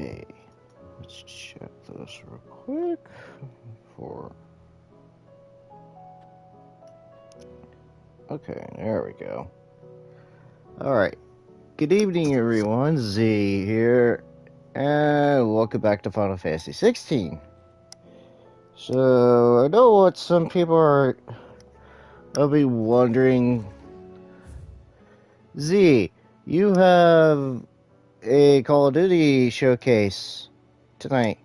Okay, let's check this real quick. Okay, there we go. Alright, good evening everyone, Z here, and welcome back to Final Fantasy XVI. So, I know what some people will be wondering. Z, you have a Call of Duty showcase tonight.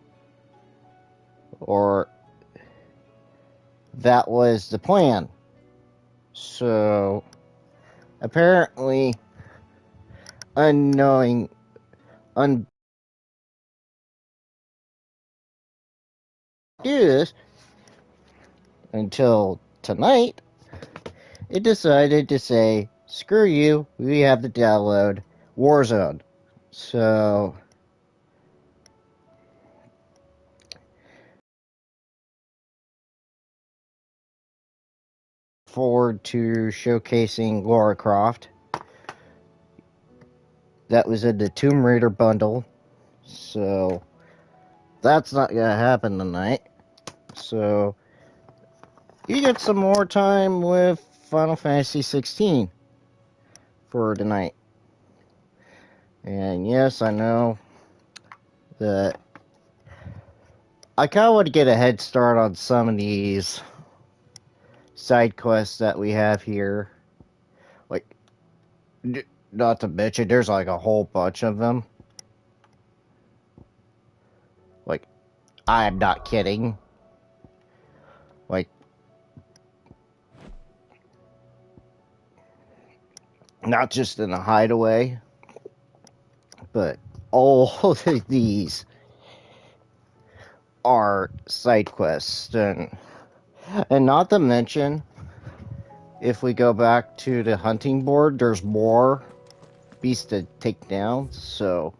Or, that was the plan. So, apparently, do this until tonight, it decided to say, screw you, we have to download Warzone. So, forward to showcasing Lara Croft. That was in the Tomb Raider bundle. So, that's not gonna happen tonight. So, you get some more time with Final Fantasy 16 for tonight. And yes, I know that I kind of want to get a head start on some of these side quests that we have here. Like, not to mention, there's like a whole bunch of them. Like, I'm not kidding. Like, not just in a hideaway, but all of these are side quests. And not to mention, if we go back to the hunting board, there's more beasts to take down, so...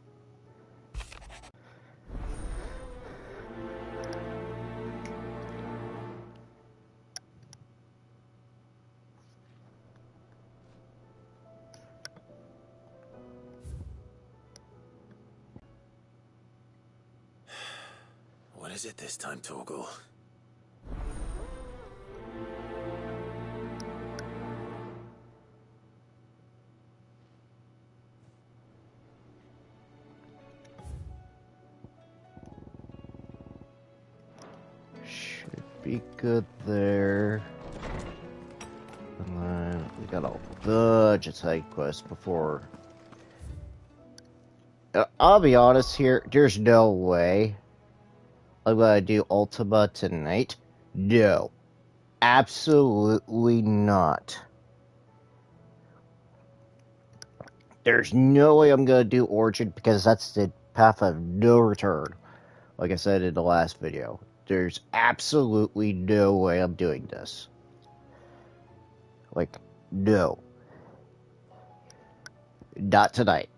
What is it this time, Torgal? Should be good there. And then we got a bunch of side quests before... I'll be honest here, there's no way I'm gonna do Ultima tonight. No. Absolutely not. There's no way I'm gonna do Origin because that's the path of no return. Like I said in the last video. There's absolutely no way I'm doing this. Like, no. Not tonight.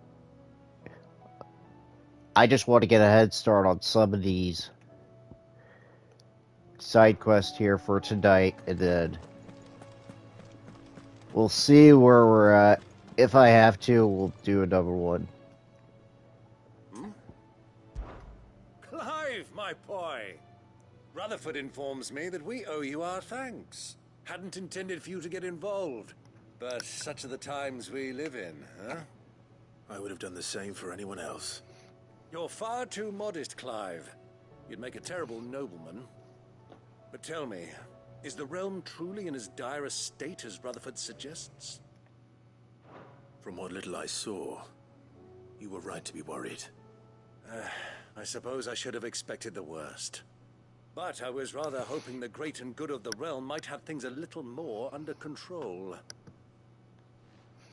I just want to get a head start on some of these side quests here for tonight, and then we'll see where we're at. If I have to, we'll do another one. Clive, my boy! Rutherford informs me that we owe you our thanks. Hadn't intended for you to get involved, but such are the times we live in, huh? I would have done the same for anyone else. You're far too modest, Clive. You'd make a terrible nobleman. But tell me, is the realm truly in as dire a state as Rutherford suggests? From what little I saw, you were right to be worried. I suppose I should have expected the worst. But I was rather hoping the great and good of the realm might have things a little more under control.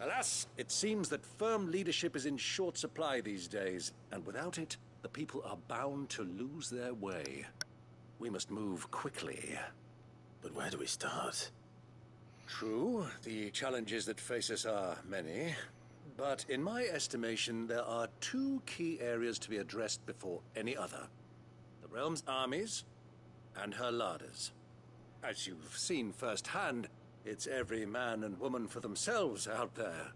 Alas, it seems that firm leadership is in short supply these days, and without it, the people are bound to lose their way. We must move quickly. But where do we start? True, the challenges that face us are many. But in my estimation, there are two key areas to be addressed before any other. The realm's armies and her larders. As you've seen firsthand, it's every man and woman for themselves out there.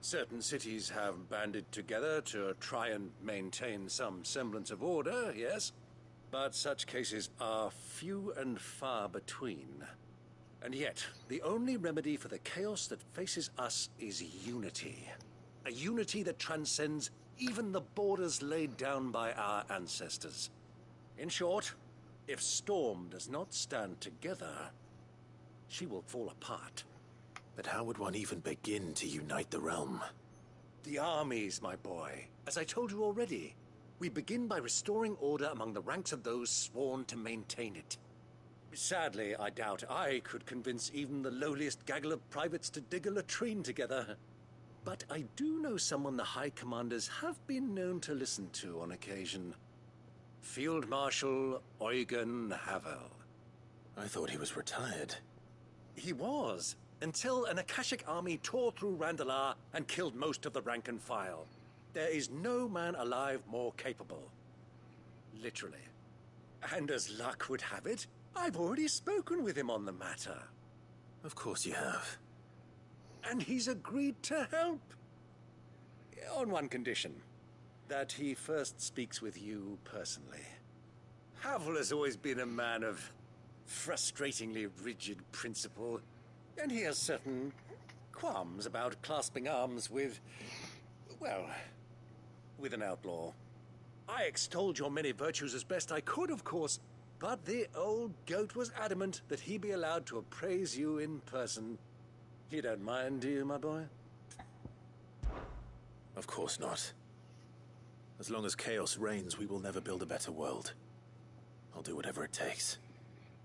Certain cities have banded together to try and maintain some semblance of order, yes? But such cases are few and far between. And yet, the only remedy for the chaos that faces us is unity. A unity that transcends even the borders laid down by our ancestors. In short, if Storm does not stand together, she will fall apart. But how would one even begin to unite the realm? The armies, my boy. As I told you already, we begin by restoring order among the ranks of those sworn to maintain it. Sadly, I doubt I could convince even the lowliest gaggle of privates to dig a latrine together. But I do know someone the High Commanders have been known to listen to on occasion. Field Marshal Eugen Havel. I thought he was retired. He was, until an Akashic army tore through Randalar and killed most of the rank and file. There is no man alive more capable. Literally. And as luck would have it, I've already spoken with him on the matter. Of course you have. And he's agreed to help. On one condition. That he first speaks with you personally. Havel has always been a man of frustratingly rigid principle, and he has certain qualms about clasping arms with, well, with an outlaw. I extolled your many virtues as best I could, of course, but the old goat was adamant that he be allowed to appraise you in person. You don't mind, do you, my boy? Of course not. As long as chaos reigns, we will never build a better world. I'll do whatever it takes.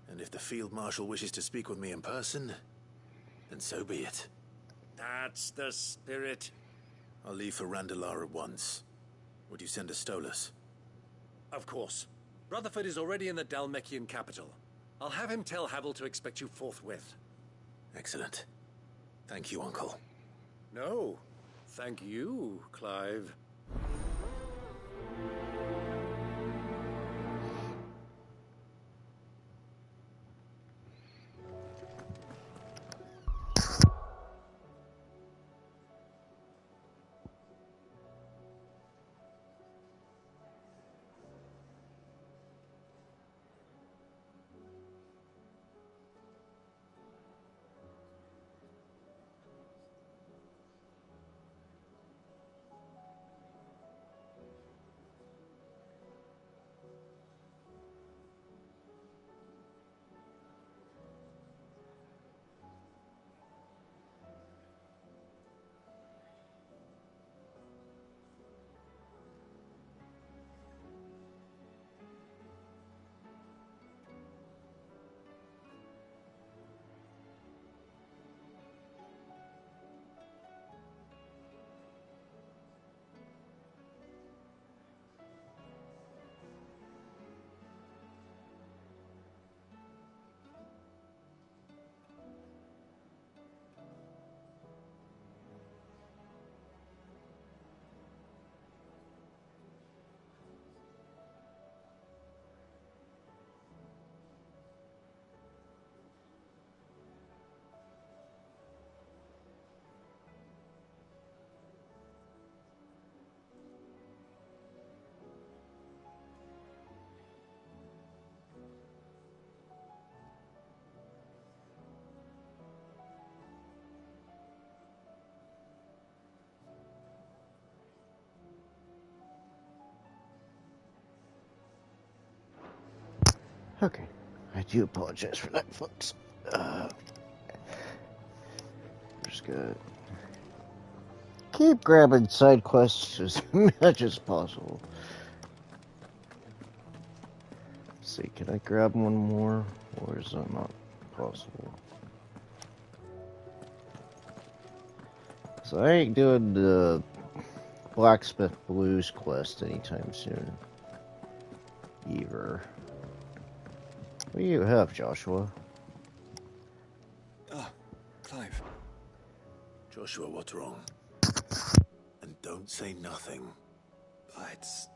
And if the Field Marshal wishes to speak with me in person, then so be it. That's the spirit. I'll leave for Randalar at once. Would you send a Stolas? Of course. Rutherford is already in the Dalmekian capital. I'll have him tell Havel to expect you forthwith. Excellent. Thank you, Uncle. No, thank you, Clive. Okay. I do apologize for that, folks. Just gonna keep grabbing side quests as much as possible. Let's see, can I grab one more? Or is that not possible? So I ain't doing the Blacksmith Blues quest anytime soon. Either. What do you have, Joshua? Ah, Clive. Joshua, what's wrong? And don't say nothing. It's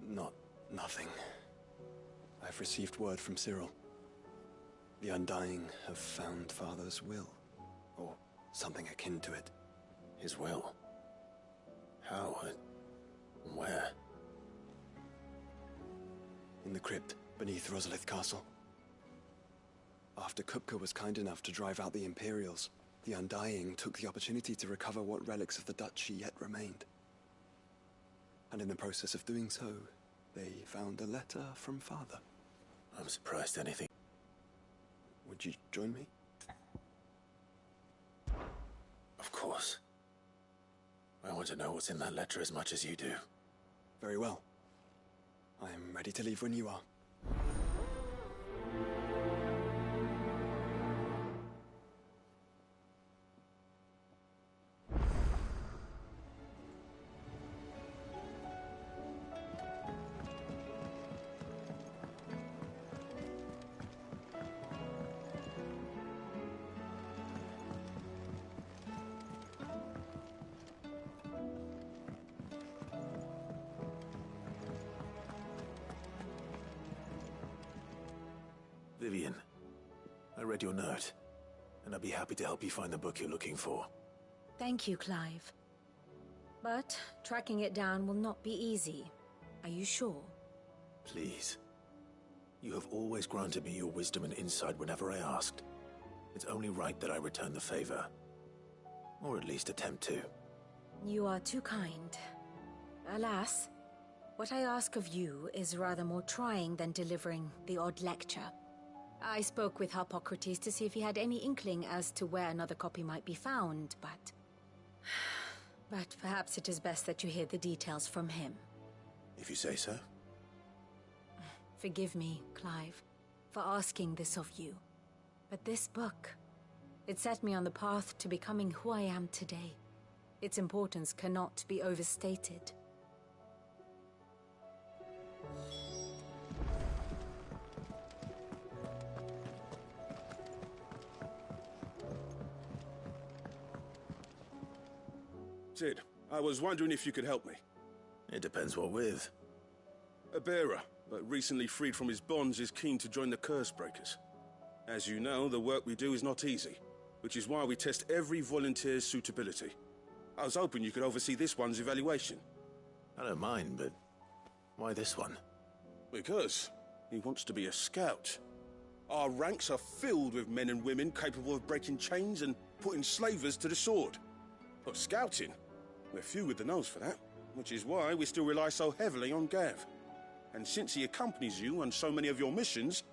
not nothing. I've received word from Cyril. The Undying have found Father's will, or something akin to it. His will? How and where? In the crypt beneath Rosalith Castle. After Kupka was kind enough to drive out the Imperials, the Undying took the opportunity to recover what relics of the Duchy yet remained. And in the process of doing so, they found a letter from Father. I'm surprised anything. Would you join me? Of course. I want to know what's in that letter as much as you do. Very well. I am ready to leave when you are. Vivian, I read your note, and I'd be happy to help you find the book you're looking for. Thank you, Clive. But tracking it down will not be easy. Are you sure? Please. You have always granted me your wisdom and insight whenever I asked. It's only right that I return the favor. Or at least attempt to. You are too kind. Alas, what I ask of you is rather more trying than delivering the odd lecture. I spoke with Hippocrates to see if he had any inkling as to where another copy might be found, but... But perhaps it is best that you hear the details from him. If you say so. Forgive me, Clive, for asking this of you. But this book, it set me on the path to becoming who I am today. Its importance cannot be overstated. Sid, I was wondering if you could help me. It depends what with. A bearer, but recently freed from his bonds, is keen to join the Curse Breakers. As you know, the work we do is not easy, which is why we test every volunteer's suitability. I was hoping you could oversee this one's evaluation. I don't mind, but why this one? Because he wants to be a scout. Our ranks are filled with men and women capable of breaking chains and putting slavers to the sword. But scouting, we're few with the nose for that, which is why we still rely so heavily on Gav. And since he accompanies you on so many of your missions,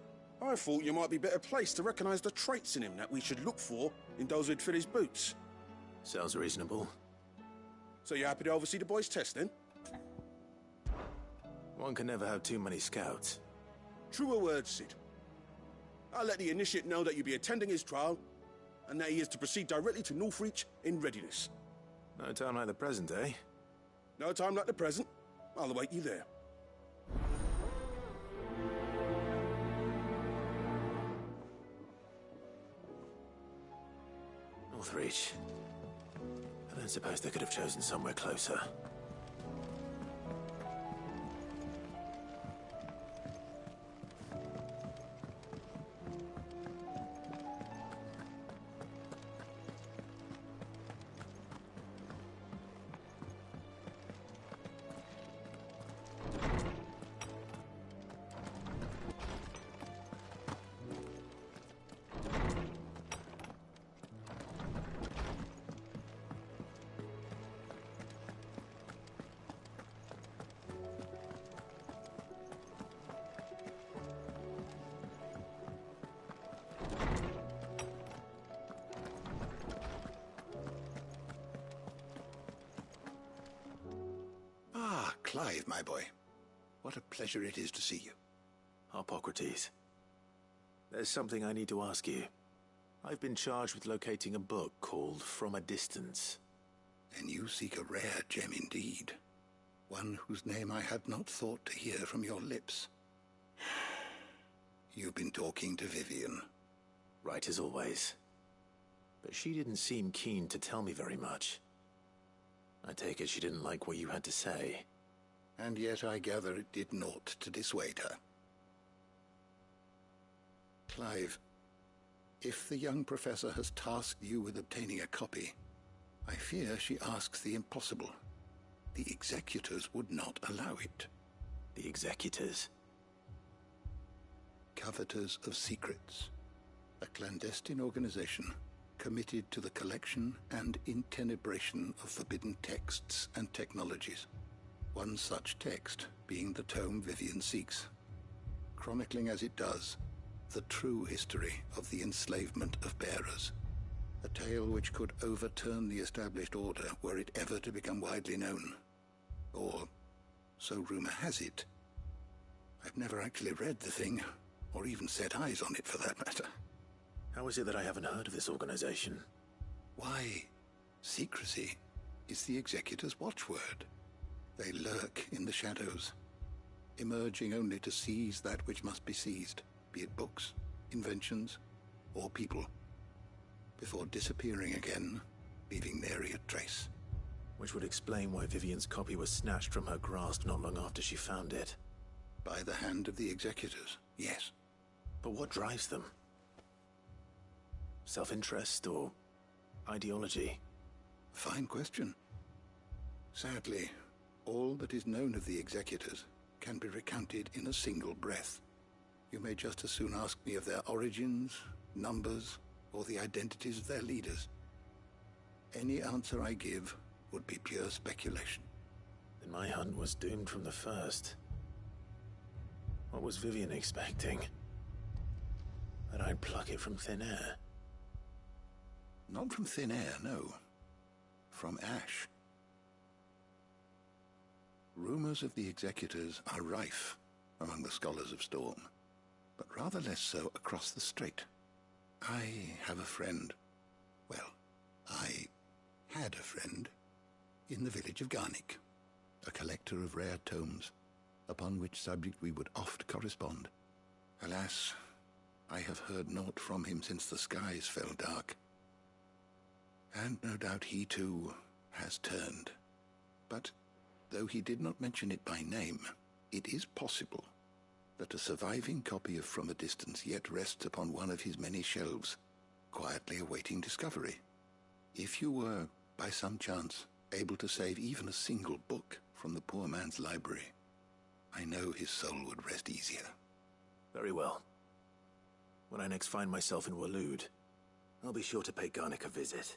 I thought you might be better placed to recognize the traits in him that we should look for in those who'd fill his boots. Sounds reasonable. So you're happy to oversee the boys' test, then? One can never have too many scouts. Truer words, Sid. I'll let the initiate know that you'll be attending his trial, and that he is to proceed directly to Northreach in readiness. No time like the present, eh? No time like the present. I'll await you there. Northreach. I don't suppose they could have chosen somewhere closer. Clive, my boy. What a pleasure it is to see you. Hippocrates. There's something I need to ask you. I've been charged with locating a book called From a Distance. Then you seek a rare gem indeed. One whose name I had not thought to hear from your lips. You've been talking to Vivian. Right as always. But she didn't seem keen to tell me very much. I take it she didn't like what you had to say. And yet I gather it did naught to dissuade her. Clive, if the young professor has tasked you with obtaining a copy, I fear she asks the impossible. The executors would not allow it. The executors? Coveters of secrets. A clandestine organization committed to the collection and intenebration of forbidden texts and technologies. One such text being the tome Vivian seeks, chronicling as it does the true history of the enslavement of bearers. A tale which could overturn the established order were it ever to become widely known. Or, so rumor has it. I've never actually read the thing, or even set eyes on it for that matter. How is it that I haven't heard of this organization? Why, secrecy is the Executor's watchword. They lurk in the shadows, emerging only to seize that which must be seized, be it books, inventions, or people, before disappearing again, leaving nary a trace. Which would explain why Vivian's copy was snatched from her grasp not long after she found it. By the hand of the Executors, yes. But what drives them? Self-interest or ideology? Fine question. Sadly, all that is known of the Executors can be recounted in a single breath. You may just as soon ask me of their origins, numbers, or the identities of their leaders. Any answer I give would be pure speculation. Then my hunt was doomed from the first. What was Vivian expecting? That I'd pluck it from thin air? Not from thin air, no. From ash. Rumors of the Executors are rife among the scholars of Storm, but rather less so across the Strait. I have a friend. Well, I had a friend in the village of Garnick, a collector of rare tomes, upon which subject we would oft correspond. Alas, I have heard naught from him since the skies fell dark. And no doubt he too has turned. But though he did not mention it by name, it is possible that a surviving copy of From a Distance yet rests upon one of his many shelves, quietly awaiting discovery. If you were, by some chance, able to save even a single book from the poor man's library, I know his soul would rest easier. Very well. When I next find myself in Waloed, I'll be sure to pay Garnick a visit.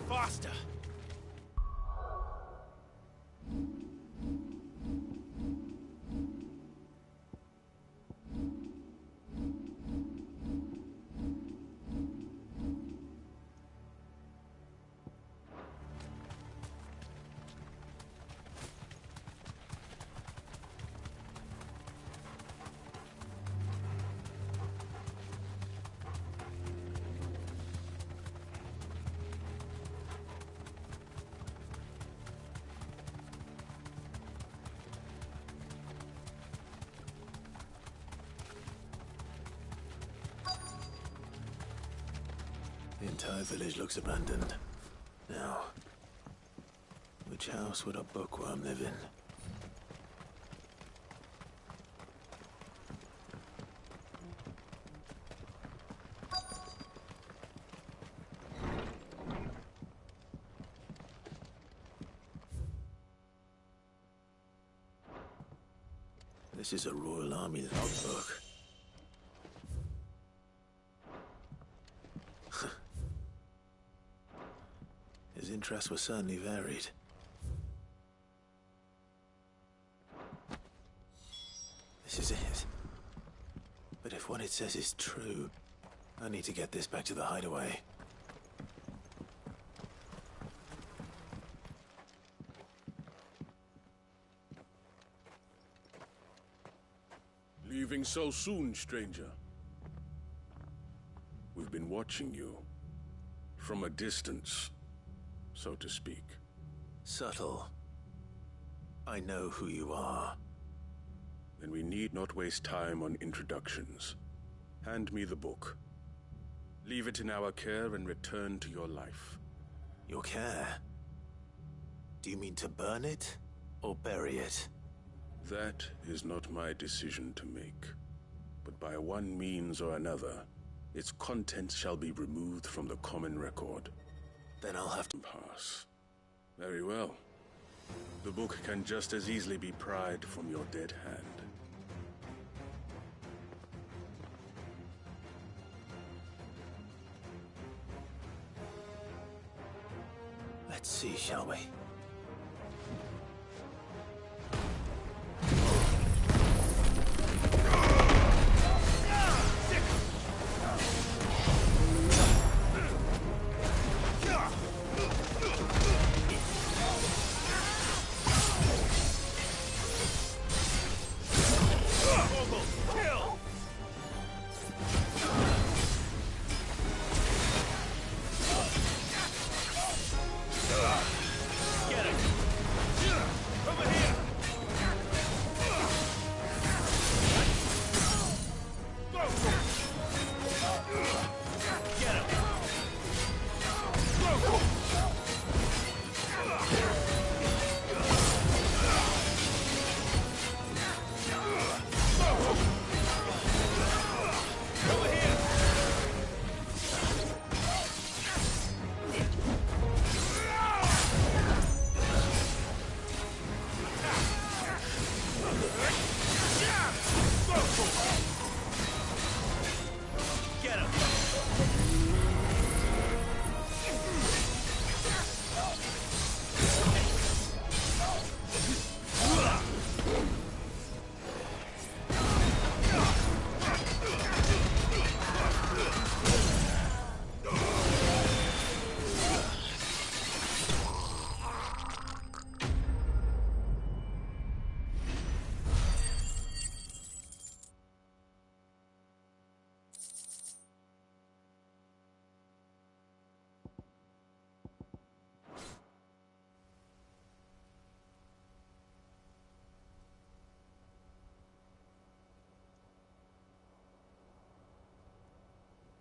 Faster! The entire village looks abandoned. Now, which house would a bookworm live in? This is a Royal Army logbook. His interests were certainly varied. This is it. But if what it says is true, I need to get this back to the hideaway. Leaving so soon, stranger? We've been watching you. From a distance, so to speak. Subtle. I know who you are. Then we need not waste time on introductions. Hand me the book. Leave it in our care and return to your life. Your care? Do you mean to burn it, or bury it? That is not my decision to make. But by one means or another, its contents shall be removed from the common record. Then I'll have to pass. Very well. The book can just as easily be pried from your dead hand. Let's see, shall we?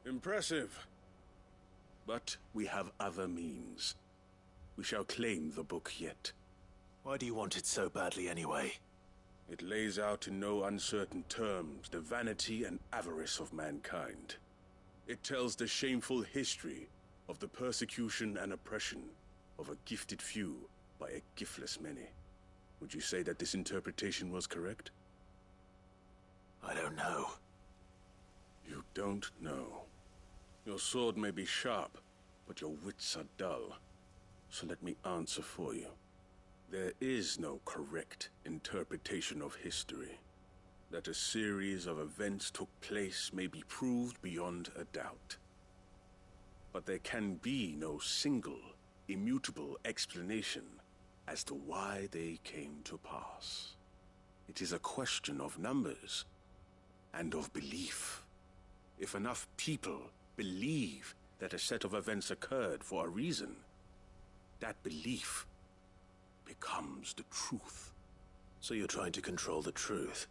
Impressive. But we have other means. We shall claim the book yet. Why do you want it so badly anyway? It lays out in no uncertain terms the vanity and avarice of mankind. It tells the shameful history of the persecution and oppression of a gifted few by a giftless many. Would you say that this interpretation was correct? I don't know. You don't know. Your sword may be sharp, but your wits are dull. So let me answer for you. There is no correct interpretation of history. That a series of events took place may be proved beyond a doubt. But there can be no single, immutable explanation as to why they came to pass. It is a question of numbers and of belief. If enough people believe that a set of events occurred for a reason, that belief becomes the truth. So you're trying to control the truth?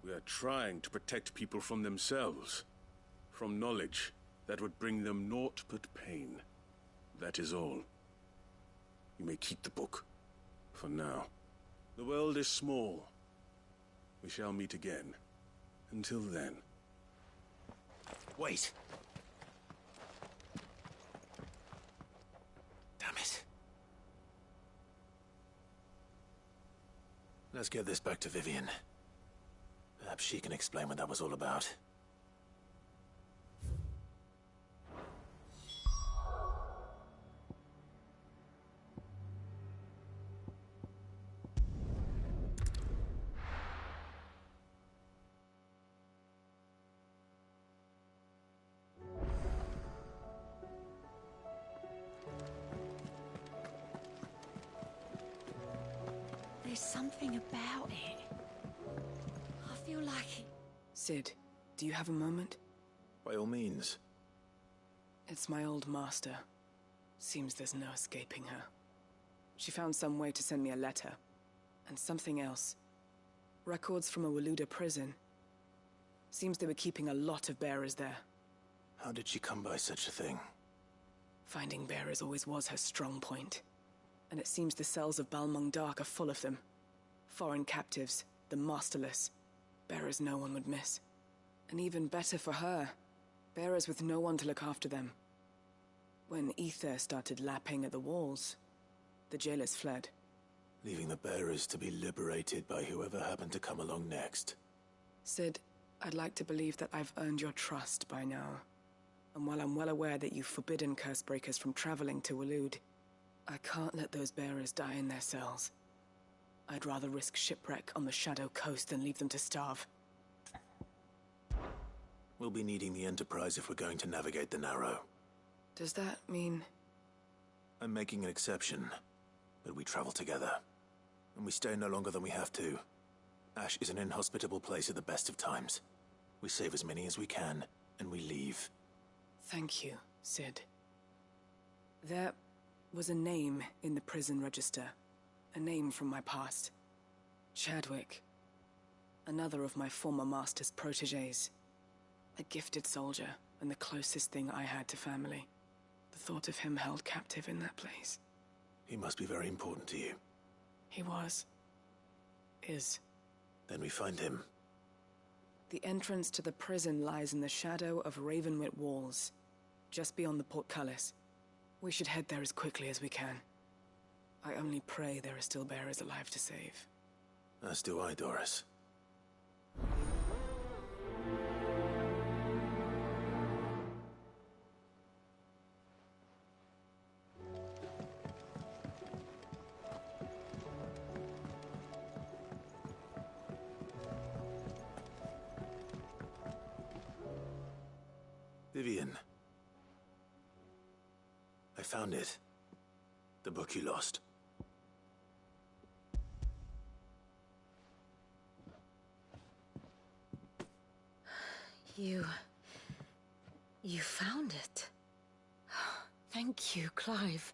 We are trying to protect people from themselves, from knowledge that would bring them naught but pain. That is all. You may keep the book, for now. The world is small. We shall meet again. Until then. Wait! Damn it. Let's get this back to Vivian. Perhaps she can explain what that was all about. There's something about it. I feel like... Sid, do you have a moment? By all means. It's my old master. Seems there's no escaping her. She found some way to send me a letter. And something else. Records from a Waluda prison. Seems they were keeping a lot of bearers there. How did she come by such a thing? Finding bearers always was her strong point. And it seems the cells of Balmung Dark are full of them. Foreign captives, the masterless. Bearers no one would miss. And even better for her, bearers with no one to look after them. When ether started lapping at the walls, the jailers fled. Leaving the bearers to be liberated by whoever happened to come along next. Sid, I'd like to believe that I've earned your trust by now. And while I'm well aware that you've forbidden Cursebreakers from traveling to Waloed, I can't let those bearers die in their cells. I'd rather risk shipwreck on the Shadow Coast than leave them to starve. We'll be needing the Enterprise if we're going to navigate the Narrow. Does that mean... I'm making an exception, but we travel together. And we stay no longer than we have to. Ash is an inhospitable place at the best of times. We save as many as we can, and we leave. Thank you, Sid. There was a name in the prison register. A name from my past. Chadwick. Another of my former master's protégés. A gifted soldier, and the closest thing I had to family. The thought of him held captive in that place. He must be very important to you. He was. Is. Then we find him. The entrance to the prison lies in the shadow of Ravenwit Walls, just beyond the portcullis. We should head there as quickly as we can. I only pray there are still bearers alive to save. As do I, Doris. Vivian. I found it. The book you lost. You found it. Thank you, Clive.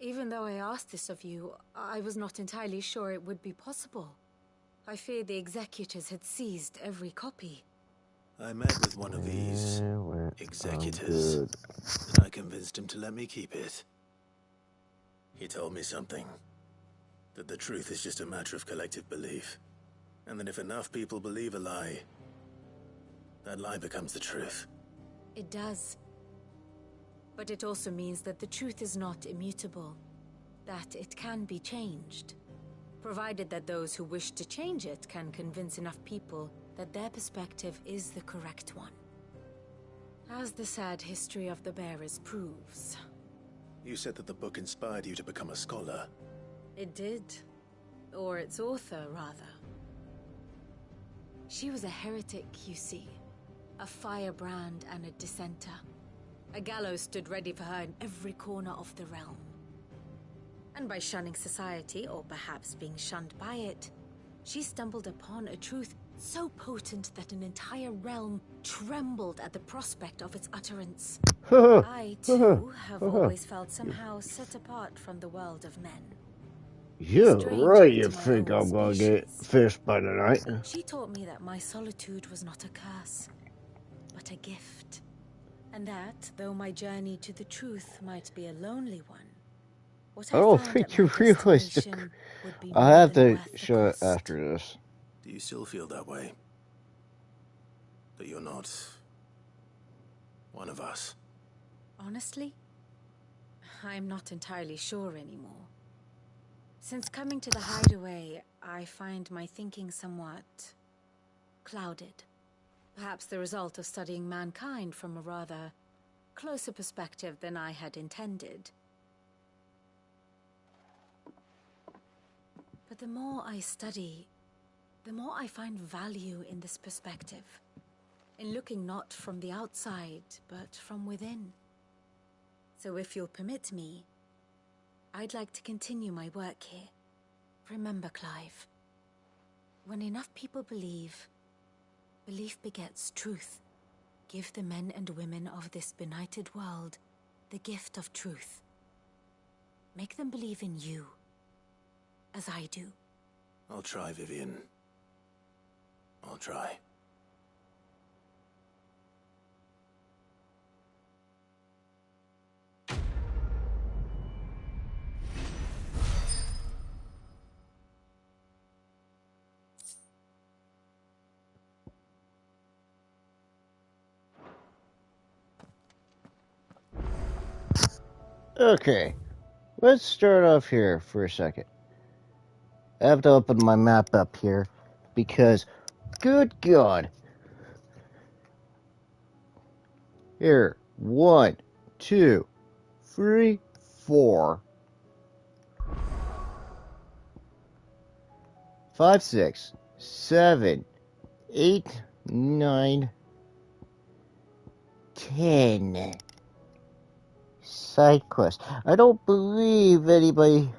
Even though I asked this of you, I was not entirely sure it would be possible. I feared the executors had seized every copy. I met with one of these executors, and I convinced him to let me keep it. He told me something. That the truth is just a matter of collective belief. And that if enough people believe a lie, that lie becomes the truth. It does. But it also means that the truth is not immutable. That it can be changed. Provided that those who wish to change it can convince enough people that their perspective is the correct one. As the sad history of the Bearers proves. You said that the book inspired you to become a scholar. It did. Or its author, rather. She was a heretic, you see. A firebrand and a dissenter. A gallows stood ready for her in every corner of the realm. And by shunning society, or perhaps being shunned by it, she stumbled upon a truth so potent that an entire realm trembled at the prospect of its utterance. I, too, have always felt somehow set apart from the world of men. Yeah, Stranger right, you to my think own I'm gonna get species. fished by the night. She taught me that my solitude was not a curse, but a gift. And that, though my journey to the truth might be a lonely one, what I don't found think at you my realize the... destination would be I'll more have than to worth the show it cost. after this. Do you still feel that way? That you're not one of us? Honestly, I'm not entirely sure anymore. Since coming to the hideaway, I find my thinking somewhat clouded. Perhaps the result of studying mankind from a rather closer perspective than I had intended. But the more I study, the more I find value in this perspective. In looking not from the outside, but from within. So if you'll permit me, I'd like to continue my work here. Remember, Clive, when enough people believe, belief begets truth. Give the men and women of this benighted world the gift of truth. Make them believe in you, as I do. I'll try, Vivian. I'll try. Okay, let's start off here for a second. I have to open my map up here because, good God. Here, 1, 2, 3, 4, 5, 6, 7, 8, 9, 10 side quests. I don't believe anybody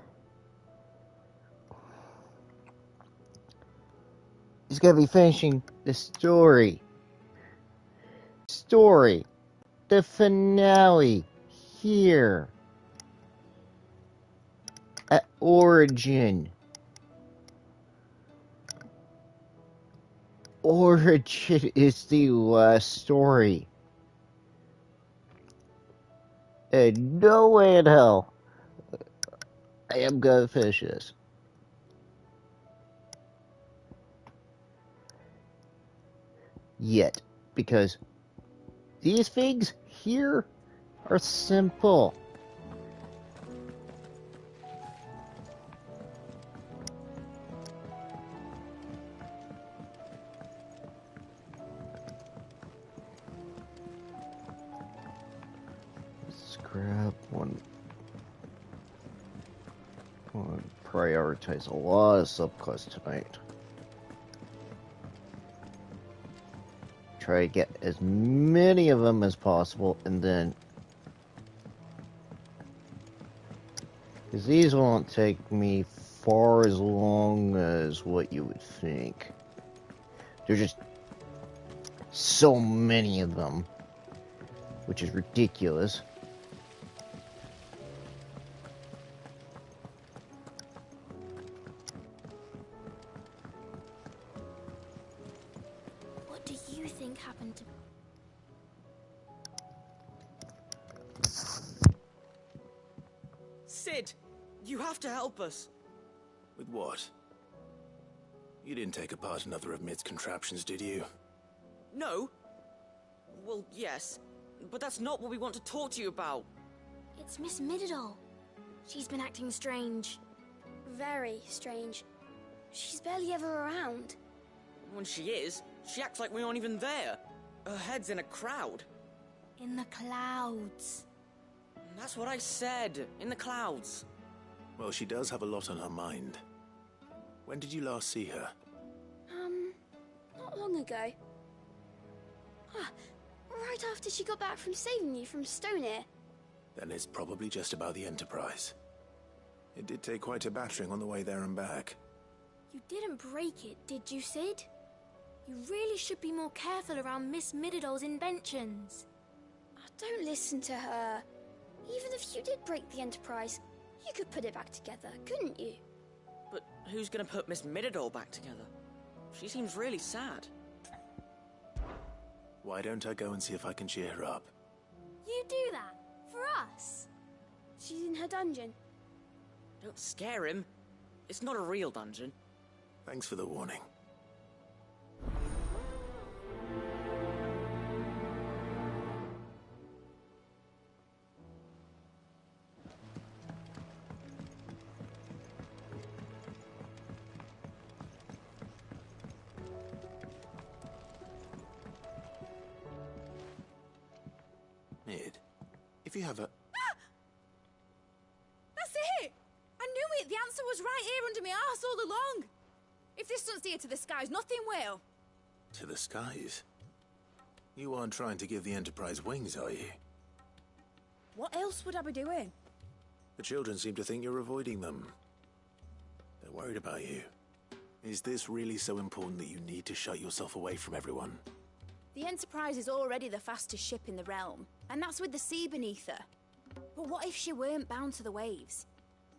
is going to be finishing the story. The finale here at Origin. Origin is the last story. And no way in hell I am gonna finish this. Yet. Because these things here are simple. Let's grab one. Prioritize a lot of subquests tonight. Try to get as many of them as possible, and then, because these won't take me far as long as what you would think. There's just so many of them, which is ridiculous. What do you think happened to... Sid, you have to help us. With what? You didn't take apart another of Mid's contraptions, did you? No? Well, yes. But that's not what we want to talk to you about. It's Miss Mididol. She's been acting strange. Very strange. She's barely ever around. When she is, she acts like we aren't even there. Her head's in a crowd. In the clouds. That's what I said. In the clouds. Well, she does have a lot on her mind. When did you last see her? Not long ago. Ah, right after she got back from saving you from Stoneir. Then it's probably just about the Enterprise. It did take quite a battering on the way there and back. You didn't break it, did you, Sid? You really should be more careful around Miss Mididol's inventions. Oh, don't listen to her. Even if you did break the Enterprise, you could put it back together, couldn't you? But who's gonna put Miss Mididol back together? She seems really sad. Why don't I go and see if I can cheer her up? You do that? For us? She's in her dungeon. Don't scare him. It's not a real dungeon. Thanks for the warning. Mid, if you have a... That's it! I knew it! The answer was right here under my arse all along! If this doesn't steer to the skies, nothing will! To the skies? You aren't trying to give the Enterprise wings, are you? What else would I be doing? The children seem to think you're avoiding them. They're worried about you. Is this really so important that you need to shut yourself away from everyone? The Enterprise is already the fastest ship in the realm, and that's with the sea beneath her. But what if she weren't bound to the waves?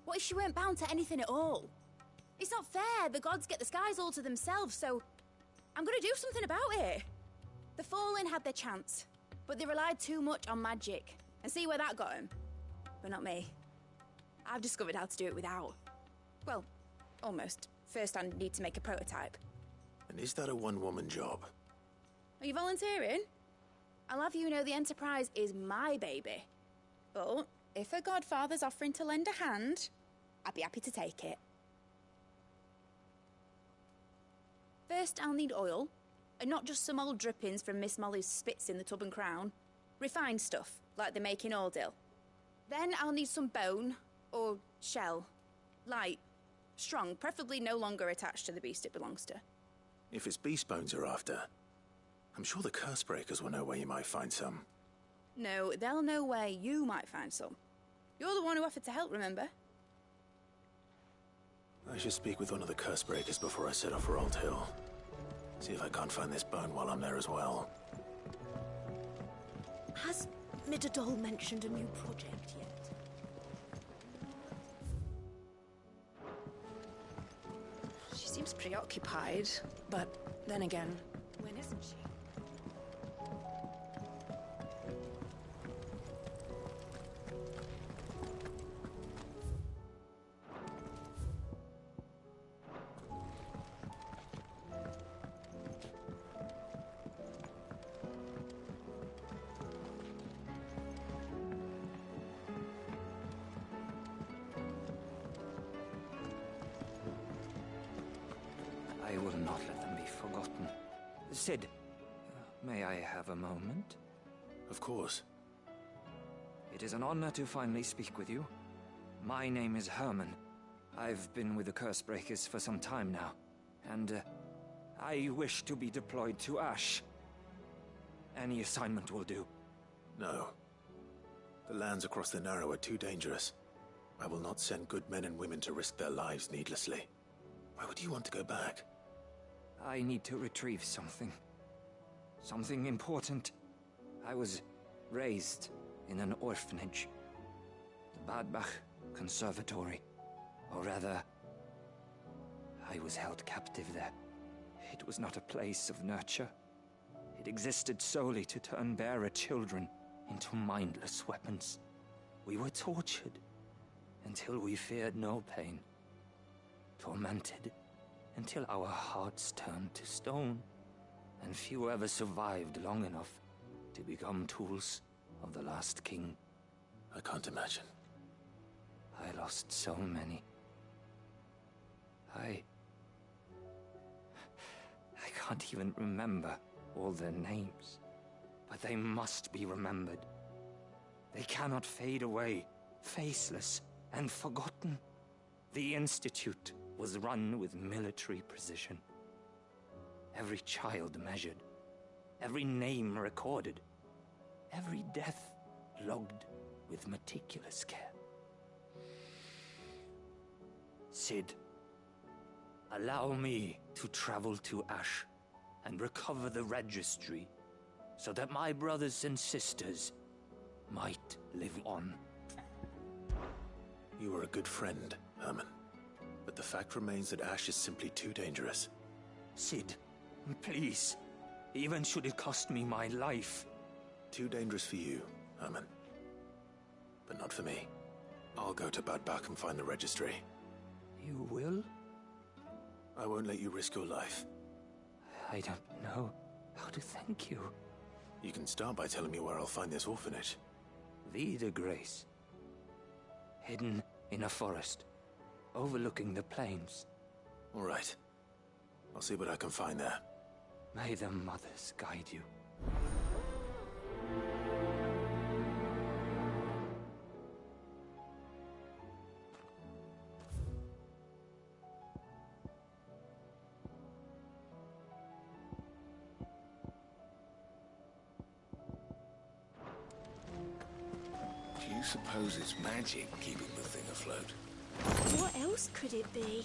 What if she weren't bound to anything at all? It's not fair. The gods get the skies all to themselves, so I'm gonna do something about it. The Fallen had their chance, but they relied too much on magic. And see where that got them? But not me. I've discovered how to do it without. Well, almost. First, I need to make a prototype. And is that a one-woman job? Are you volunteering? I'll have you know the Enterprise is my baby. But if a godfather's offering to lend a hand, I'd be happy to take it. First, I'll need oil, and not just some old drippings from Miss Molly's spits in the Tub and Crown. Refined stuff, like they make in Ordil. Then I'll need some bone, or shell. Light, strong, preferably no longer attached to the beast it belongs to. If it's beast bones you're after, I'm sure the Cursebreakers will know where you might find some. No, they'll know where you might find some. You're the one who offered to help, remember? I should speak with one of the Cursebreakers before I set off for Old Hill. See if I can't find this bone while I'm there as well. Has Midadol mentioned a new project yet? She seems preoccupied, but then again, when isn't she? I will not let them be forgotten. Sid, may I have a moment? Of course. It is an honor to finally speak with you. My name is Herman. I've been with the Cursebreakers for some time now, and I wish to be deployed to Ash. Any assignment will do. No. The lands across the Narrow are too dangerous. I will not send good men and women to risk their lives needlessly. Why would you want to go back? I need to retrieve something. Something important. I was raised in an orphanage. The Badbach Conservatory. Or rather, I was held captive there. It was not a place of nurture. It existed solely to turn bearer children into mindless weapons. We were tortured until we feared no pain. Tormented until our hearts turned to stone, and few ever survived long enough to become tools of the last king. I can't imagine. I lost so many. I can't even remember all their names, but they must be remembered. They cannot fade away, faceless and forgotten. The Institute was run with military precision. Every child measured, every name recorded, every death logged with meticulous care. Sid, allow me to travel to Ash and recover the registry so that my brothers and sisters might live on. You were a good friend, Herman. But the fact remains that Ash is simply too dangerous. Sid, please. Even should it cost me my life. Too dangerous for you, Herman. But not for me. I'll go to Badbach and find the registry. You will? I won't let you risk your life. I don't know how to thank you. You can start by telling me where I'll find this orphanage. Vida Grace. Hidden in a forest, overlooking the plains. All right. I'll see what I can find there. May the mothers guide you. Do you suppose it's magic keeping the thing afloat? What else could it be?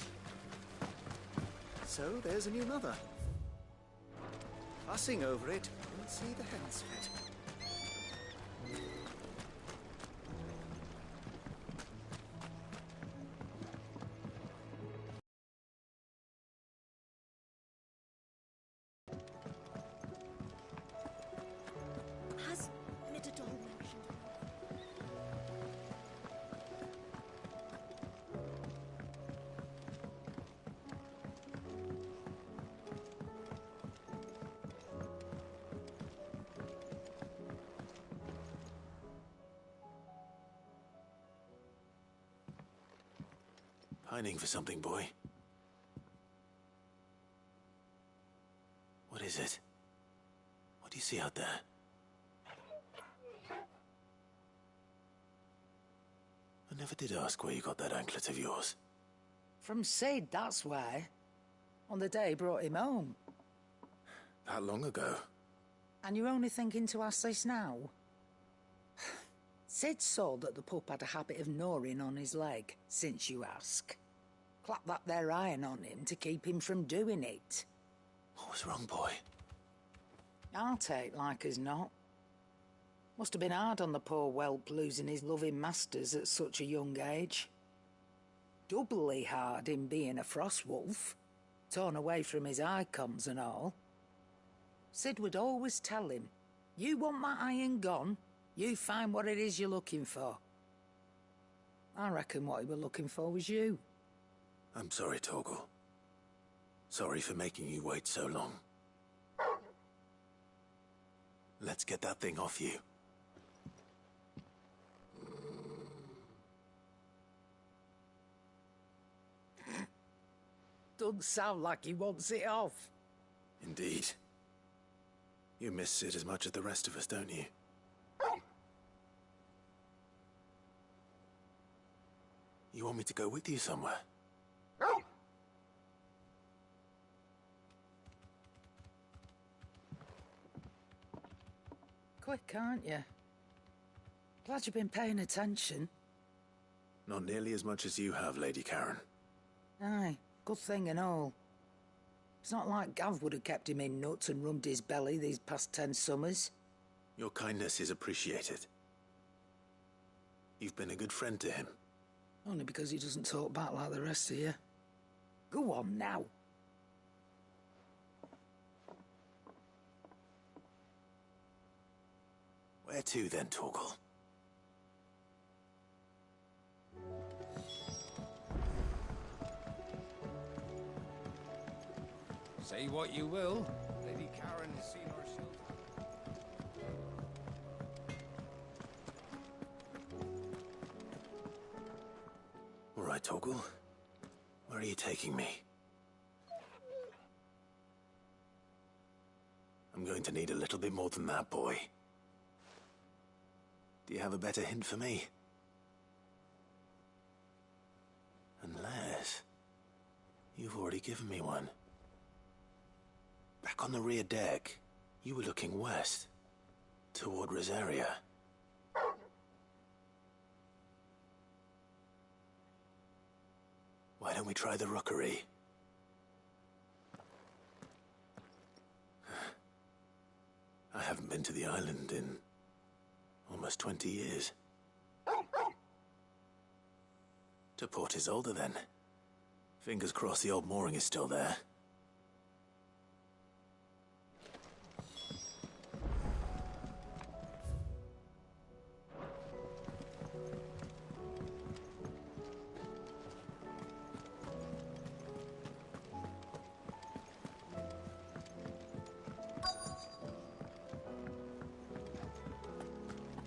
So there's a new mother. Fussing over it, and see the hens fit. Pining for something, boy. What is it? What do you see out there? I never did ask where you got that anklet of yours. From Sid, that's why. On the day he brought him home. That long ago? And you're only thinking to ask this now? Sid saw that the pup had a habit of gnawing on his leg, since you ask. Clap that there iron on him to keep him from doing it. What was wrong, boy? I'll take like as not. Must have been hard on the poor whelp losing his loving masters at such a young age. Doubly hard in being a frost wolf, torn away from his icons and all. Sid would always tell him, you want that iron gone, you find what it is you're looking for. I reckon what he were looking for was you. I'm sorry, Torgal. Sorry for making you wait so long. Let's get that thing off you. Doesn't sound like he wants it off. Indeed. You miss Sid as much as the rest of us, don't you? You want me to go with you somewhere? Quick, aren't you? Glad you've been paying attention. Not nearly as much as you have, Lady Karen. Aye, good thing and all. It's not like Gav would have kept him in nuts and rubbed his belly these past 10 summers. Your kindness is appreciated. You've been a good friend to him. Only because he doesn't talk back like the rest of you. Go on now. Where to then, Torgal? Say what you will, Lady Karen has seen our shelter. All right, Torgal. Where are you taking me? I'm going to need a little bit more than that, boy. Do you have a better hint for me? Unless you've already given me one. Back on the rear deck, you were looking west, toward Rosaria. Why don't we try the rookery? I haven't been to the island in almost 20 years. To Port Isolde, then. Fingers crossed the old mooring is still there.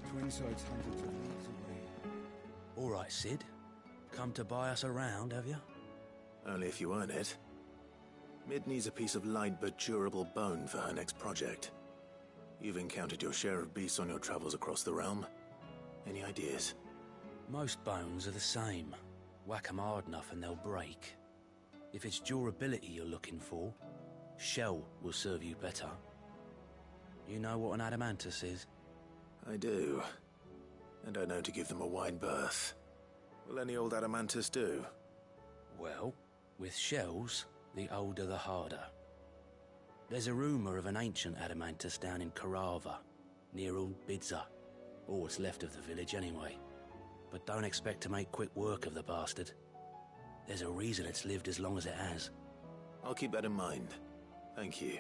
Twinside's hundreds of miles away. All right, Sid. Come to buy us around, have you? Only if you earn it. Mid needs a piece of light but durable bone for her next project. You've encountered your share of beasts on your travels across the realm. Any ideas? Most bones are the same. Whack 'em hard enough and they'll break. If it's durability you're looking for, shell will serve you better. You know what an adamantus is? I do. And I know to give them a wide berth. Will any old adamantus do? Well, with shells, the older the harder. There's a rumour of an ancient adamantus down in Carava, near Old Bidza. Or what's left of the village anyway. But don't expect to make quick work of the bastard. There's a reason it's lived as long as it has. I'll keep that in mind. Thank you.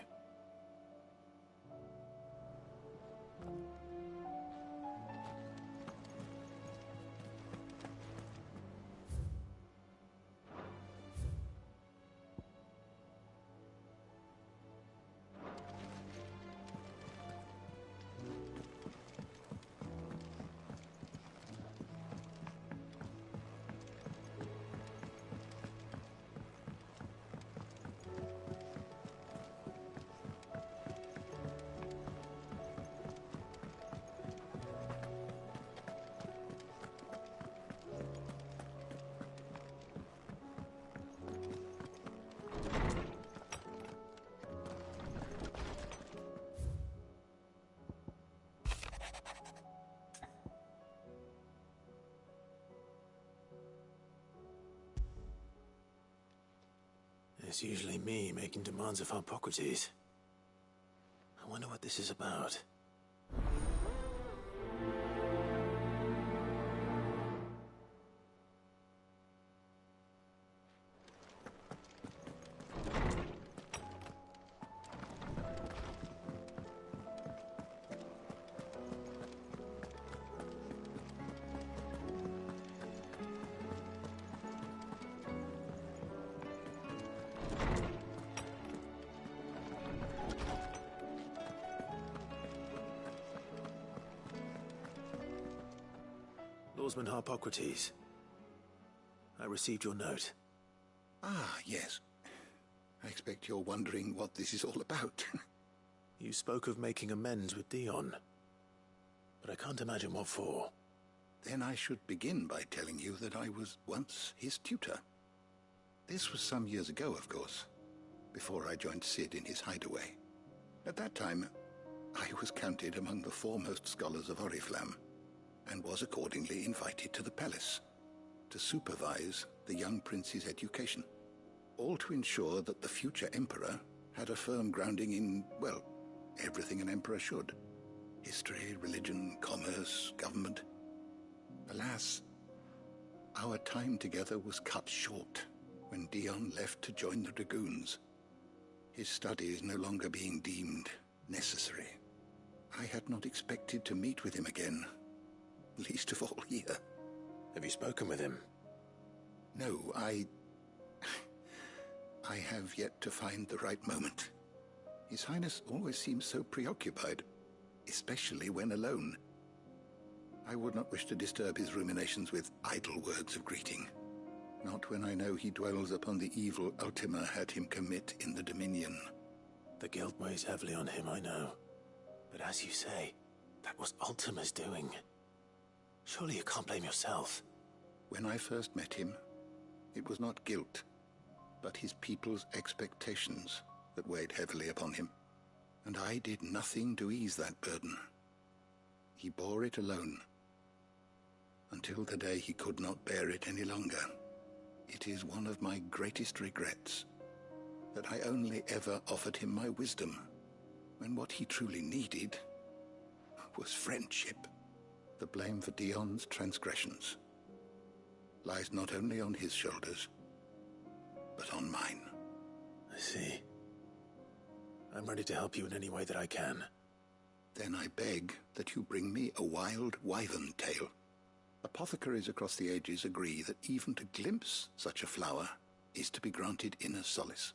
It's usually me making demands of Hippocrates. I wonder what this is about. Lawsman Hippocrates. I received your note. Ah, yes. I expect you're wondering what this is all about. You spoke of making amends with Dion, but I can't imagine what for. Then I should begin by telling you that I was once his tutor. This was some years ago, of course, before I joined Sid in his hideaway. At that time, I was counted among the foremost scholars of Oriflamme, and was accordingly invited to the palace to supervise the young prince's education, all to ensure that the future emperor had a firm grounding in, well, everything an emperor should. History, religion, commerce, government. Alas, our time together was cut short when Dion left to join the Dragoons, his studies no longer being deemed necessary. I had not expected to meet with him again, least of all here. Have you spoken with him? No, I have yet to find the right moment. His Highness always seems so preoccupied, especially when alone. I would not wish to disturb his ruminations with idle words of greeting, not when I know he dwells upon the evil Ultima had him commit in the Dominion. The guilt weighs heavily on him, I know. But as you say, that was Ultima's doing. Surely you can't blame yourself. When I first met him, it was not guilt, but his people's expectations that weighed heavily upon him, and I did nothing to ease that burden. He bore it alone, until the day he could not bear it any longer. It is one of my greatest regrets that I only ever offered him my wisdom, when what he truly needed was friendship. The blame for Dion's transgressions lies not only on his shoulders, but on mine. I see. I'm ready to help you in any way that I can. Then I beg that you bring me a wild wyvern tail. Apothecaries across the ages agree that even to glimpse such a flower is to be granted inner solace.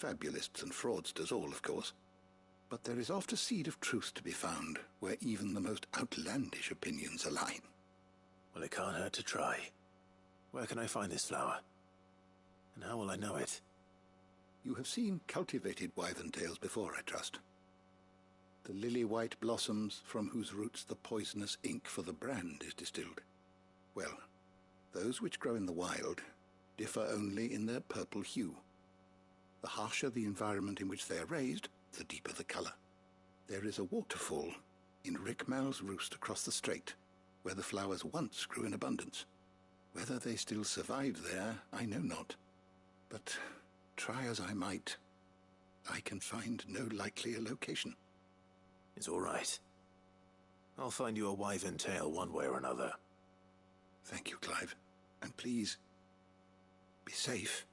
Fabulists and fraudsters all, of course. But there is oft a seed of truth to be found where even the most outlandish opinions align. Well, it can't hurt to try. Where can I find this flower? And how will I know it? You have seen cultivated wyvern tails before, I trust. The lily-white blossoms from whose roots the poisonous ink for the brand is distilled. Well, those which grow in the wild differ only in their purple hue. The harsher the environment in which they are raised, the deeper the color. There is a waterfall in Rickmal's roost across the strait, where the flowers once grew in abundance. Whether they still survive there, I know not. But try as I might, I can find no likelier location. It's all right. I'll find you a wyvern tail one way or another. Thank you, Clive. And please, be safe.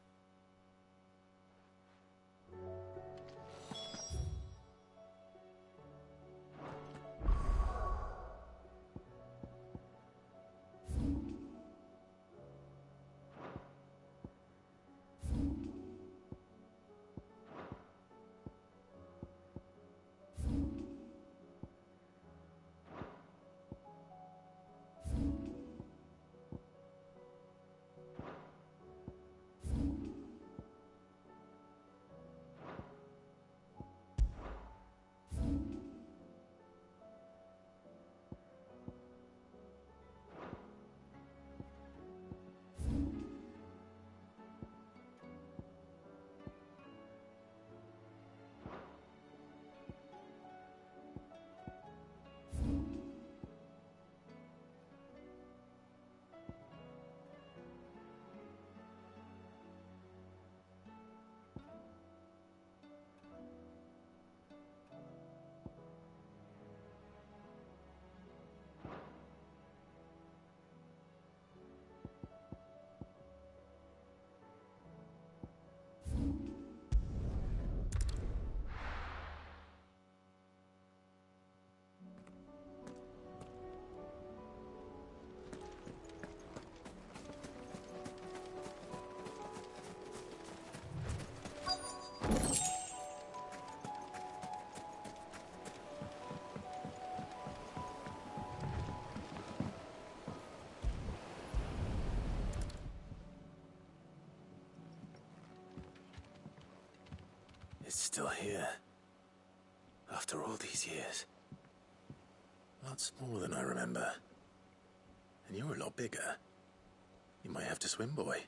It's still here. After all these years. Lots more than I remember. And you're a lot bigger. You might have to swim, boy.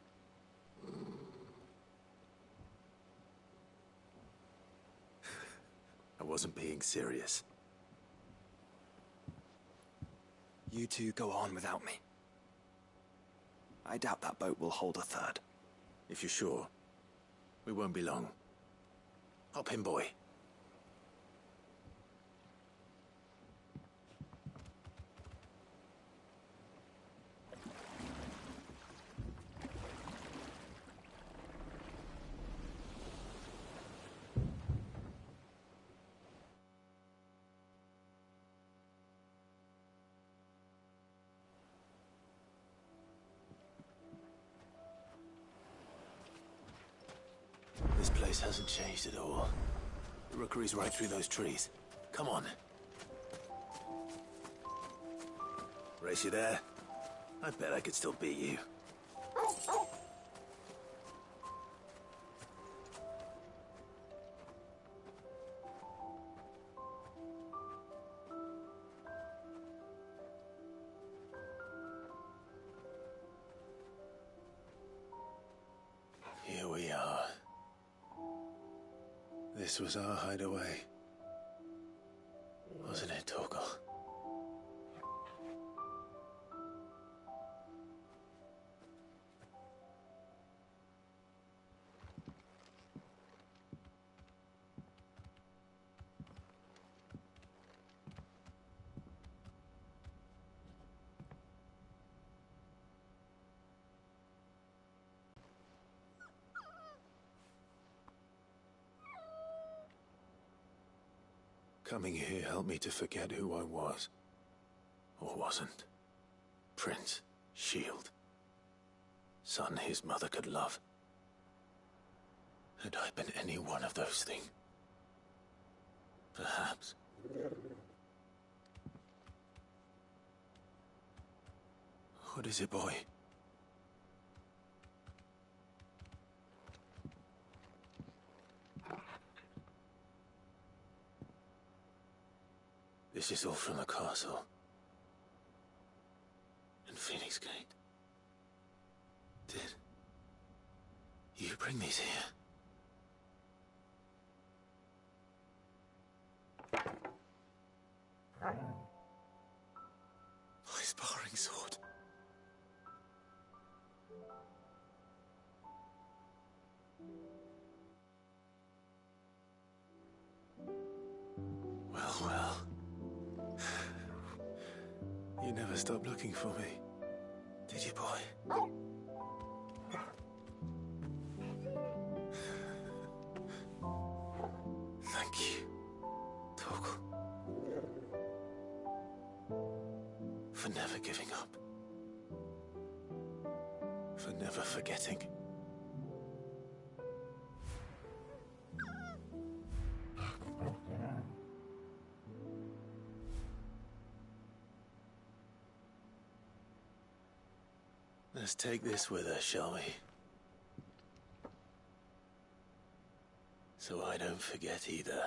I wasn't being serious. You two go on without me. I doubt that boat will hold a third. If you're sure, we won't be long. Hop in, boy. This place hasn't changed at all. The rookery's right through those trees. Come on. Race you there? I bet I could still beat you. Here we are. This was our hideaway. Wasn't it, Torgal? Coming here helped me to forget who I was. Or wasn't. Prince, shield. Son his mother could love. Had I been any one of those things? Perhaps. What is it, boy? This is all from the castle. In Phoenix Gate. Did you bring these here? My sparring sword. Well, well. You never stopped looking for me, did you, boy? Thank you, Torgal. For never giving up. For never forgetting. Let's take this with us, shall we? So I don't forget either.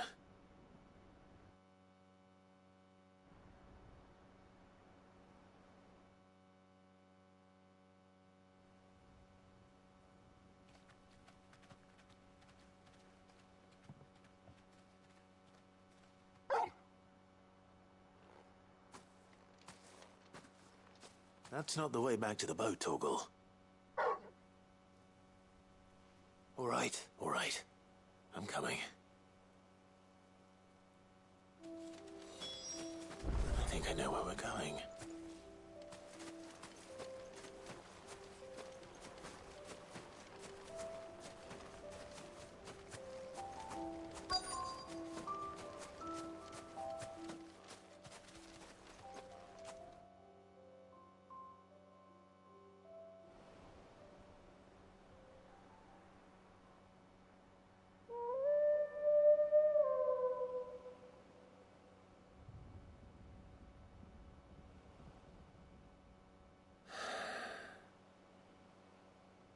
That's not the way back to the boat, Torgal. All right. I'm coming. I think I know where we're going.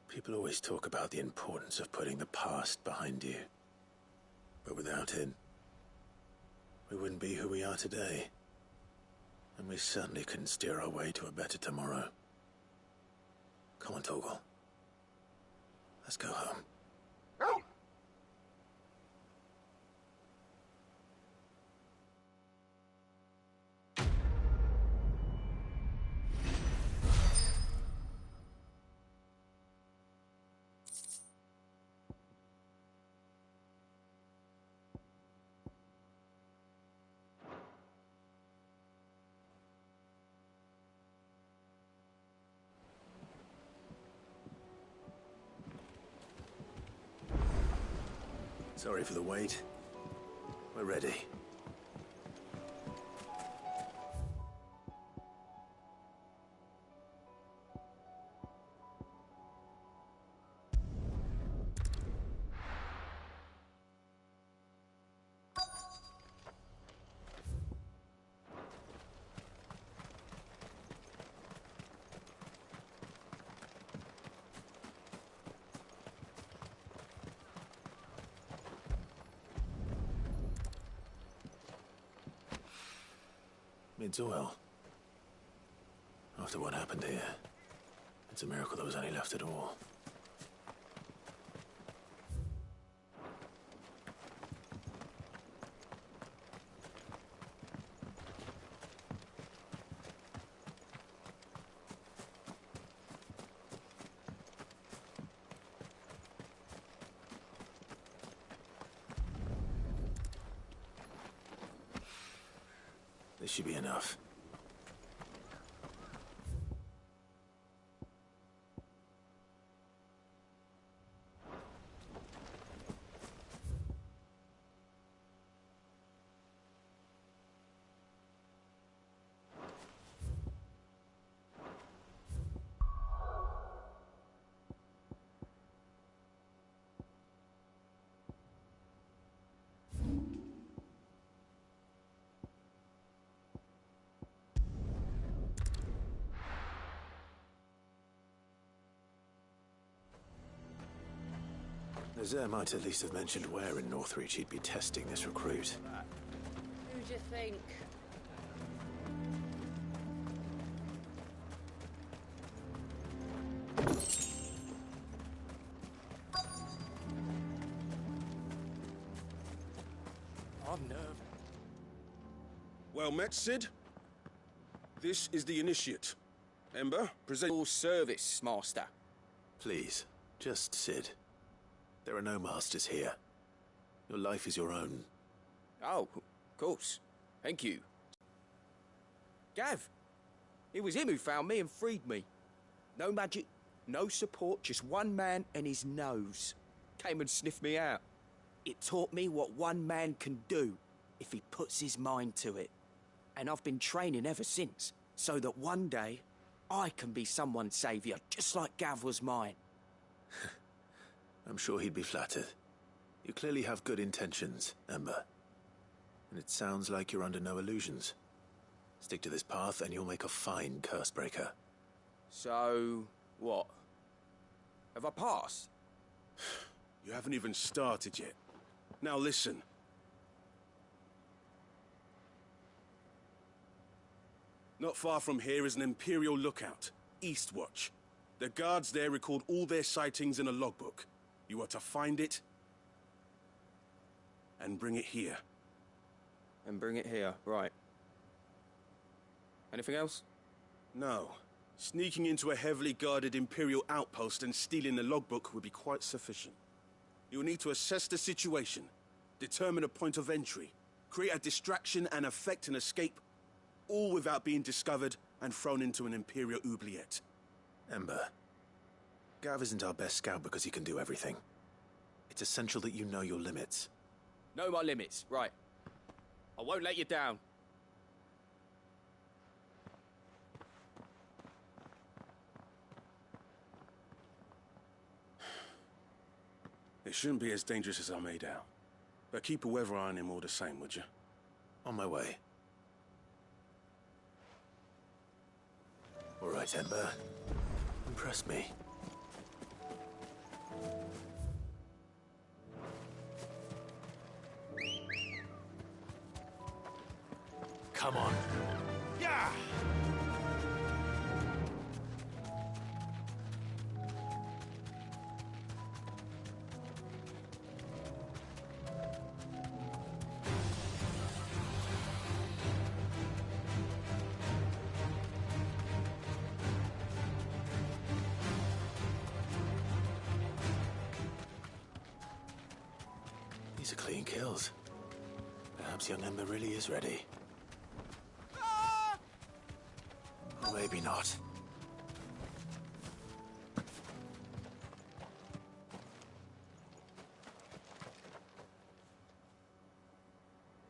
People always talk about the importance of putting the past behind you. But without it, we wouldn't be who we are today. And we certainly couldn't steer our way to a better tomorrow. Come on, Torgal. Let's go home. Sorry for the wait. We're ready. It's well. After what happened here, it's a miracle there was any left at all. This should be enough. Nazaire might at least have mentioned where in Northreach he'd be testing this recruit. Who do you think? I'm nervous. Well met, Sid. This is the initiate. Ember, present your service, Master. Please, just Sid. There are no masters here. Your life is your own. Oh, of course. Thank you. Gav, it was him who found me and freed me. No magic, no support, just one man and his nose. Came and sniffed me out. It taught me what one man can do if he puts his mind to it. And I've been training ever since, so that one day I can be someone's saviour, just like Gav was mine. I'm sure he'd be flattered. You clearly have good intentions, Ember. And it sounds like you're under no illusions. Stick to this path and you'll make a fine Cursebreaker. So, what? Have I passed? You haven't even started yet. Now listen. Not far from here is an Imperial lookout, Eastwatch. The guards there record all their sightings in a logbook. You are to find it and bring it here. And bring it here, right. Anything else? No. Sneaking into a heavily guarded Imperial outpost and stealing the logbook would be quite sufficient. You will need to assess the situation, determine a point of entry, create a distraction and effect an escape, all without being discovered and thrown into an Imperial oubliette. Ember, Gav isn't our best scout because he can do everything. It's essential that you know your limits. Know my limits, right. I won't let you down. It shouldn't be as dangerous as I made out. But keep a weather eye on him all the same, would you? On my way. All right, Ember. Impress me. come on. Yeah! These are clean kills. Perhaps young Ember really is ready. Or maybe not.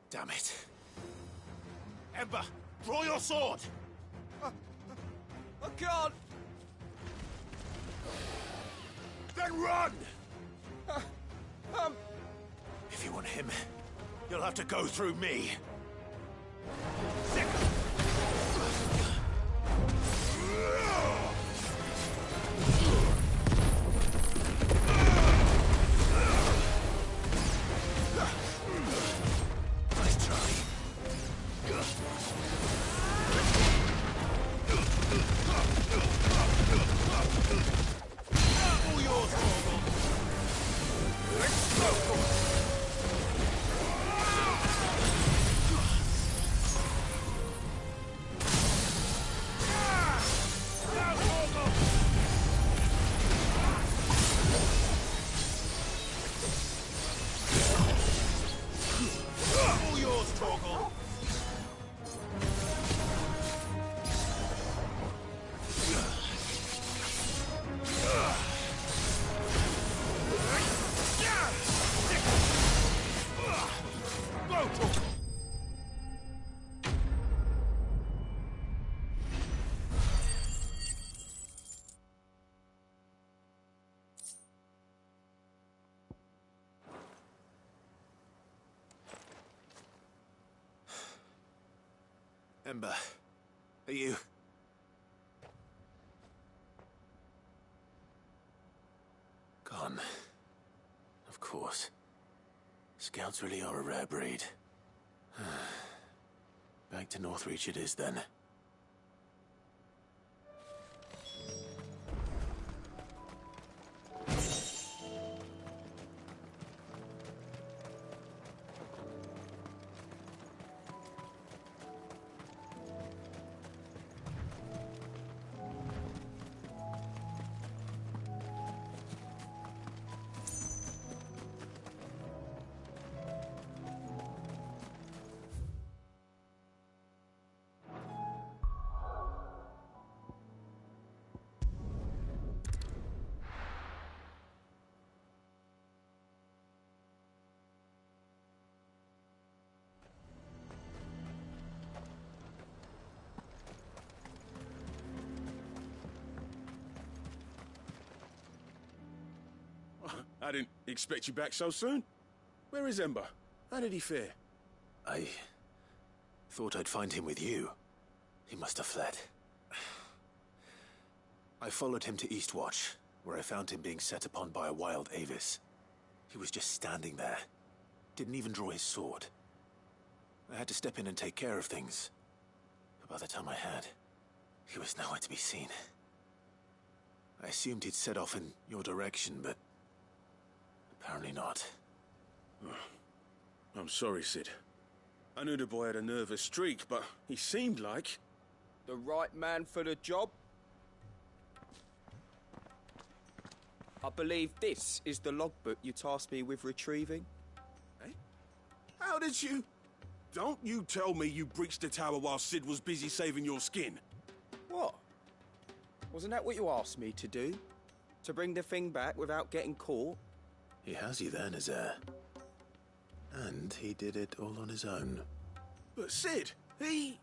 Damn it. Ember, draw your sword! I can't! Then run! If you want him, you'll have to go through me. Nice try. All yours, Morgul! Let's go! All yours, Torgal! Go, Torgal! Ember, are you... Gone. Of course. Scouts really are a rare breed. Back to Northreach it is, then. I didn't expect you back so soon. Where is Ember? How did he fare? I thought I'd find him with you. He must have fled. I followed him to Eastwatch, where I found him being set upon by a wild Avis. He was just standing there. Didn't even draw his sword. I had to step in and take care of things. But by the time I had, he was nowhere to be seen. I assumed he'd set off in your direction, but apparently not. I'm sorry, Sid. I knew the boy had a nervous streak, but he seemed like... The right man for the job? I believe this is the logbook you tasked me with retrieving. Eh? How did you... Don't you tell me you breached the tower while Sid was busy saving your skin. What? Wasn't that what you asked me to do? To bring the thing back without getting caught? He has you there, Nazaire. And he did it all on his own. But Sid, he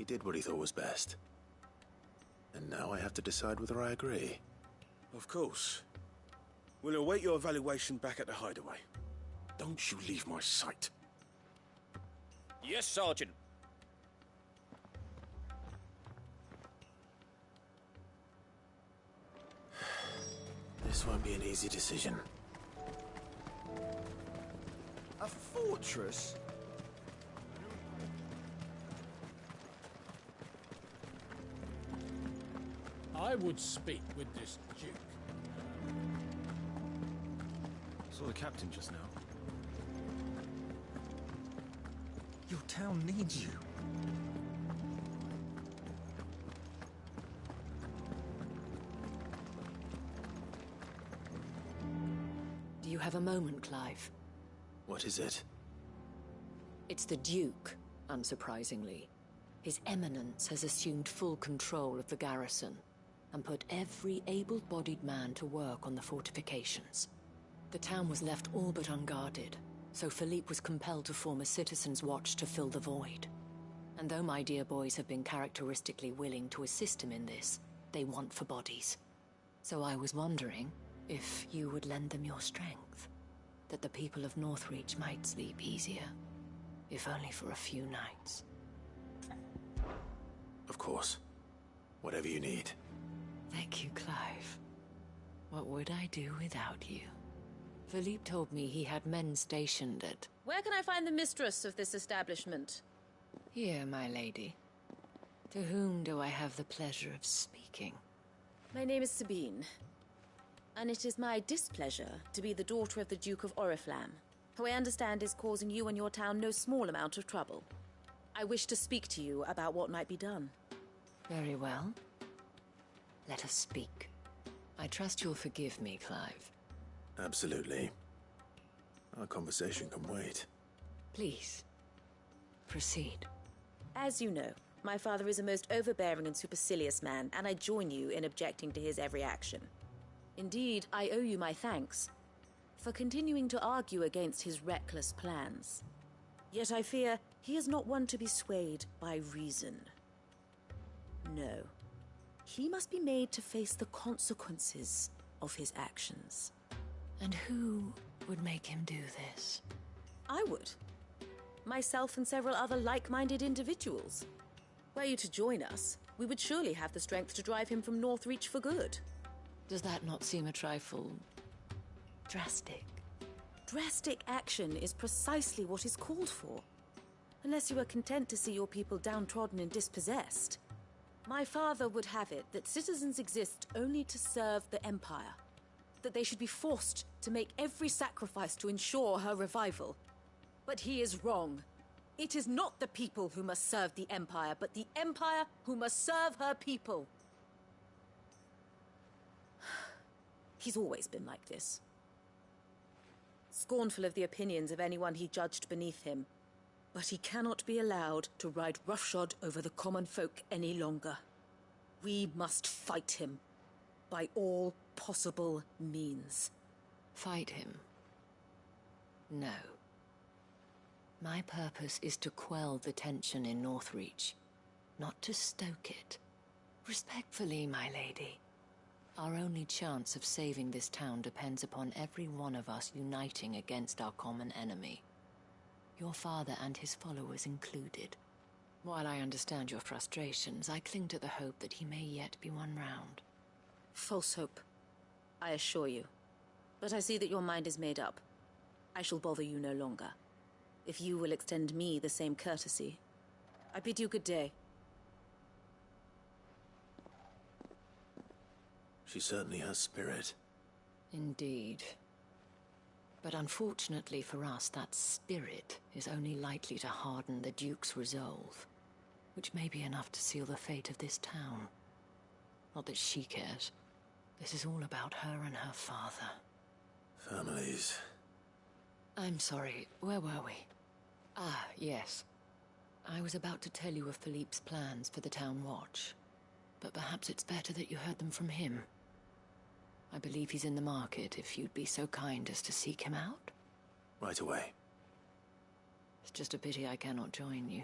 did what he thought was best. And now I have to decide whether I agree. Of course. We'll await your evaluation back at the hideaway. Don't you leave my sight. Yes, Sergeant. This won't be an easy decision. A fortress? I would speak with this Duke. Saw the captain just now. Your town needs you. Do you have a moment, Clive? What is it? It's the Duke, unsurprisingly. His Eminence has assumed full control of the garrison and put every able-bodied man to work on the fortifications. The town was left all but unguarded, so Philippe was compelled to form a citizens' watch to fill the void. And though my dear boys have been characteristically willing to assist him in this, they want for bodies. So I was wondering if you would lend them your strength, that the people of Northreach might sleep easier, if only for a few nights. Of course. Whatever you need. Thank you, Clive. What would I do without you? Philippe told me he had men stationed at... Where can I find the mistress of this establishment? Here, my lady. To whom do I have the pleasure of speaking? My name is Sabine, and it is my displeasure to be the daughter of the Duke of Oriflamme, who I understand is causing you and your town no small amount of trouble. I wish to speak to you about what might be done. Very well. Let us speak. I trust you'll forgive me, Clive. Absolutely. Our conversation can wait. Please, proceed. As you know, my father is a most overbearing and supercilious man, and I join you in objecting to his every action. Indeed, I owe you my thanks for continuing to argue against his reckless plans. Yet I fear he is not one to be swayed by reason. No. He must be made to face the consequences of his actions. And who would make him do this? I would. Myself and several other like-minded individuals. Were you to join us, we would surely have the strength to drive him from Northreach for good. Does that not seem a trifle... drastic? Drastic action is precisely what is called for. Unless you are content to see your people downtrodden and dispossessed. My father would have it that citizens exist only to serve the Empire. That they should be forced to make every sacrifice to ensure her revival. But he is wrong. It is not the people who must serve the Empire, but the Empire who must serve her people. He's always been like this. Scornful of the opinions of anyone he judged beneath him. But he cannot be allowed to ride roughshod over the common folk any longer. We must fight him. By all possible means. Fight him? No. My purpose is to quell the tension in Northreach, not to stoke it. Respectfully, my lady. Our only chance of saving this town depends upon every one of us uniting against our common enemy. Your father and his followers included. While I understand your frustrations, I cling to the hope that he may yet be won round. False hope, I assure you. But I see that your mind is made up. I shall bother you no longer. If you will extend me the same courtesy, I bid you good day. She certainly has spirit. Indeed. But unfortunately for us, that spirit is only likely to harden the Duke's resolve, which may be enough to seal the fate of this town. Not that she cares. This is all about her and her father. Families. I'm sorry, where were we? Ah, yes. I was about to tell you of Philippe's plans for the town watch, but perhaps it's better that you heard them from him. I believe he's in the market, if you'd be so kind as to seek him out. Right away. It's just a pity I cannot join you.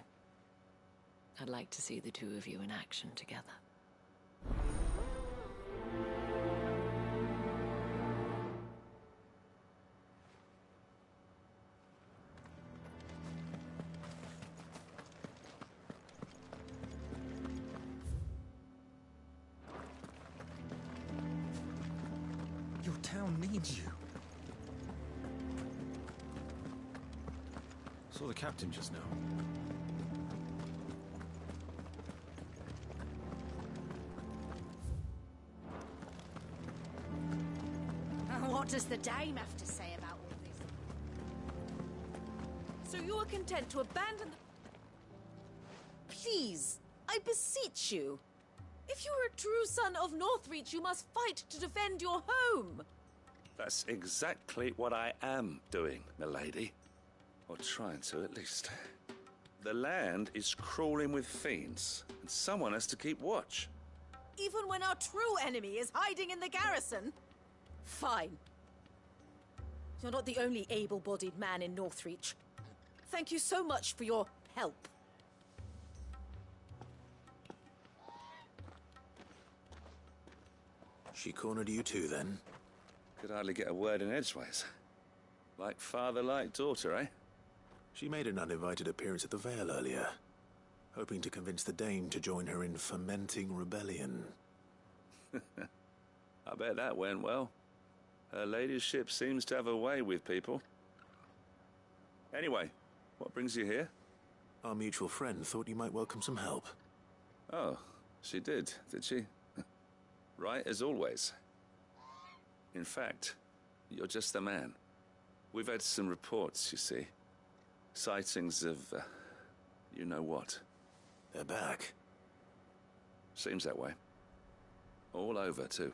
I'd like to see the two of you in action together. Your town needs you. Saw the captain just now. What does the dame have to say about all this? So you are content to abandon the... Please, I beseech you. If you are a true son of Northreach, you must fight to defend your home. That's exactly what I am doing, milady. Or trying to, at least. The land is crawling with fiends, and someone has to keep watch. Even when our true enemy is hiding in the garrison? Fine. You're not the only able-bodied man in Northreach. Thank you so much for your help. She cornered you too, then? Could hardly get a word in edgeways. Like father, like daughter, eh? She made an uninvited appearance at the Vale earlier, hoping to convince the Dane to join her in fomenting rebellion. I bet that went well. Her ladyship seems to have a way with people. Anyway, what brings you here? Our mutual friend thought you might welcome some help. Oh, she did she? Right as always. In fact, you're just the man. We've had some reports, you see. Sightings of, you know what. They're back. Seems that way. All over, too.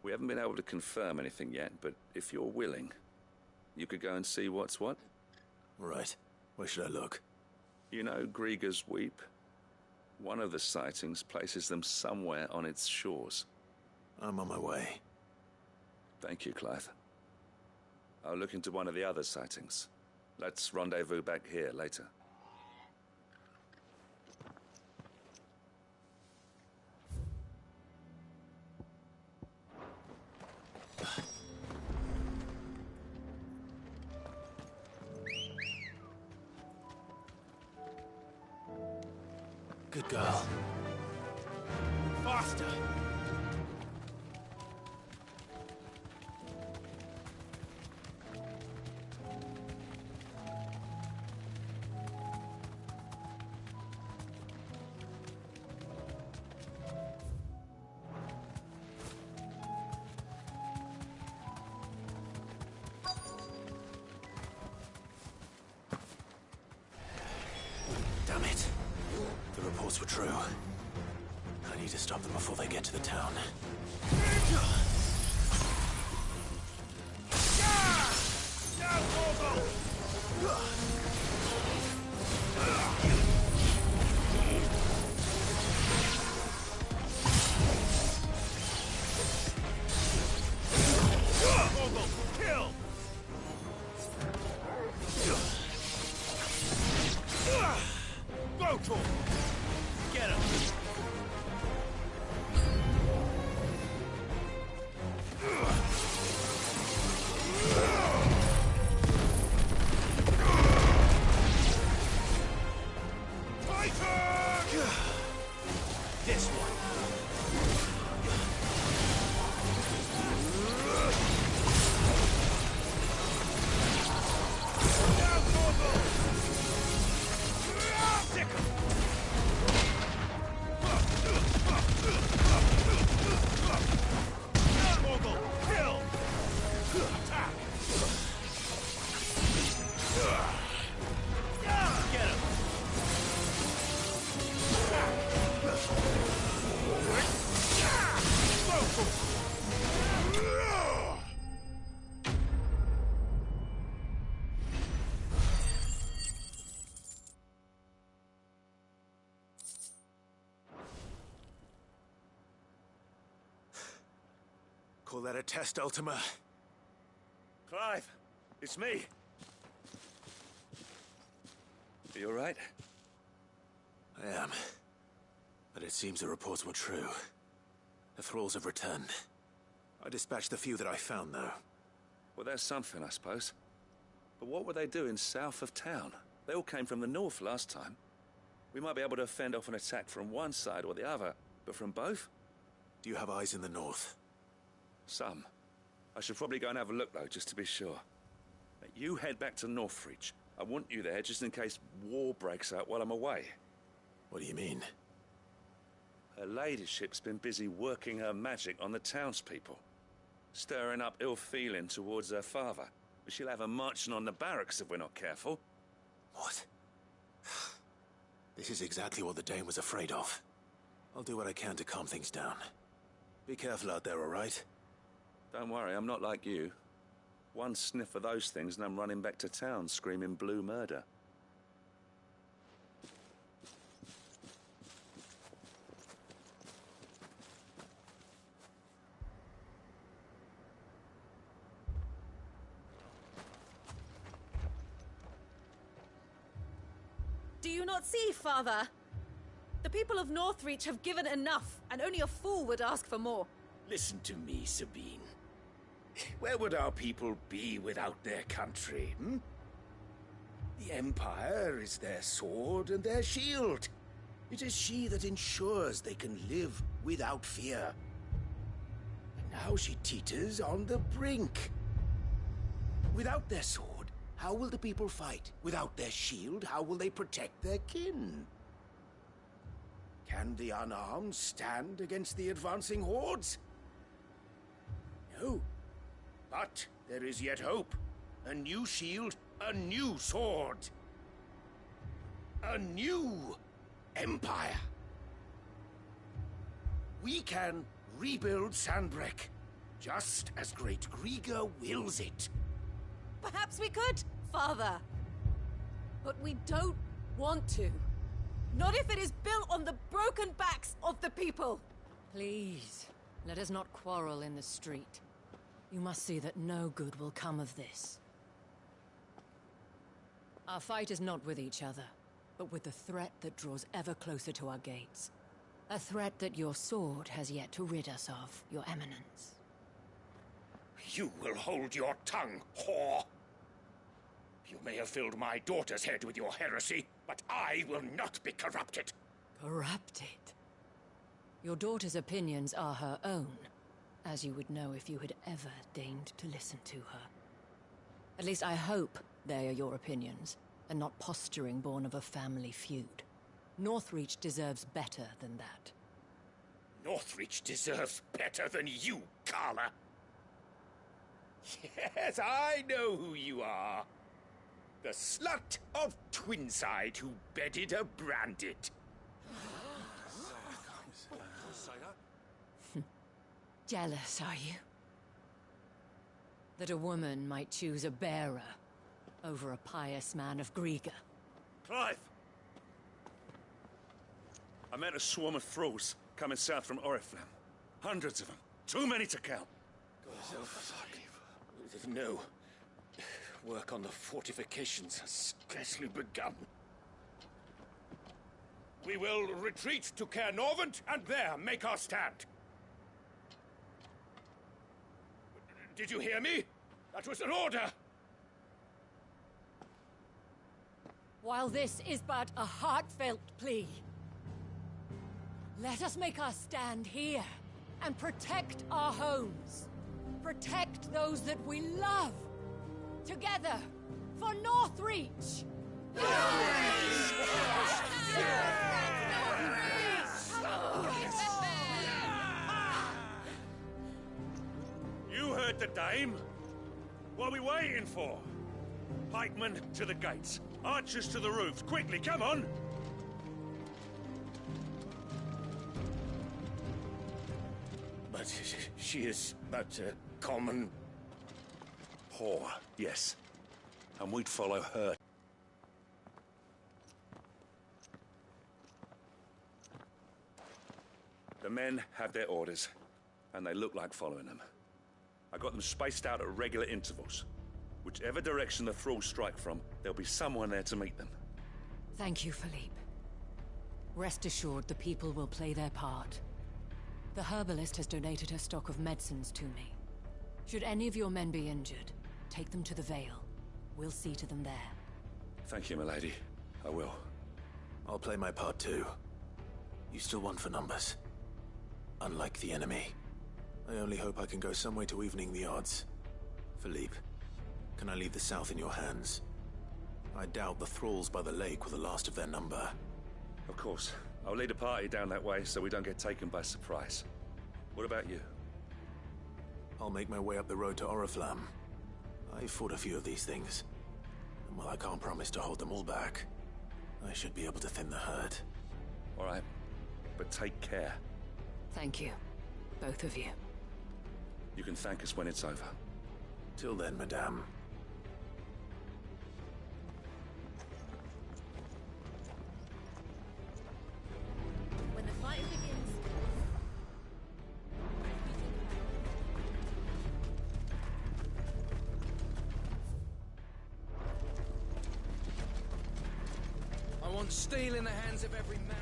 We haven't been able to confirm anything yet, but if you're willing, you could go and see what's what. Right. Where should I look? You know Grieger's Weep? One of the sightings places them somewhere on its shores. I'm on my way. Thank you, Clive. I'll look into one of the other sightings. Let's rendezvous back here later. Good girl. Faster! Damn it. The reports were true. I need to stop them before they get to the town. Kill! Go, Tor! Get him! This one. Down, Torgal! Stick him! Torgal, kill! Attack! Get him! Call that a test, Ultima? Clive, it's me. Are you all right? I am. But it seems the reports were true. The thralls have returned. I dispatched the few that I found, though. Well, that's something, I suppose. But what were they doing south of town? They all came from the north last time. We might be able to fend off an attack from one side or the other, but from both? Do you have eyes in the north? Some. I should probably go and have a look, though, just to be sure. Now, you head back to Northreach. I want you there just in case war breaks out while I'm away. What do you mean? Her ladyship's been busy working her magic on the townspeople. stirring up ill feeling towards her father. But she'll have her marching on the barracks if we're not careful. What? This is exactly what the Dane was afraid of. I'll do what I can to calm things down. Be careful out there, all right? Don't worry, I'm not like you. One sniff of those things and I'm running back to town screaming blue murder. Do you not see, Father? The people of Northreach have given enough, and only a fool would ask for more. Listen to me, Sabine. Where would our people be without their country, hmm? The Empire is their sword and their shield. It is she that ensures they can live without fear. And now she teeters on the brink. Without their sword, how will the people fight? Without their shield, how will they protect their kin? Can the unarmed stand against the advancing hordes? No. But there is yet hope. A new shield, a new sword. A new empire. We can rebuild Sandbreck, just as great Grieger wills it. Perhaps we could, Father. But we don't want to. Not if it is built on the broken backs of the people. Please, let us not quarrel in the street. You must see that no good will come of this. Our fight is not with each other, but with the threat that draws ever closer to our gates. A threat that your sword has yet to rid us of, Your Eminence. You will hold your tongue, whore. You may have filled my daughter's head with your heresy, but I will not be corrupted. Corrupted? Your daughter's opinions are her own, as you would know if you had ever deigned to listen to her. At least I hope they are your opinions, and not posturing born of a family feud. Northreach deserves better than that. Northreach deserves better than you, Carla. Yes, I know who you are. The slut of Twinside who bedded a Branded. Jealous, are you? That a woman might choose a bearer over a pious man of Grieger. Clive! I met a swarm of thralls coming south from Oriflamme. Hundreds of them. Too many to count. No. Work on the fortifications has scarcely begun. We will retreat to Caer Norvent and there make our stand. Did you hear me? That was an order! While this is but a heartfelt plea, let us make our stand here and protect our homes. Protect those that we love. Together, for Northreach! You heard the dame. What are we waiting for? Pikemen to the gates. Archers to the roofs. Quickly, come on! But she is but a common... whore, yes. And we'd follow her. The men have their orders, and they look like following them. I got them spaced out at regular intervals. Whichever direction the thralls strike from, there'll be someone there to meet them. Thank you, Philippe. Rest assured the people will play their part. The herbalist has donated her stock of medicines to me. Should any of your men be injured, take them to the Vale. We'll see to them there. Thank you, milady. I will. I'll play my part too. You still want for numbers. Unlike the enemy. I only hope I can go some way to evening the odds. Philippe, can I leave the south in your hands? I doubt the thralls by the lake were the last of their number. Of course. I'll lead a party down that way so we don't get taken by surprise. What about you? I'll make my way up the road to Oriflamme. I fought a few of these things. And while I can't promise to hold them all back, I should be able to thin the herd. All right, but take care. Thank you, both of you. You can thank us when it's over. Till then, madame. When the fight begins... I want steel in the hands of every man.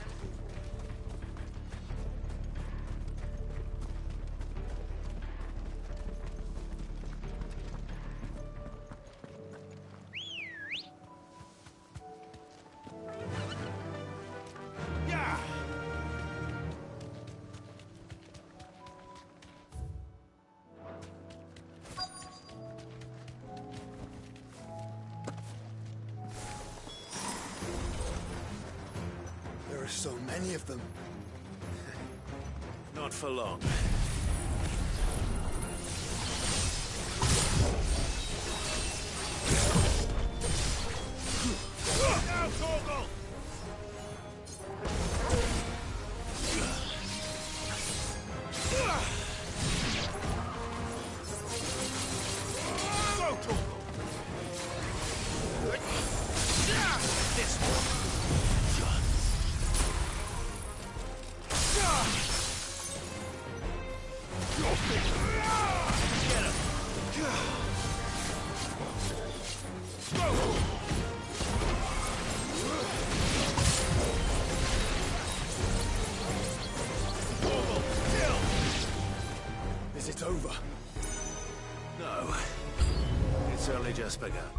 There are so many of them. Not for long. Now, Torgal! Go, Torgal! This one. Is it over? No. It's only just begun.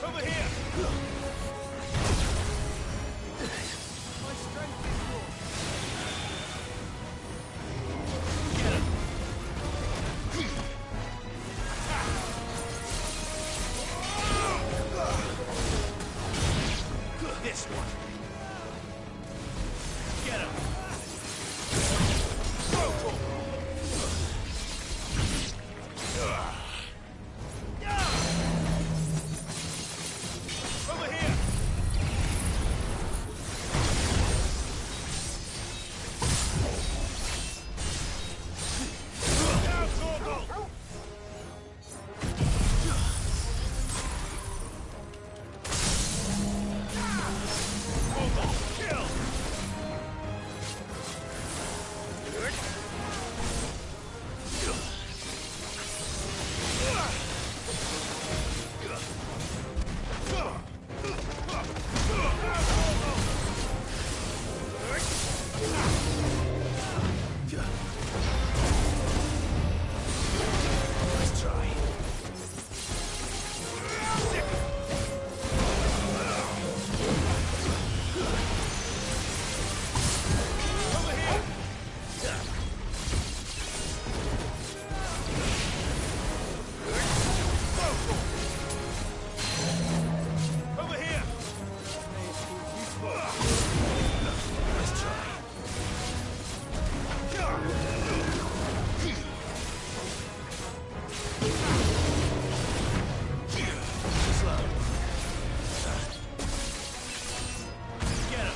Over here! My strength is yours. Get him! This one. Get him! Go for him! Over here! Down, Torgal! Torgal, kill! Let's try. Over here! Over here! Let's try. Slow. Get him!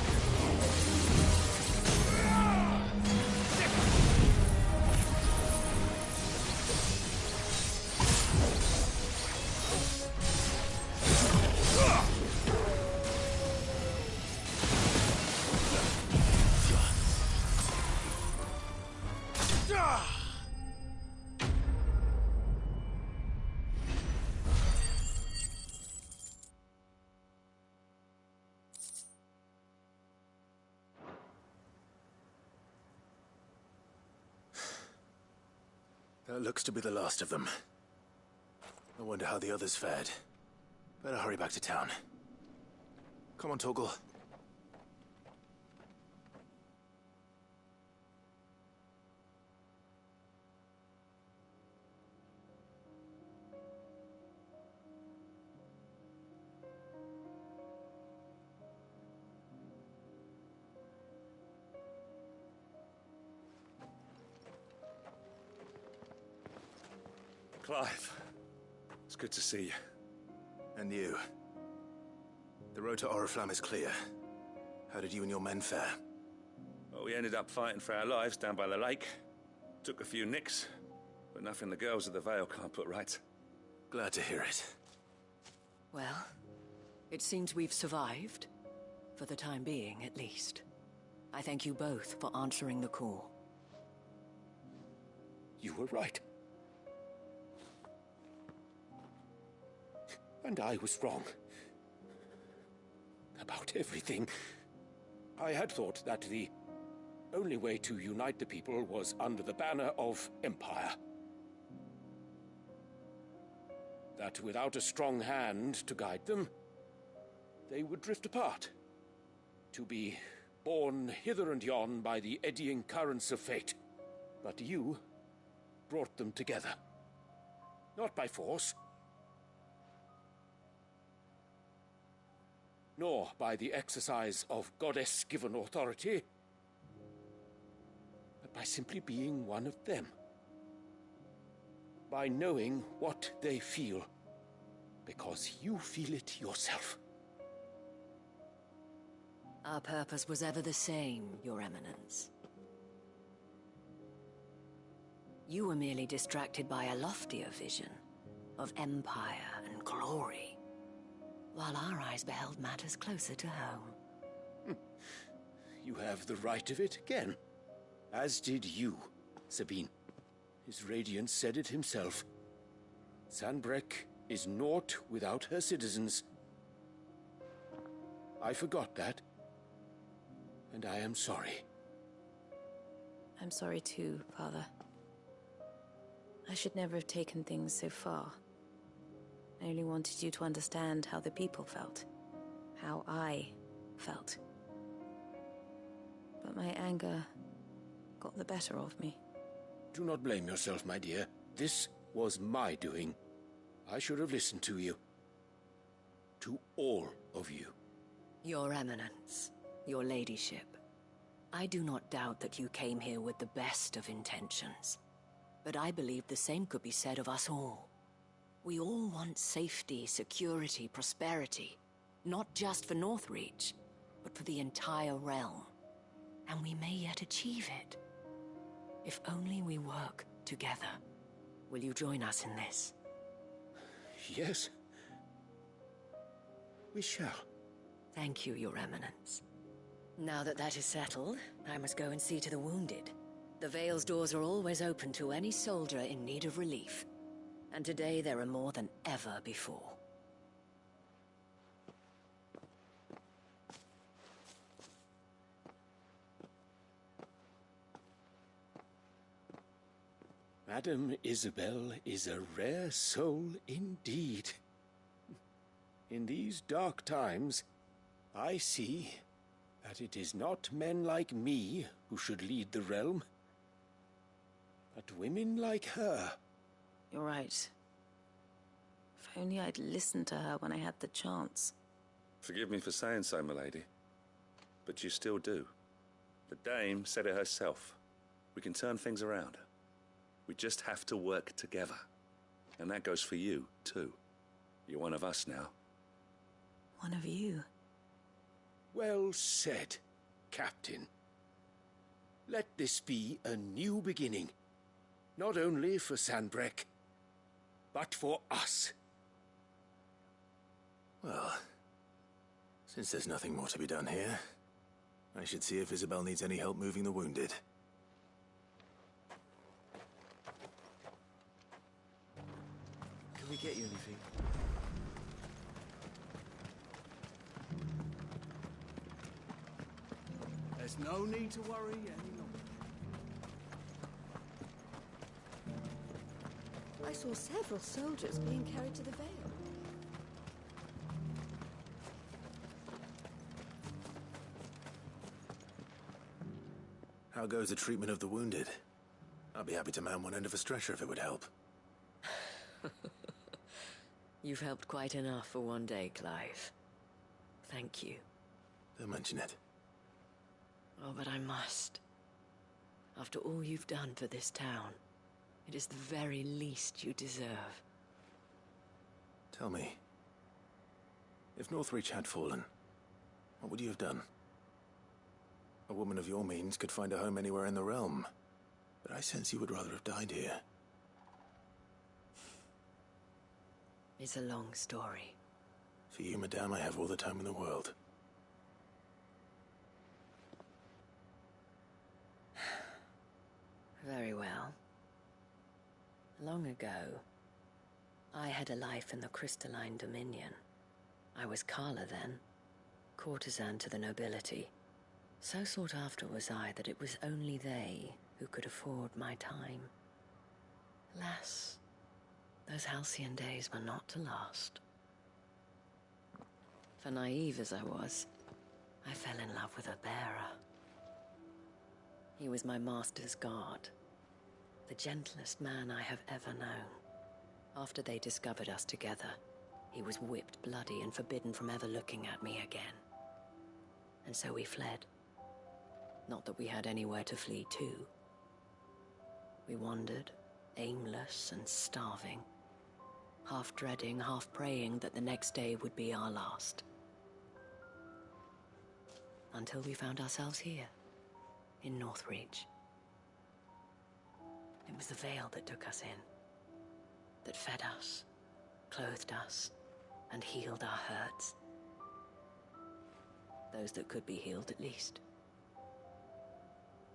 That looks to be the last of them. I wonder how the others fared. Better hurry back to town. Come on, Torgal. Clive, it's good to see you. And you. The road to Oriflamme is clear. How did you and your men fare? Well, we ended up fighting for our lives down by the lake. Took a few nicks, but nothing the girls of the Vale can't put right. Glad to hear it. Well, it seems we've survived. For the time being, at least. I thank you both for answering the call. You were right. And I was wrong. About everything. I had thought that the only way to unite the people was under the banner of Empire. That without a strong hand to guide them, they would drift apart. To be borne hither and yon by the eddying currents of fate. But you brought them together. Not by force, nor by the exercise of goddess-given authority, but by simply being one of them. By knowing what they feel, because you feel it yourself. Our purpose was ever the same, Your Eminence. You were merely distracted by a loftier vision of empire and glory, while our eyes beheld matters closer to home. You have the right of it again. As did you, Sabine. His Radiance said it himself. Sanbreque is naught without her citizens. I forgot that, and I am sorry. I'm sorry too, Father. I should never have taken things so far. I only wanted you to understand how the people felt. How I felt. But my anger got the better of me. Do not blame yourself, my dear. This was my doing. I should have listened to you. To all of you. Your Eminence, Your Ladyship, I do not doubt that you came here with the best of intentions. But I believe the same could be said of us all. We all want safety, security, prosperity. Not just for Northreach, but for the entire realm. And we may yet achieve it. If only we work together. Will you join us in this? Yes. We shall. Thank you, Your Eminence. Now that that is settled, I must go and see to the wounded. The Vale's doors are always open to any soldier in need of relief. And today there are more than ever before. Madame Isabel is a rare soul indeed. In these dark times, I see that it is not men like me who should lead the realm, but women like her. You're right. If only I'd listened to her when I had the chance. Forgive me for saying so, milady, but you still do. The Dame said it herself. We can turn things around. We just have to work together. And that goes for you, too. You're one of us now. One of you? Well said, Captain. Let this be a new beginning. Not only for Sanbreque, but for us. Well, since there's nothing more to be done here, I should see if Isabel needs any help moving the wounded. Can we get you anything? There's no need to worry any longer. I saw several soldiers being carried to the Vale. How goes the treatment of the wounded? I'd be happy to man one end of a stretcher if it would help. You've helped quite enough for one day, Clive. Thank you. Don't mention it. Oh, but I must. After all you've done for this town, it is the very least you deserve. Tell me, if Northreach had fallen, what would you have done? A woman of your means could find a home anywhere in the realm, but I sense you would rather have died here. It's a long story. For you, madame, I have all the time in the world. Very well. Long ago, I had a life in the Crystalline Dominion. I was Carla then, courtesan to the nobility. So sought after was I that it was only they who could afford my time. Alas, those halcyon days were not to last. For naive as I was, I fell in love with a bearer. He was my master's guard, the gentlest man I have ever known. After they discovered us together, he was whipped bloody and forbidden from ever looking at me again. And so we fled. Not that we had anywhere to flee to. We wandered, aimless and starving, half dreading, half praying that the next day would be our last. Until we found ourselves here, in Northreach. It was the Vale that took us in, that fed us, clothed us, and healed our hurts. Those that could be healed, at least.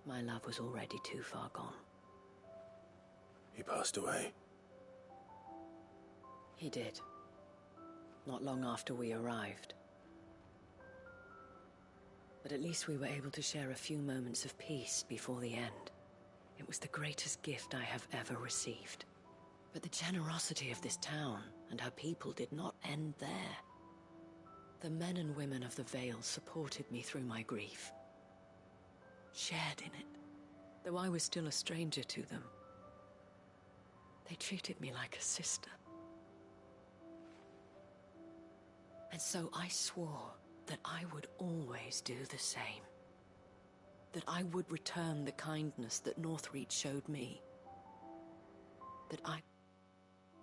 My love was already too far gone. He passed away. He did. Not long after we arrived. But at least we were able to share a few moments of peace before the end. It was the greatest gift I have ever received. But the generosity of this town and her people did not end there. The men and women of the Vale supported me through my grief. Shared in it, though I was still a stranger to them. They treated me like a sister. And so I swore that I would always do the same. That I would return the kindness that Northreach showed me. That I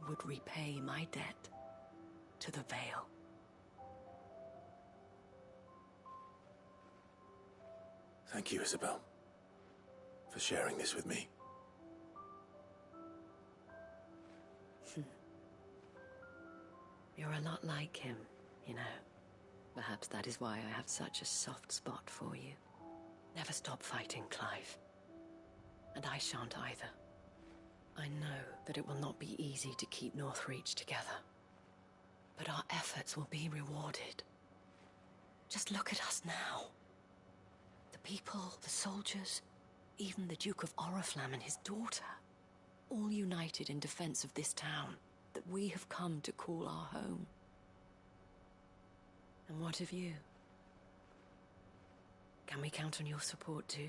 would repay my debt to the Vale. Thank you, Isabel, for sharing this with me. You're a lot like him, you know. Perhaps that is why I have such a soft spot for you. Never stop fighting, Clive. And I shan't either. I know that it will not be easy to keep Northreach together. But our efforts will be rewarded. Just look at us now. The people, the soldiers, even the Duke of Oriflamme and his daughter. All united in defense of this town that we have come to call our home. And what of you? Can we count on your support too?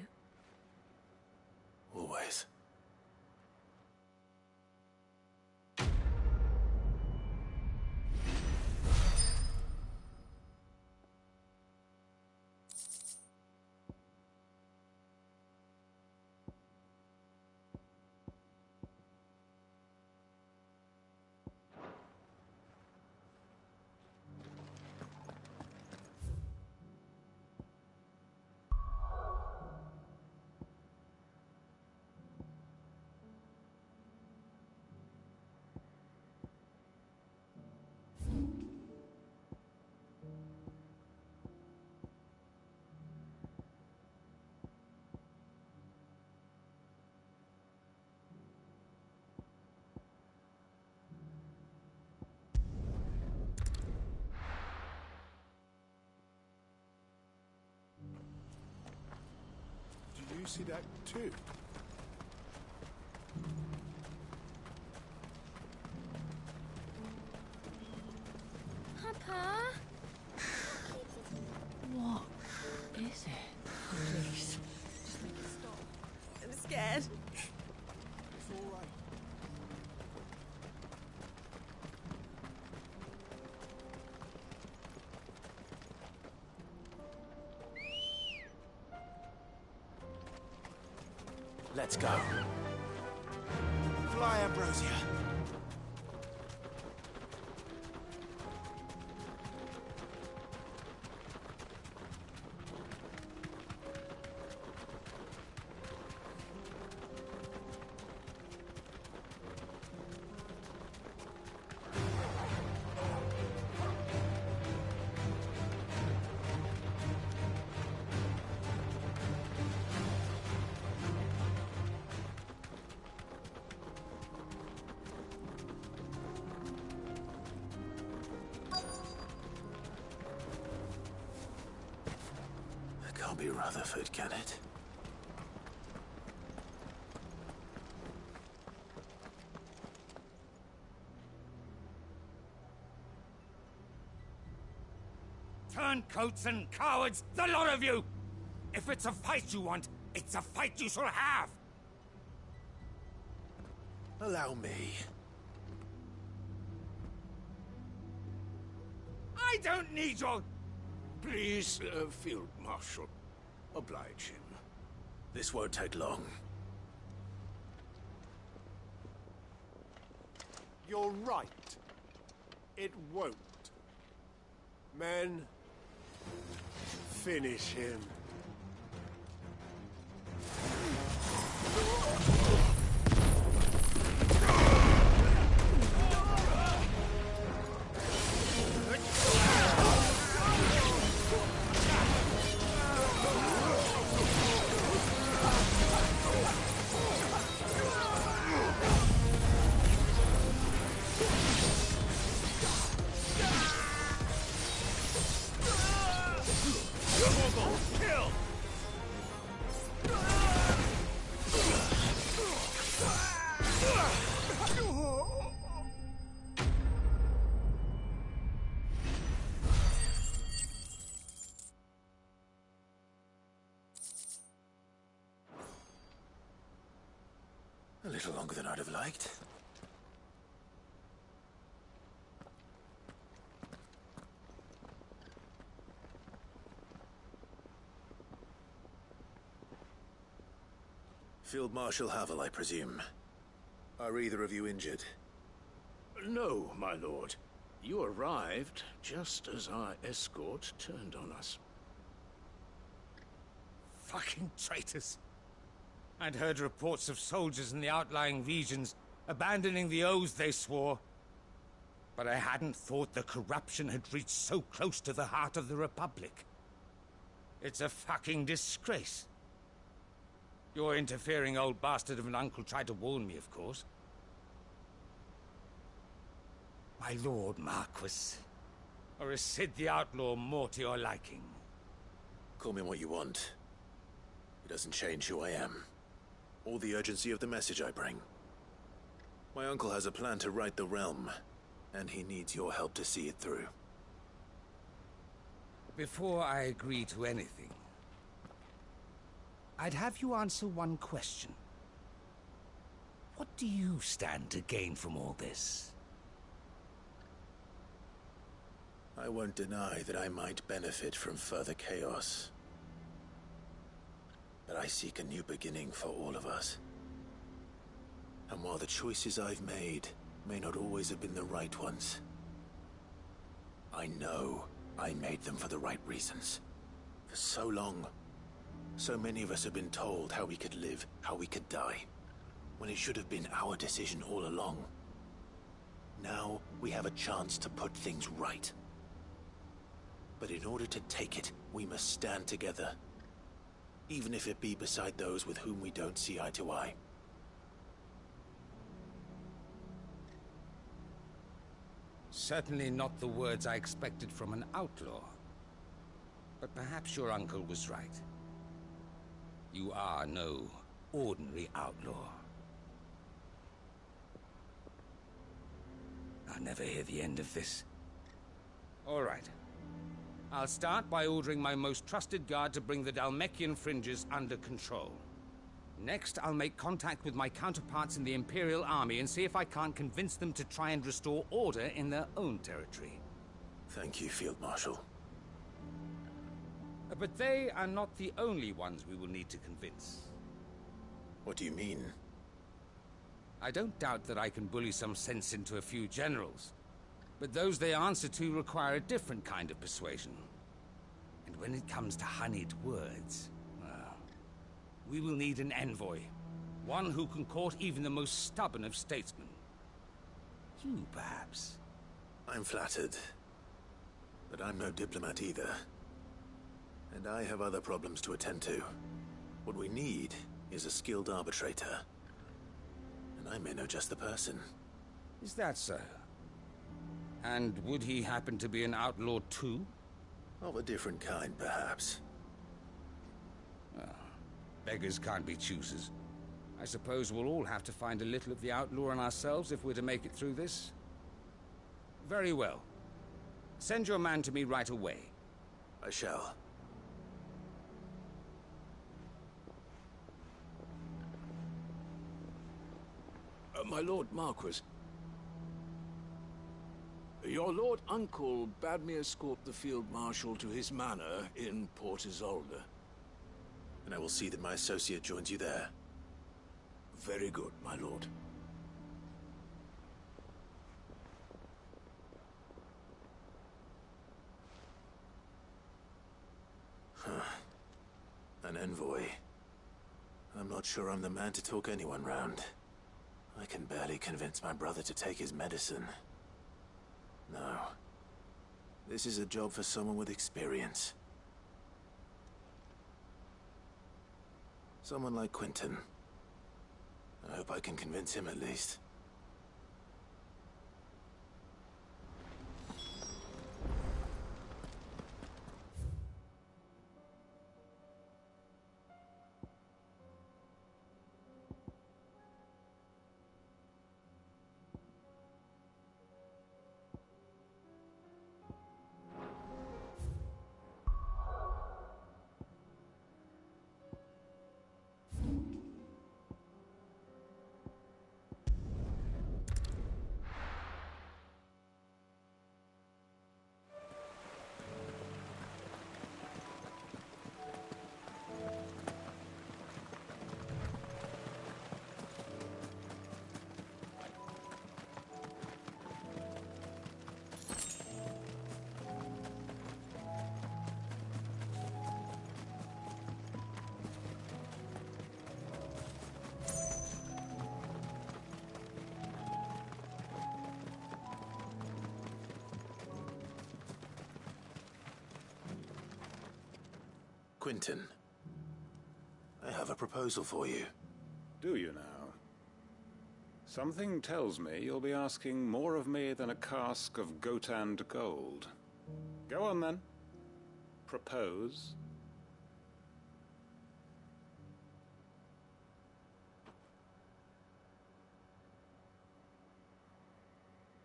Always. Do you see that too? Let's go. Fly, Ambrosia. Can't be Rutherford, can it? Turncoats and cowards, the lot of you! If it's a fight you want, it's a fight you shall have! Allow me. I don't need your... Please, Field Marshal. Oblige him. This won't take long. You're right. It won't. Men, finish him. A little longer than I'd have liked. Field Marshal Havel, I presume. Are either of you injured? No, my lord. You arrived just as our escort turned on us. Fucking traitors. I'd heard reports of soldiers in the outlying regions abandoning the oaths they swore. But I hadn't thought the corruption had reached so close to the heart of the Republic. It's a fucking disgrace. Your interfering old bastard of an uncle tried to warn me, of course. My lord Marquis. Or is Sid the Outlaw more to your liking? Call me what you want. It doesn't change who I am. Or the urgency of the message I bring. My uncle has a plan to right the realm, and he needs your help to see it through. Before I agree to anything, I'd have you answer one question. What do you stand to gain from all this? I won't deny that I might benefit from further chaos. But I seek a new beginning for all of us. And while the choices I've made may not always have been the right ones, I know I made them for the right reasons. For so long, so many of us have been told how we could live, how we could die, when it should have been our decision all along. Now we have a chance to put things right. But in order to take it, we must stand together. Even if it be beside those with whom we don't see eye to eye. Certainly not the words I expected from an outlaw. But perhaps your uncle was right. You are no ordinary outlaw. I'll never hear the end of this. All right. I'll start by ordering my most trusted guard to bring the Dhalmekian fringes under control. Next, I'll make contact with my counterparts in the Imperial Army and see if I can't convince them to try and restore order in their own territory. Thank you, Field Marshal. But they are not the only ones we will need to convince. What do you mean? I don't doubt that I can bully some sense into a few generals, but those they answer to require a different kind of persuasion. And when it comes to honeyed words, well, we will need an envoy. One who can court even the most stubborn of statesmen. You, perhaps? I'm flattered. But I'm no diplomat either. And I have other problems to attend to. What we need is a skilled arbitrator. And I may know just the person. Is that so? And would he happen to be an outlaw too? Of a different kind, perhaps. Well, beggars can't be choosers. I suppose we'll all have to find a little of the outlaw in ourselves if we're to make it through this. Very well. Send your man to me right away. I shall. My Lord Marquis. Your Lord Uncle bade me escort the Field Marshal to his manor in Port Isolde. And I will see that my associate joins you there. Very good, my lord. An envoy. I'm not sure I'm the man to talk anyone round. I can barely convince my brother to take his medicine. No. This is a job for someone with experience. Someone like Quentin. I hope I can convince him at least. Quentin, I have a proposal for you. Do you now? Something tells me you'll be asking more of me than a cask of Gotand gold. Go on then. Propose.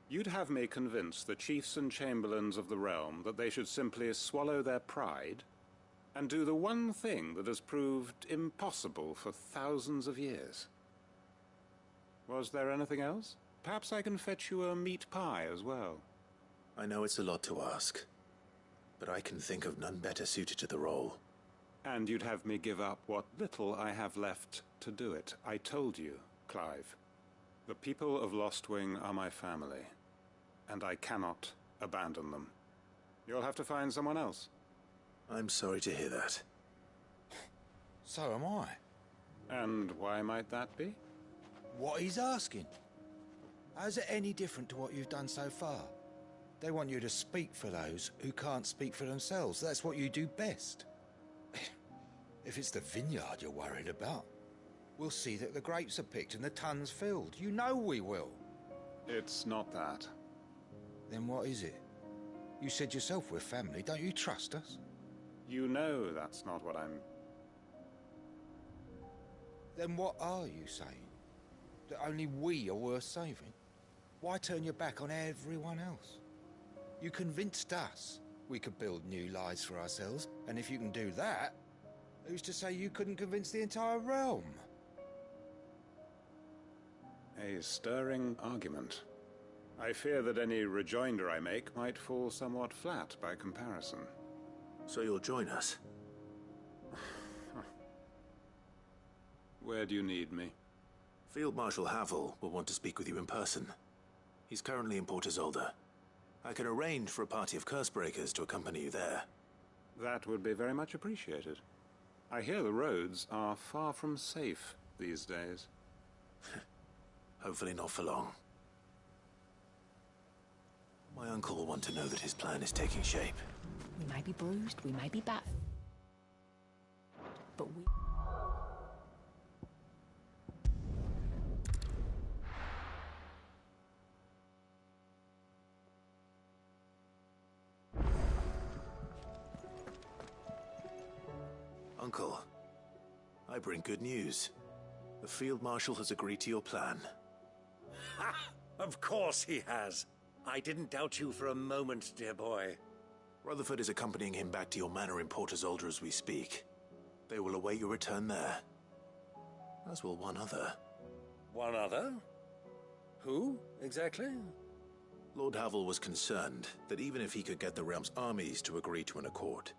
You'd have me convince the chiefs and chamberlains of the realm that they should simply swallow their pride and do the one thing that has proved impossible for thousands of years. Was there anything else? Perhaps I can fetch you a meat pie as well. I know it's a lot to ask, but I can think of none better suited to the role. And you'd have me give up what little I have left to do it. I told you, Clive. The people of Lostwing are my family, and I cannot abandon them. You'll have to find someone else. I'm sorry to hear that. So am I. And why might that be? What he's asking. How's it any different to what you've done so far? They want you to speak for those who can't speak for themselves. That's what you do best. If it's the vineyard you're worried about, we'll see that the grapes are picked and the tons filled. You know we will. It's not that. Then what is it? You said yourself we're family. Don't you trust us? You know that's not what I'm... Then what are you saying? That only we are worth saving? Why turn your back on everyone else? You convinced us we could build new lives for ourselves, and if you can do that, who's to say you couldn't convince the entire realm? A stirring argument. I fear that any rejoinder I make might fall somewhat flat by comparison. So you'll join us? Where do you need me? Field Marshal Havel will want to speak with you in person. He's currently in Port Isolde. I can arrange for a party of Cursebreakers to accompany you there. That would be very much appreciated. I hear the roads are far from safe these days. Hopefully not for long. My uncle will want to know that his plan is taking shape. We may be bruised, we may be battered, but we... Uncle, I bring good news. The Field Marshal has agreed to your plan. Ha! Of course he has. I didn't doubt you for a moment, dear boy. Rutherford is accompanying him back to your manor in Port Isolde as we speak. They will await your return there. As will one other. One other? Who, exactly? Lord Havel was concerned that even if he could get the realm's armies to agree to an accord,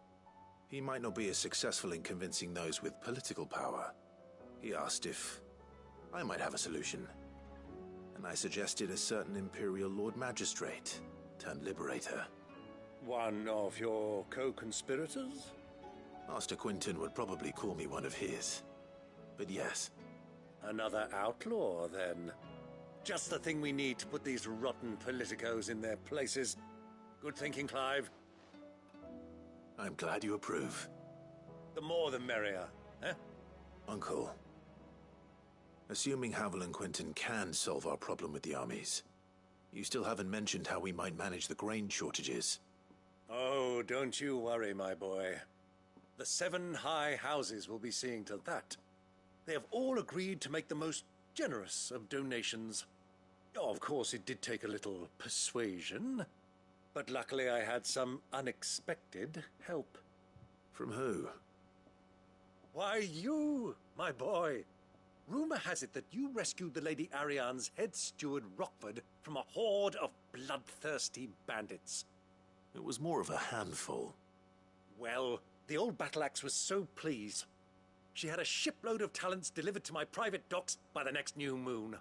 he might not be as successful in convincing those with political power. He asked if I might have a solution, and I suggested a certain Imperial Lord Magistrate turned Liberator. One of your co-conspirators? Master Quinton would probably call me one of his, but yes. Another outlaw, then. Just the thing we need to put these rotten politicos in their places. Good thinking, Clive. I'm glad you approve. The more the merrier, eh? Uncle, assuming Havel and Quinton can solve our problem with the armies, you still haven't mentioned how we might manage the grain shortages. Oh, don't you worry, my boy. The 7 high houses will be seeing to that. They have all agreed to make the most generous of donations. Oh, of course, it did take a little persuasion. But luckily I had some unexpected help. From who? Why, you, my boy. Rumor has it that you rescued the Lady Ariane's head steward Rockford from a horde of bloodthirsty bandits. It was more of a handful. Well, the old battle-axe was so pleased. She had a shipload of talents delivered to my private docks by the next new moon.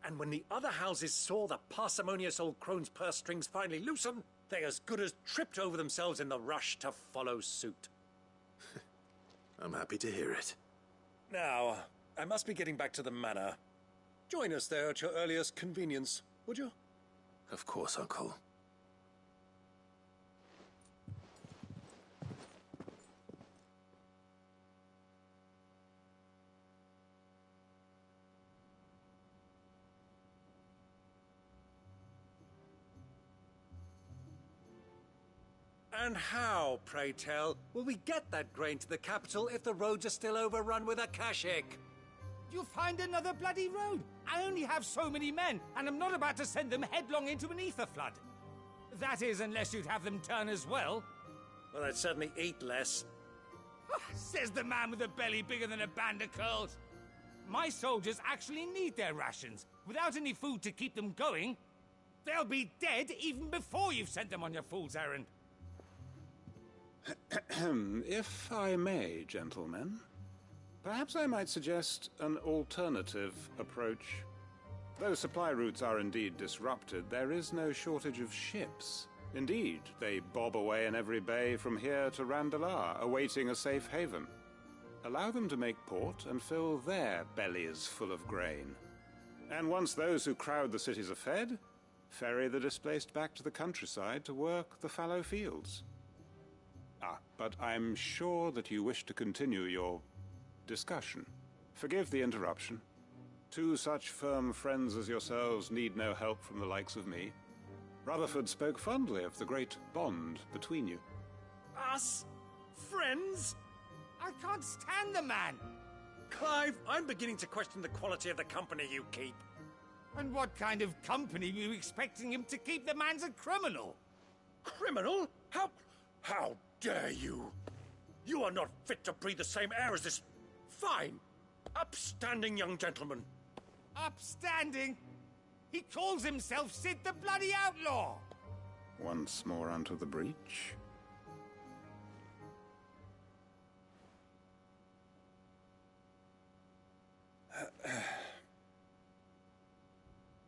And when the other houses saw the parsimonious old crone's purse strings finally loosen, they as good as tripped over themselves in the rush to follow suit. I'm happy to hear it. Now, I must be getting back to the manor. Join us there at your earliest convenience, would you? Of course, Uncle. And how, pray tell, will we get that grain to the capital if the roads are still overrun with Akashic? You find another bloody road. I only have so many men, and I'm not about to send them headlong into an ether flood. That is, unless you'd have them turn as well. Well, I'd certainly eat less. Says the man with a belly bigger than a band of curls. My soldiers actually need their rations. Without any food to keep them going, they'll be dead even before you've sent them on your fool's errand. If I may, gentlemen, perhaps I might suggest an alternative approach. Though supply routes are indeed disrupted, there is no shortage of ships. Indeed, they bob away in every bay from here to Randalar, awaiting a safe haven. Allow them to make port and fill their bellies full of grain. And once those who crowd the cities are fed, ferry the displaced back to the countryside to work the fallow fields. But I'm sure that you wish to continue your discussion. Forgive the interruption. 2 such firm friends as yourselves need no help from the likes of me. Rutherford spoke fondly of the great bond between you. Us? Friends? I can't stand the man! Clive, I'm beginning to question the quality of the company you keep. And what kind of company were you expecting him to keep? The man's a criminal! Criminal? How dare you? You are not fit to breathe the same air as this fine, upstanding young gentleman. Upstanding? He calls himself Sid the Bloody Outlaw! Once more onto the breach.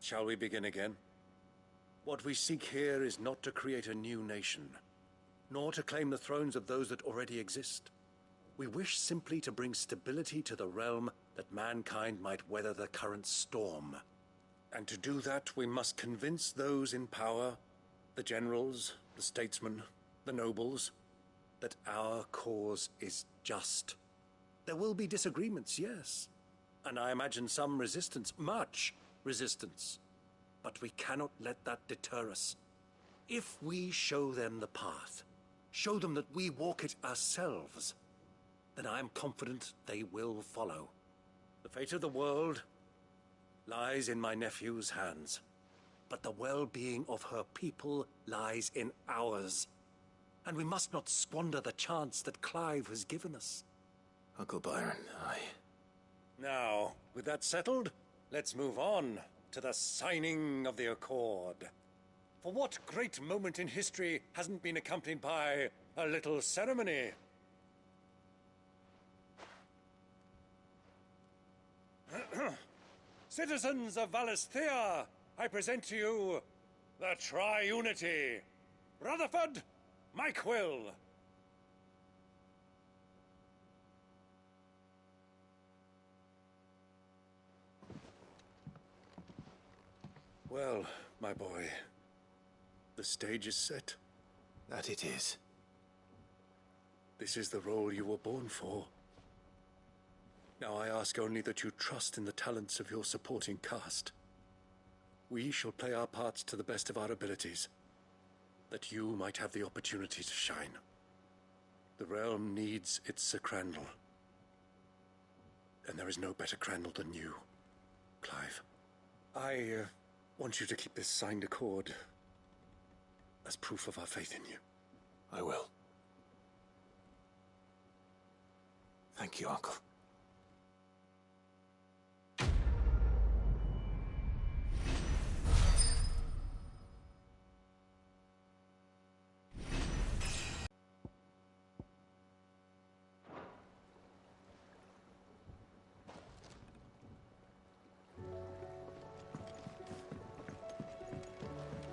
Shall we begin again? What we seek here is not to create a new nation, nor to claim the thrones of those that already exist. We wish simply to bring stability to the realm that mankind might weather the current storm. And to do that, we must convince those in power, the generals, the statesmen, the nobles, that our cause is just. There will be disagreements, yes, and I imagine some resistance, much resistance. But we cannot let that deter us. If we show them the path, show them that we walk it ourselves, then I am confident they will follow. The fate of the world lies in my nephew's hands, but the well-being of her people lies in ours. And we must not squander the chance that Clive has given us. Uncle Byron, Now, with that settled, let's move on to the signing of the Accord. For what great moment in history hasn't been accompanied by a little ceremony? Citizens of Valisthea, I present to you the Triunity. Rutherford, Mike Will. Well, my boy, the stage is set. That it is. This is the role you were born for. Now I ask only that you trust in the talents of your supporting cast. We shall play our parts to the best of our abilities, that you might have the opportunity to shine. The realm needs its Sir Crandall. And there is no better Crandall than you, Clive. I want you to keep this signed accord as proof of our faith in you. I will. Thank you, Uncle.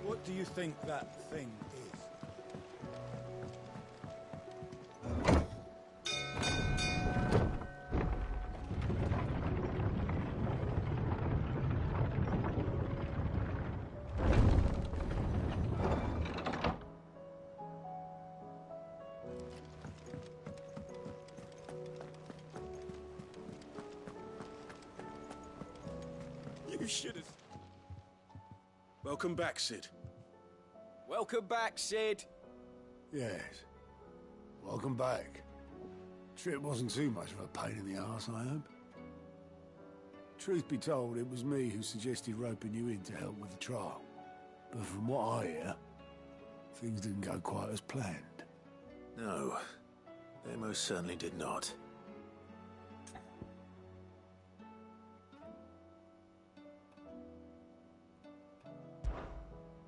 What do you think that thing is? You should have... Welcome back, Sid. Welcome back, Sid. Yes. Welcome back. Trip wasn't too much of a pain in the arse, I hope. Truth be told, it was me who suggested roping you in to help with the trial. But from what I hear, things didn't go quite as planned. No, they most certainly did not.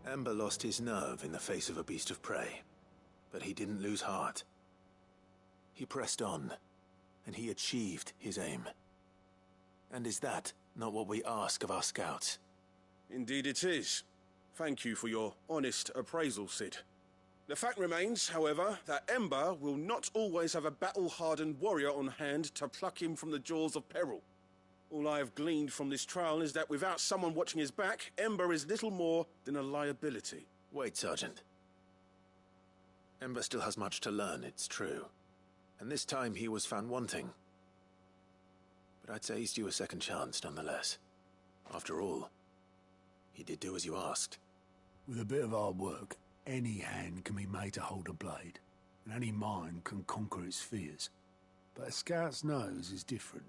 Ember lost his nerve in the face of a beast of prey, but he didn't lose heart. He pressed on, and he achieved his aim. And is that not what we ask of our scouts? Indeed it is. Thank you for your honest appraisal, Sid. The fact remains, however, that Ember will not always have a battle-hardened warrior on hand to pluck him from the jaws of peril. All I have gleaned from this trial is that without someone watching his back, Ember is little more than a liability. Wait, Sergeant. Ember still has much to learn, it's true. And this time he was found wanting. But I'd say he's due a second chance, nonetheless. After all, he did do as you asked. With a bit of hard work, any hand can be made to hold a blade, and any mind can conquer its fears. But a scout's nose is different.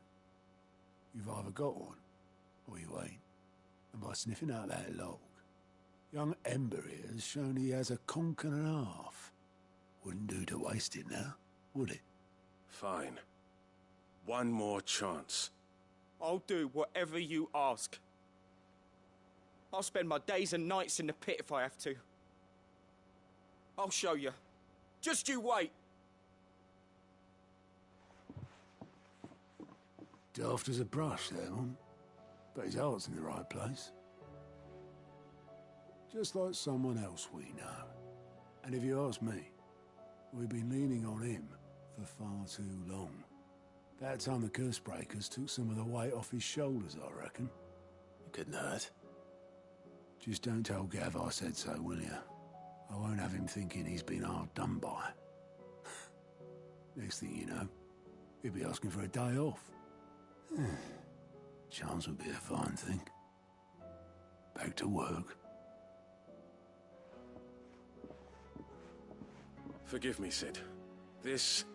You've either got one, or you ain't. And by sniffing out that log, young Ember here has shown he has a conch and a half. Wouldn't do to waste it now, would it? Fine. One more chance. I'll do whatever you ask. I'll spend my days and nights in the pit if I have to. I'll show you. Just you wait. Daft as a brush, that one. But his heart's in the right place. Just like someone else we know. And if you ask me, we've been leaning on him for far too long. About time the Cursebreakers took some of the weight off his shoulders, I reckon. It couldn't hurt. Just don't tell Gav I said so, will you? I won't have him thinking he's been hard done by. Next thing you know, he'll be asking for a day off. Chance would be a fine thing. Back to work. Forgive me, Sid. This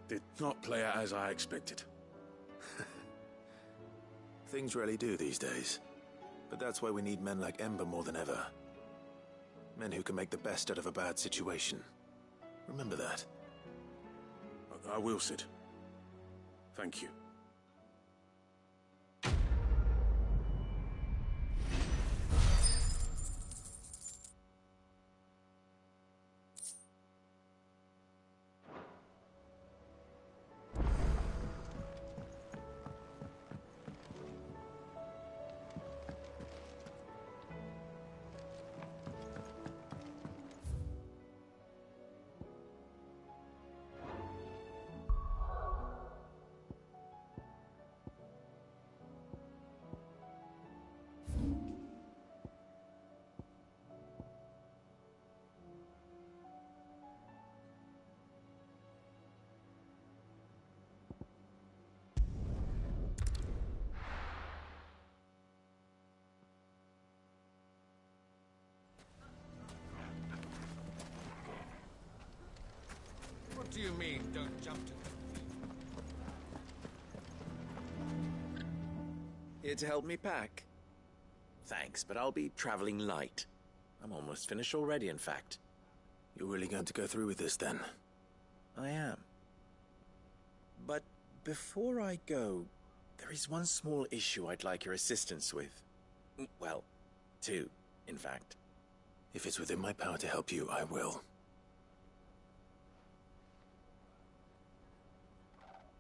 did not play out as I expected. Things rarely do these days. But that's why we need men like Ember more than ever. Men who can make the best out of a bad situation. Remember that. I will, Sid. Thank you. What do you mean, don't jump to... Here to help me pack? Thanks, but I'll be traveling light. I'm almost finished already, in fact. You're really going to go through with this, then? I am. But before I go, there is one small issue I'd like your assistance with. Well, two, in fact. If it's within my power to help you, I will.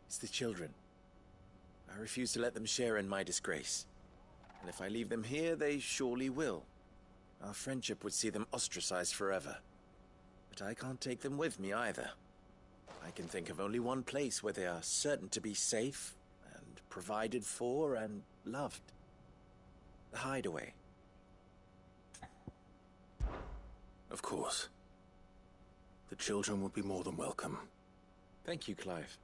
It's the children. I refuse to let them share in my disgrace. And if I leave them here, they surely will. Our friendship would see them ostracized forever. But I can't take them with me either. I can think of only one place where they are certain to be safe, and provided for, and loved. The Hideaway. Of course. The children would be more than welcome. Thank you, Clive.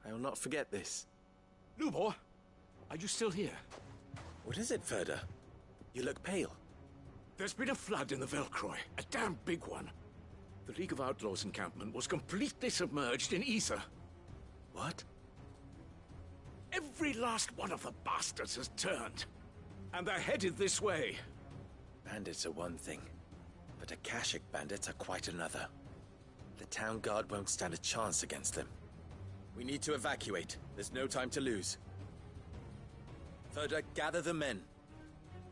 I will not forget this. Lubor, are you still here? What is it, Ferda? You look pale. There's been a flood in the Velcroy, a damn big one. The League of Outlaws encampment was completely submerged in ether. What? Every last one of the bastards has turned. And they're headed this way. Bandits are one thing, but Akashic bandits are quite another. The town guard won't stand a chance against them. We need to evacuate. There's no time to lose. Ferda, gather the men.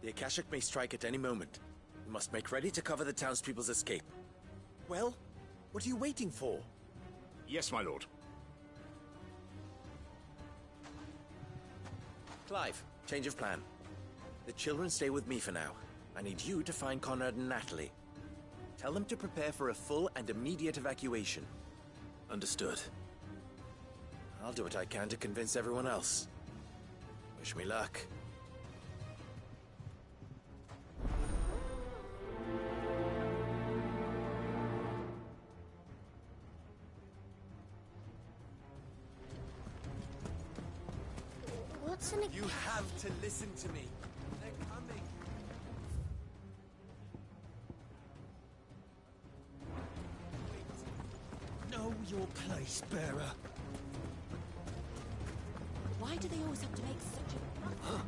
The Akashic may strike at any moment. We must make ready to cover the townspeople's escape. Well, what are you waiting for? Yes, my lord. Clive, change of plan. The children stay with me for now. I need you to find Conrad and Natalie. Tell them to prepare for a full and immediate evacuation. Understood. I'll do what I can to convince everyone else. Wish me luck. What's an... You have to listen to me. They're coming. Know your place, bearer. Why do they always have to make such a...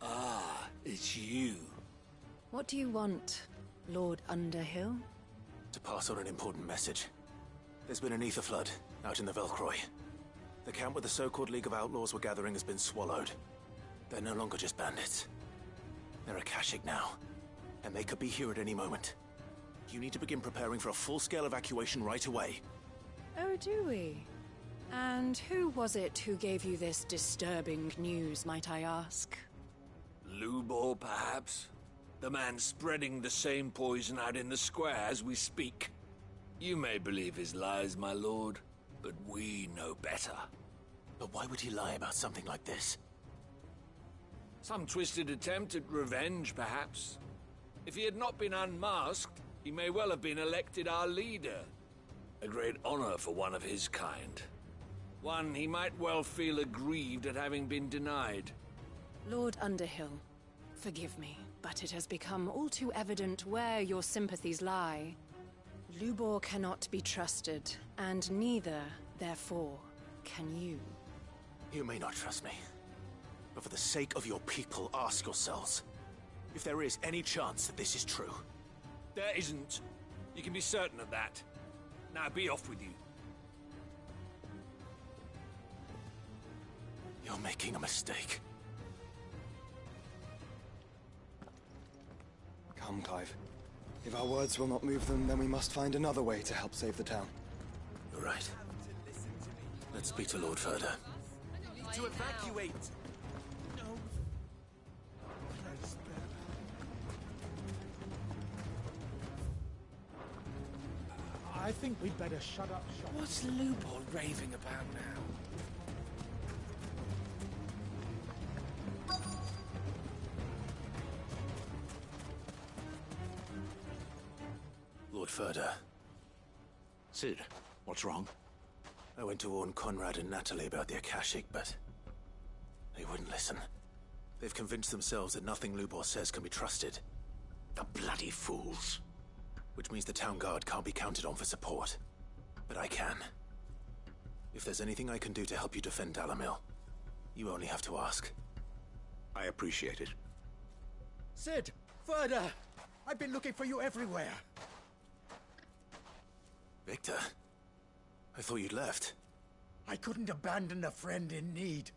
Ah, it's you. What do you want, Lord Underhill? To pass on an important message. There's been an ether flood out in the Velcroy. The camp where the so-called League of Outlaws were gathering has been swallowed. They're no longer just bandits. They're Akashic now, and they could be here at any moment. You need to begin preparing for a full-scale evacuation right away. Oh, do we? And who was it who gave you this disturbing news, might I ask? Lubor, perhaps? The man spreading the same poison out in the square as we speak. You may believe his lies, my lord, but we know better. But why would he lie about something like this? Some twisted attempt at revenge, perhaps. If he had not been unmasked, he may well have been elected our leader. A great honor for one of his kind. One he might well feel aggrieved at having been denied. Lord Underhill, forgive me, but it has become all too evident where your sympathies lie. Lubor cannot be trusted, and neither, therefore, can you. You may not trust me, but for the sake of your people, ask yourselves if there is any chance that this is true. There isn't. You can be certain of that. Now be off with you. You're making a mistake. Come, Clive. If our words will not move them, then we must find another way to help save the town. You're right. Let's speak to Lord Furder. We need to evacuate! I think we'd better shut up shop. What's Lubor raving about now? Lord Furder. Sid, what's wrong? I went to warn Conrad and Natalie about the Akashic, but they wouldn't listen. They've convinced themselves that nothing Lubor says can be trusted. The bloody fools. Which means the town guard can't be counted on for support. But I can. If there's anything I can do to help you defend Dalamil, you only have to ask. I appreciate it. Sid! Further! I've been looking for you everywhere. Victor? I thought you'd left. I couldn't abandon a friend in need.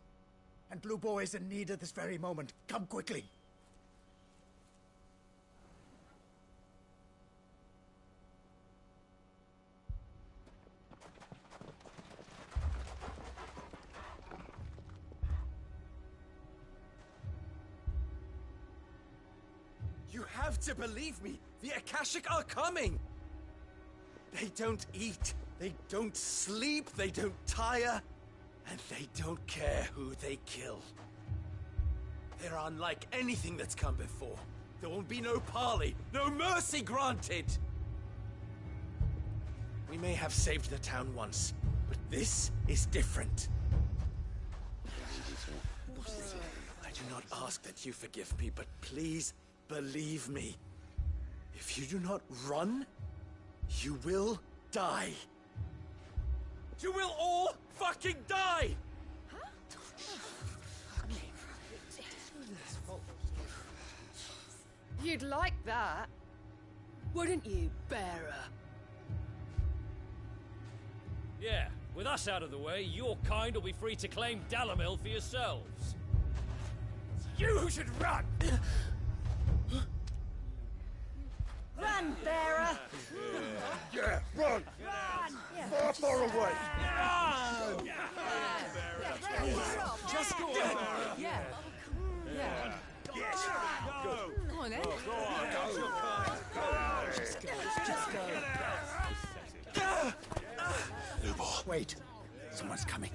And Lubor is in need at this very moment. Come quickly. You have to believe me! The Akashic are coming! They don't eat, they don't sleep, they don't tire, and they don't care who they kill. They're unlike anything that's come before. There will be no parley, no mercy granted! We may have saved the town once, but this is different. I do not ask that you forgive me, but please believe me. If you do not run, you will die. You will all fucking die! You'd like that, wouldn't you, bearer? Yeah, with us out of the way, your kind will be free to claim Dalamil for yourselves. You should run! Run, bearer! Yeah, run! Far, far away! Just go on. Yeah. Yeah. Yes! Go on, then. Go on, go! Just go. Lubor. Wait. Someone's coming.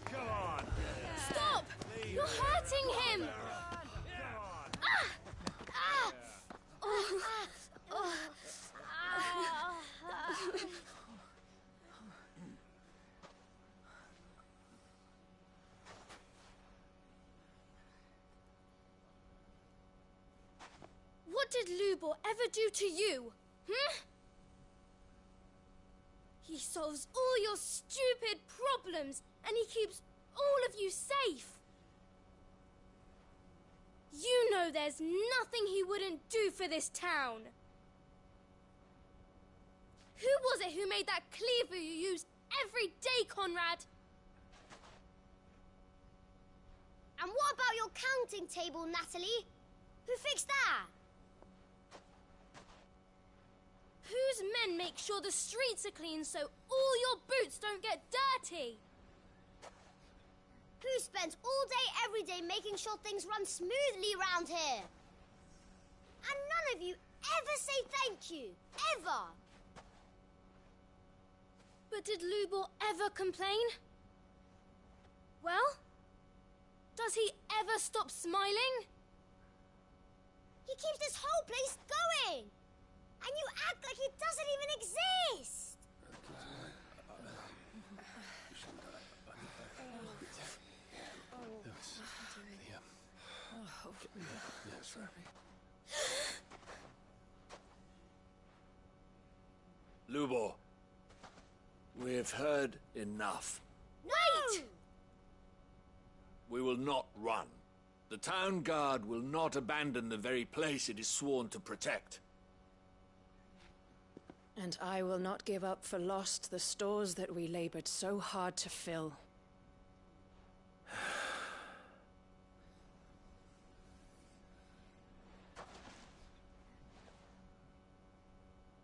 Come on! Stop! You're hurting him! What did Lubor ever do to you? He solves all your stupid problems, and he keeps all of you safe. You know there's nothing he wouldn't do for this town. Who was it who made that cleaver you use every day, Conrad? And what about your counting table, Natalie? Who fixed that? Whose men make sure the streets are clean so all your boots don't get dirty? Who spends all day every day making sure things run smoothly round here? And none of you ever say thank you. Ever. But did Lubor ever complain? Well, does he ever stop smiling? He keeps this whole place going. And you act like it doesn't even exist. Lubor, we've heard enough. Wait! We will not run. The town guard will not abandon the very place it is sworn to protect. And I will not give up for lost the stores that we labored so hard to fill.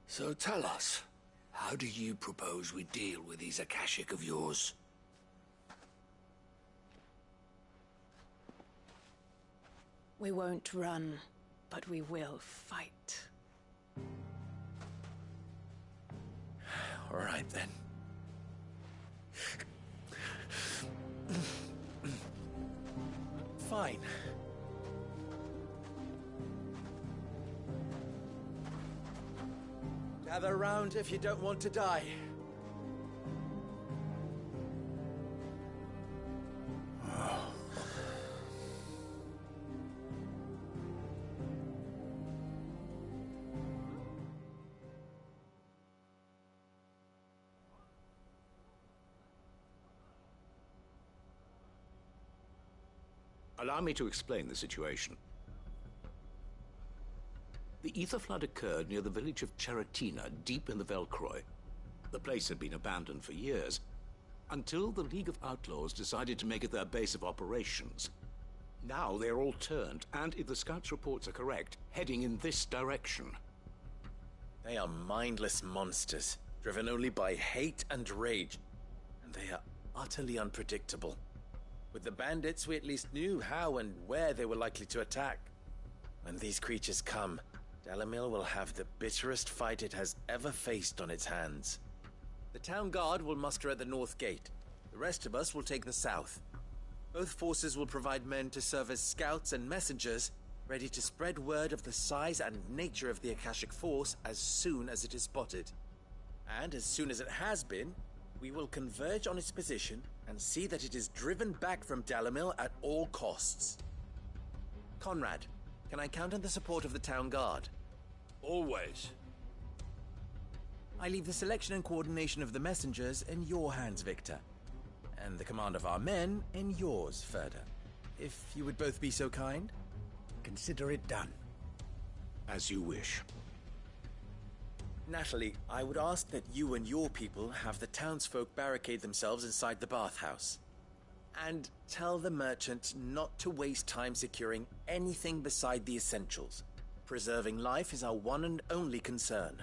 So tell us, how do you propose we deal with these Akashic of yours? We won't run, but we will fight. All right, then. Fine. Gather round if you don't want to die. Allow me to explain the situation. The ether flood occurred near the village of Cheratina, deep in the Velcroy. The place had been abandoned for years, until the League of Outlaws decided to make it their base of operations. Now they're all turned, and if the scouts' reports are correct, heading in this direction. They are mindless monsters, driven only by hate and rage. And they are utterly unpredictable. With the bandits, we at least knew how and where they were likely to attack. When these creatures come, Dalamil will have the bitterest fight it has ever faced on its hands. The town guard will muster at the north gate. The rest of us will take the south. Both forces will provide men to serve as scouts and messengers, ready to spread word of the size and nature of the Akashic force as soon as it is spotted. And as soon as it has been, we will converge on its position and see that it is driven back from Dalamil at all costs. Conrad, can I count on the support of the town guard? Always. I leave the selection and coordination of the messengers in your hands, Victor. And the command of our men in yours, Ferda. If you would both be so kind. Consider it done. As you wish. Natalie, I would ask that you and your people have the townsfolk barricade themselves inside the bathhouse. And tell the merchant not to waste time securing anything beside the essentials. Preserving life is our one and only concern.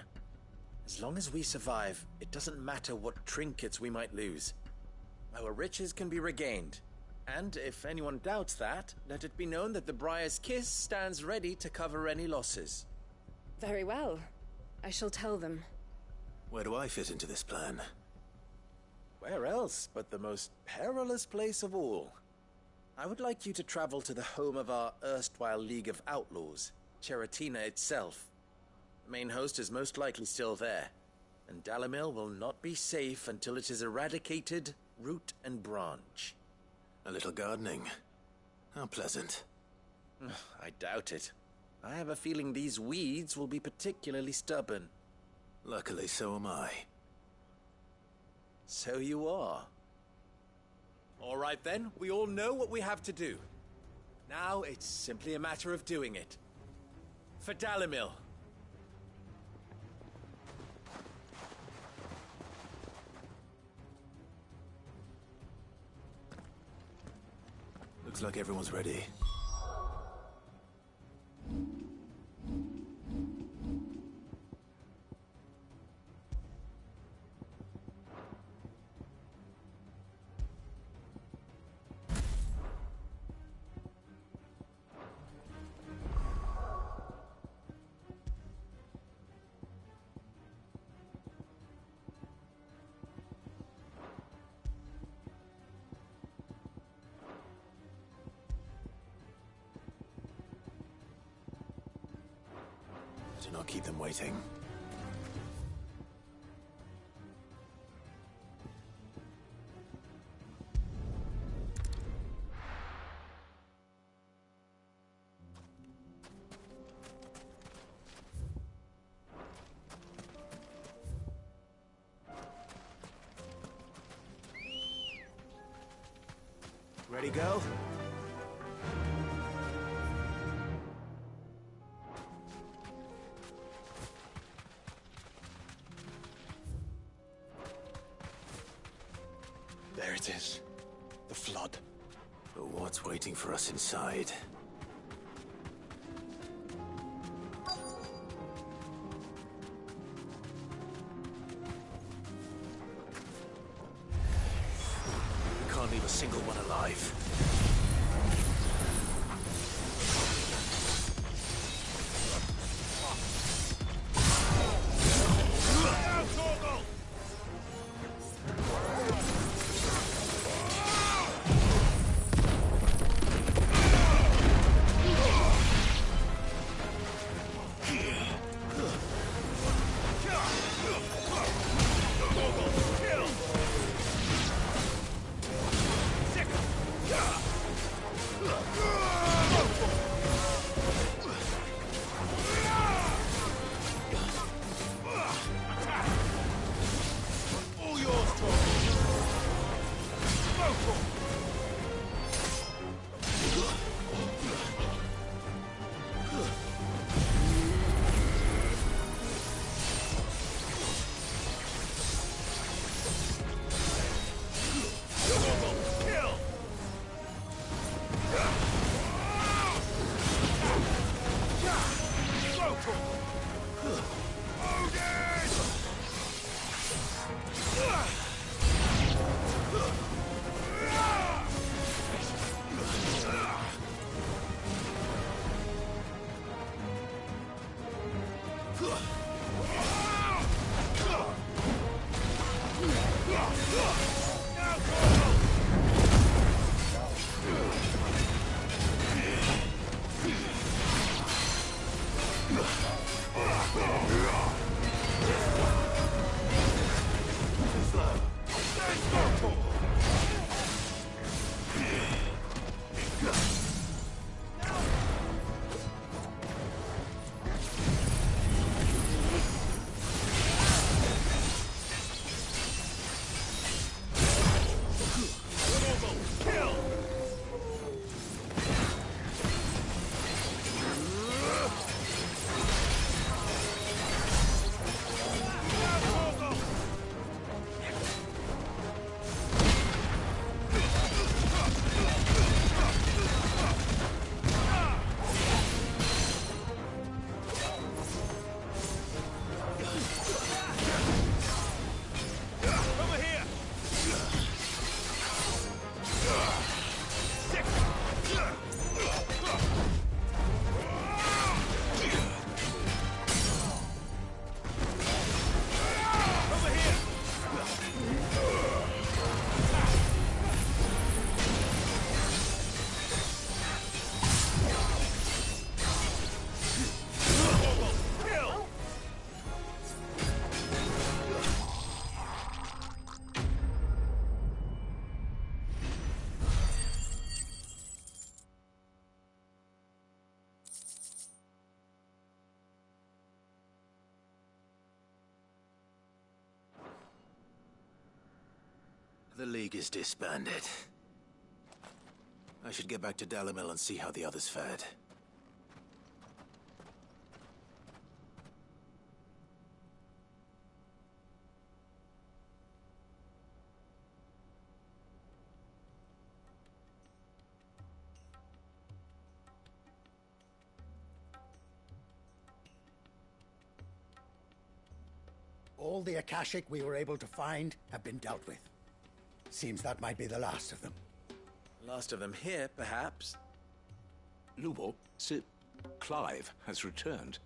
As long as we survive, it doesn't matter what trinkets we might lose. Our riches can be regained. And if anyone doubts that, let it be known that the Briar's Kiss stands ready to cover any losses. Very well. I shall tell them. Where do I fit into this plan? Where else but the most perilous place of all? I would like you to travel to the home of our erstwhile League of Outlaws, Cheratina itself. The main host is most likely still there, and Dalamil will not be safe until it is eradicated, root and branch. A little gardening. How pleasant. I doubt it. I have a feeling these weeds will be particularly stubborn. Luckily, so am I. So you are. All right then, we all know what we have to do. Now it's simply a matter of doing it. For Dalamil. Looks like everyone's ready. not keep them waiting. Ready, go? There it is. The flood. But what's waiting for us inside? We can't leave a single one alive. The League is disbanded. I should get back to Dalimil and see how the others fared. All the Akashic we were able to find have been dealt with. Seems that might be the last of them. Last of them here, perhaps. Lubo, Sir Clive has returned.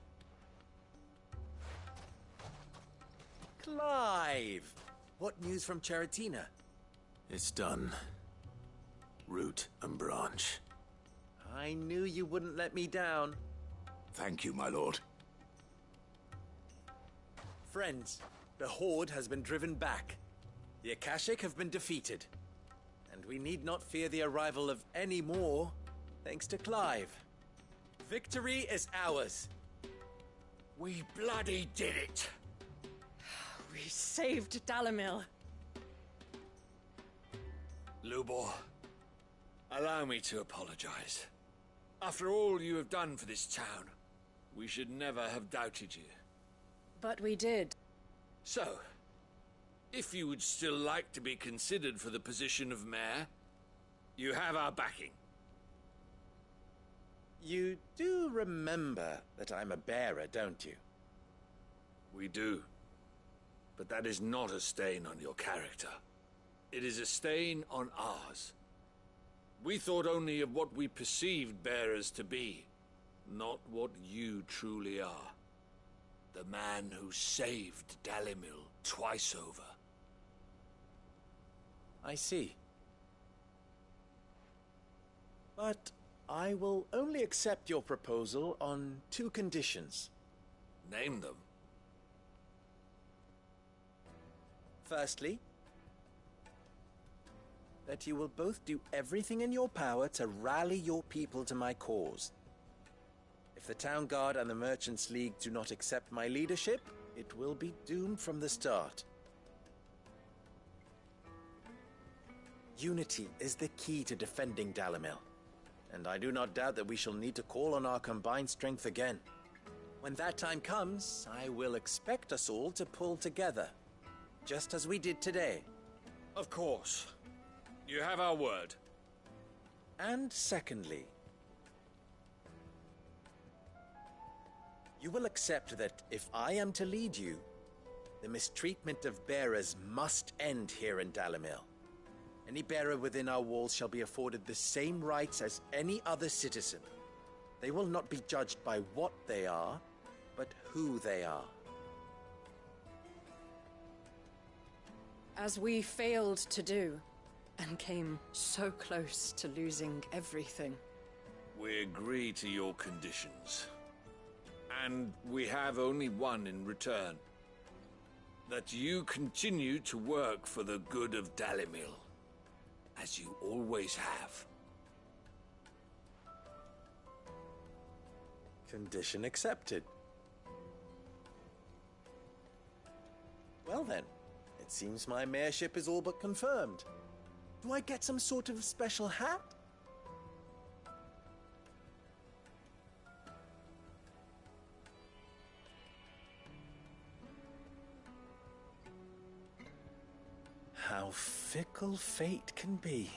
Clive! What news from Charatina? It's done. Root and branch. I knew you wouldn't let me down. Thank you, my lord. Friends, the Horde has been driven back. The Akashic have been defeated. And we need not fear the arrival of any more, thanks to Clive. Victory is ours. We bloody did it! We saved Dalimil. Lubor, allow me to apologize. After all you have done for this town, we should never have doubted you. But we did. So, if you would still like to be considered for the position of mayor, you have our backing. You do remember that I'm a bearer, don't you? We do. But that is not a stain on your character. It is a stain on ours. We thought only of what we perceived bearers to be, not what you truly are. The man who saved Dalimil twice over. I see. But I will only accept your proposal on 2 conditions. Name them. Firstly, that you will both do everything in your power to rally your people to my cause. If the Town Guard and the Merchants League do not accept my leadership, it will be doomed from the start. Unity is the key to defending Dalimil, and I do not doubt that we shall need to call on our combined strength again. When that time comes, I will expect us all to pull together, just as we did today. Of course. You have our word. And secondly, you will accept that if I am to lead you, the mistreatment of bearers must end here in Dalimil. Any bearer within our walls shall be afforded the same rights as any other citizen. They will not be judged by what they are, but who they are. As we failed to do, and came so close to losing everything. We agree to your conditions. And we have only one in return. That you continue to work for the good of Dalimil, as you always have. Condition accepted. Well then, it seems my mayorship is all but confirmed. Do I get some sort of special hat? How fickle fate can be.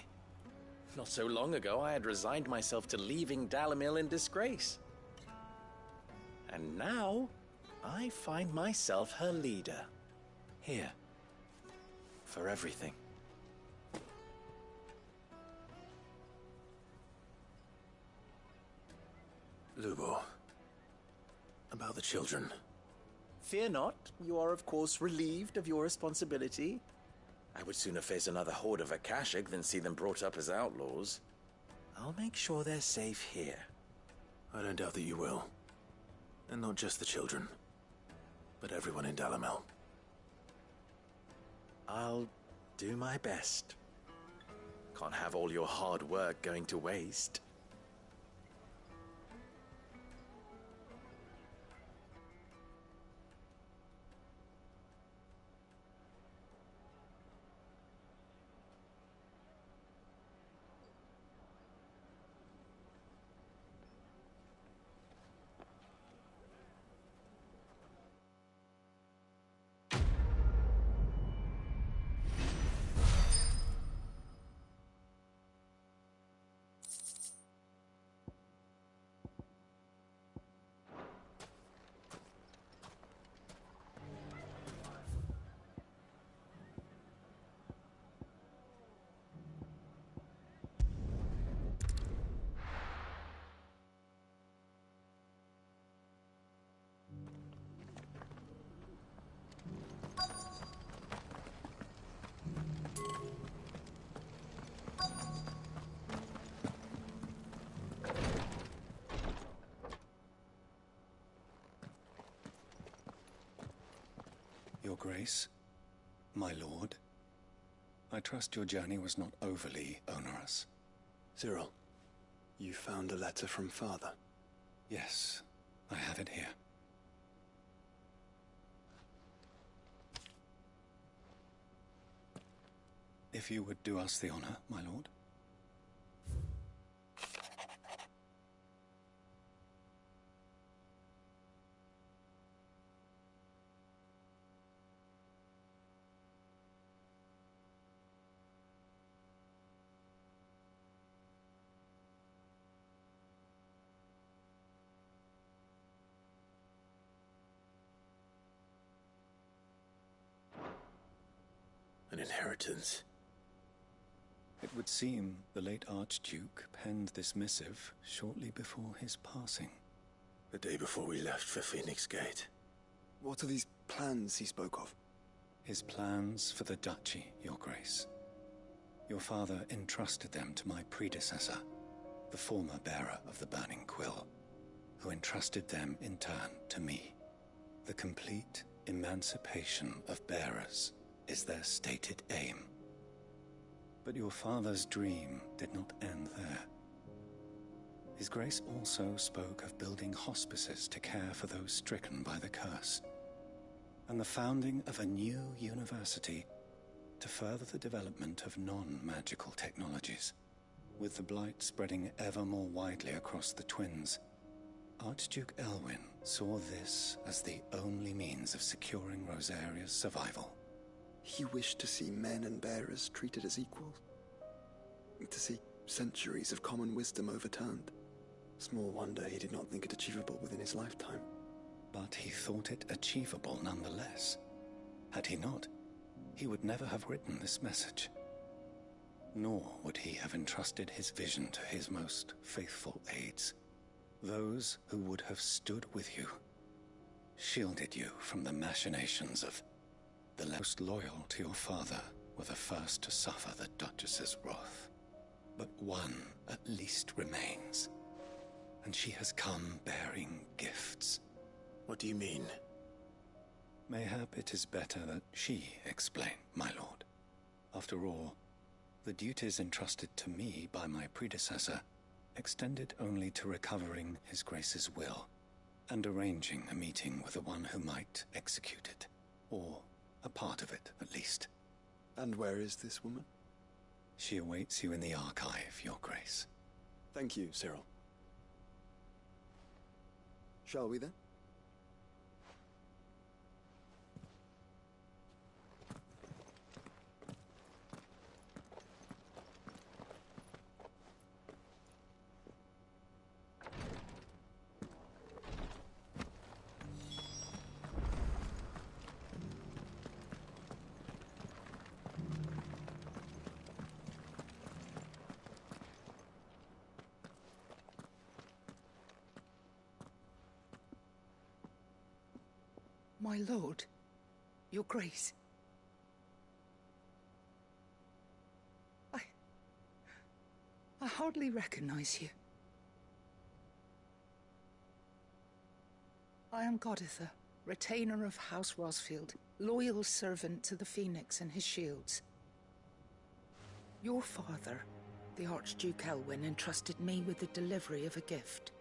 Not so long ago, I had resigned myself to leaving Dalimil in disgrace. And now, I find myself her leader. Here. For everything. Lubo, about the children. Fear not, you are of course relieved of your responsibility. I would sooner face another horde of Akashic than see them brought up as outlaws. I'll make sure they're safe here. I don't doubt that you will. And not just the children, but everyone in Dalimil. I'll do my best. Can't have all your hard work going to waste. Grace, my lord, I trust your journey was not overly onerous. Cyril, you found a letter from Father? Yes, I have it here. If you would do us the honor, my lord. An inheritance. It would seem the late Archduke penned this missive shortly before his passing. The day before we left for Phoenix Gate. What are these plans he spoke of? His plans for the duchy, Your Grace. Your father entrusted them to my predecessor, the former bearer of the Burning Quill, who entrusted them in turn to me. The complete emancipation of bearers is their stated aim. But your father's dream did not end there. His Grace also spoke of building hospices to care for those stricken by the curse, and the founding of a new university to further the development of non-magical technologies. With the blight spreading ever more widely across the twins, Archduke Elwyn saw this as the only means of securing Rosaria's survival. He wished to see men and bearers treated as equals. To see centuries of common wisdom overturned. Small wonder he did not think it achievable within his lifetime. But he thought it achievable nonetheless. Had he not, he would never have written this message. Nor would he have entrusted his vision to his most faithful aides. Those who would have stood with you, shielded you from the machinations of the most loyal to your father were the first to suffer the Duchess's wrath. But one at least remains, and she has come bearing gifts. What do you mean? Mayhap it is better that she explain, my lord. After all, the duties entrusted to me by my predecessor extended only to recovering His Grace's will and arranging a meeting with the one who might execute it, or a part of it, at least. And where is this woman? She awaits you in the archive, Your Grace. Thank you, Cyril. Shall we then? My lord, Your Grace. I hardly recognize you. I am Goditha, retainer of House Rosfield, loyal servant to the Phoenix and his shields. Your father, the Archduke Elwyn, entrusted me with the delivery of a gift.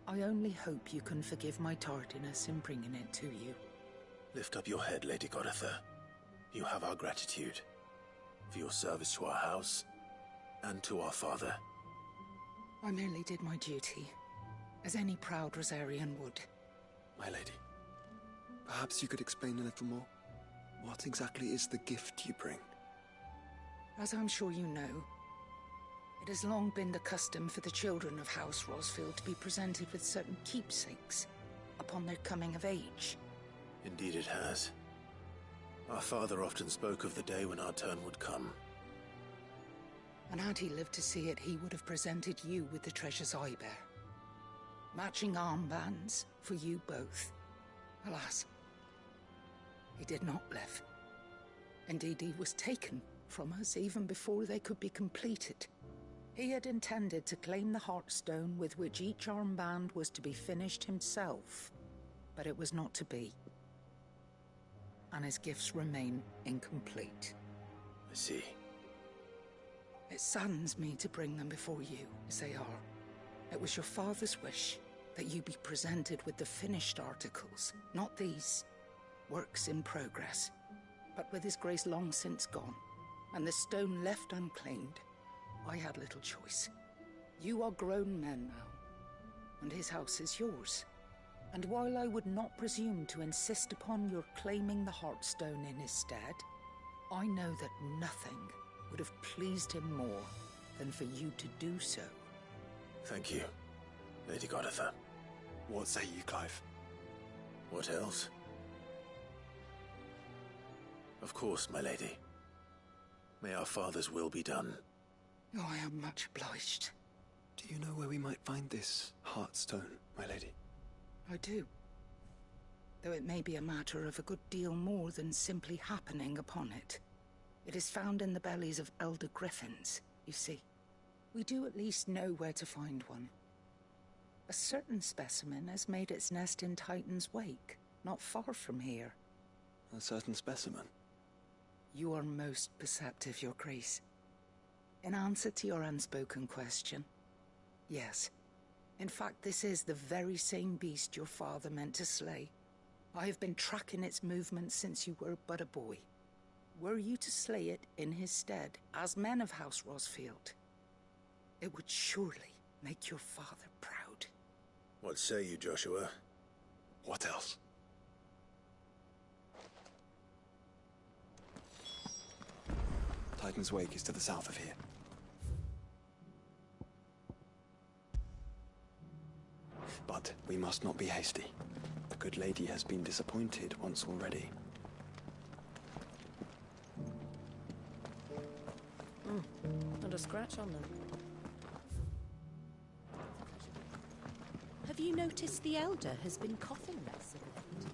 I only hope you can forgive my tardiness in bringing it to you. Lift up your head, Lady Goditha. You have our gratitude for your service to our house and to our father. I merely did my duty, as any proud Rosarian would. My lady, perhaps you could explain a little more? What exactly is the gift you bring? As I'm sure you know, it has long been the custom for the children of House Rosfield to be presented with certain keepsakes upon their coming of age. Indeed it has. Our father often spoke of the day when our turn would come. And had he lived to see it, he would have presented you with the treasures I bear. Matching armbands for you both. Alas, he did not live. Indeed, he was taken from us even before they could be completed. He had intended to claim the Heartstone with which each armband was to be finished himself, but it was not to be. and his gifts remain incomplete. I see. It saddens me to bring them before you, as they are. It was your father's wish that you be presented with the finished articles, not these works in progress. But with his grace long since gone, and the stone left unclaimed, I had little choice. You are grown men now, and his house is yours. And while I would not presume to insist upon your claiming the Heartstone in his stead, I know that nothing would have pleased him more than for you to do so. Thank you, Lady Goditha. What say you, Clive? What else? Of course, my lady. May our father's will be done. Oh, I am much obliged. Do you know where we might find this Heartstone, my lady? I do. Though it may be a matter of a good deal more than simply happening upon it. It is found in the bellies of elder griffins, you see. We do at least know where to find one. A certain specimen has made its nest in Titan's Wake, not far from here. A certain specimen? You are most perceptive, Your Grace. In answer to your unspoken question, yes. In fact, this is the very same beast your father meant to slay. I have been tracking its movements since you were but a boy. Were you to slay it in his stead, as men of House Rosfield, it would surely make your father proud. What say you, Joshua? What else? Titan's Wake is to the south of here. But we must not be hasty. The good lady has been disappointed once already. Not a scratch on them. Have you noticed the Elder has been coughing less of late?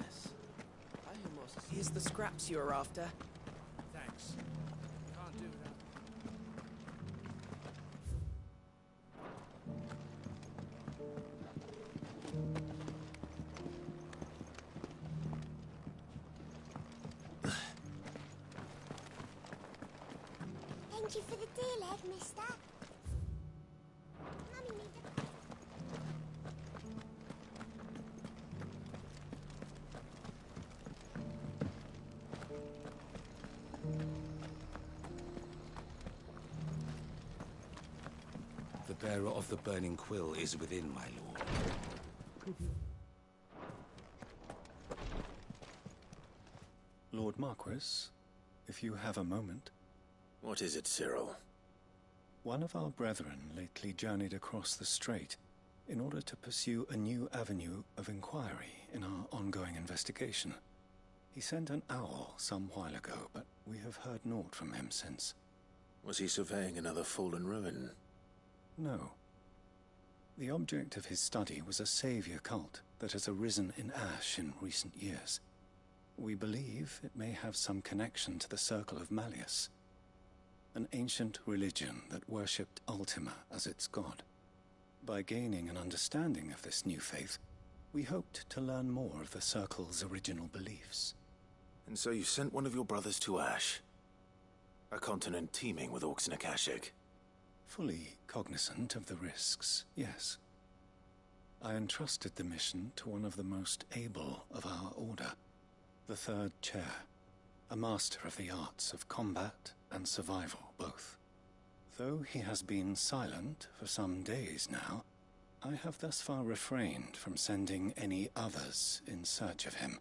Yes. Here's the scraps you're after. Thanks. Can't do that. Thank you for the deal, Ed, mister. Mummy made the... The bearer of the burning quill is within, my lord. Lord Marquis, if you have a moment. What is it, Cyril? One of our brethren lately journeyed across the strait in order to pursue a new avenue of inquiry in our ongoing investigation. He sent an owl some while ago, but we have heard naught from him since. Was he surveying another fallen ruin? No. The object of his study was a savior cult that has arisen in Ash in recent years. We believe it may have some connection to the Circle of Malleus, an ancient religion that worshipped Ultima as its god. By gaining an understanding of this new faith, we hoped to learn more of the Circle's original beliefs. And so you sent one of your brothers to Ash? A continent teeming with orcs and Akashic? Fully cognizant of the risks, yes. I entrusted the mission to one of the most able of our order, the Third Chair, a master of the arts of combat and survival both. Though he has been silent for some days now, I have thus far refrained from sending any others in search of him,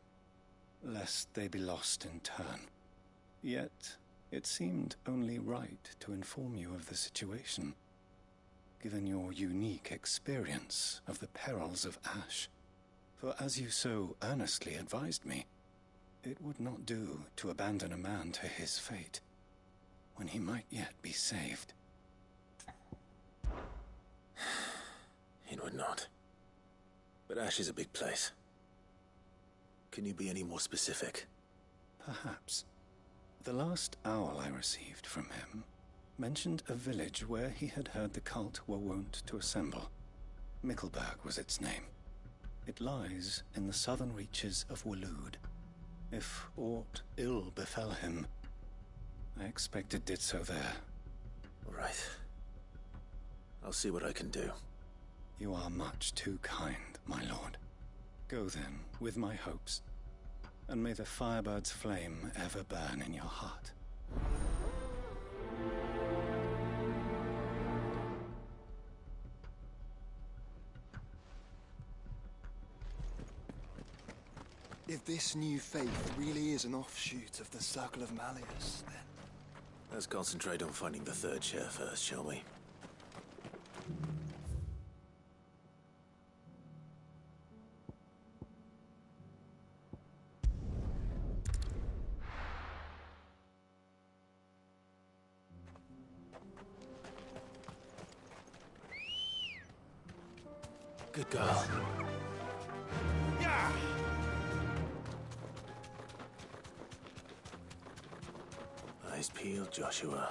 lest they be lost in turn. Yet, it seemed only right to inform you of the situation, given your unique experience of the perils of Ash. For as you so earnestly advised me, it would not do to abandon a man to his fate, when he might yet be saved. It would not. But Ash is a big place. Can you be any more specific? Perhaps. The last owl I received from him mentioned a village where he had heard the cult were wont to assemble. Mickleburg was its name. It lies in the southern reaches of Waloed. If aught ill befell him, I expect it did so there. All right. I'll see what I can do. You are much too kind, my lord. Go then, with my hopes, and may the Firebird's flame ever burn in your heart. If this new faith really is an offshoot of the Circle of Malleus, then... Let's concentrate on finding the third chair first, shall we? Good girl. Yeah! Eyes peeled, Joshua.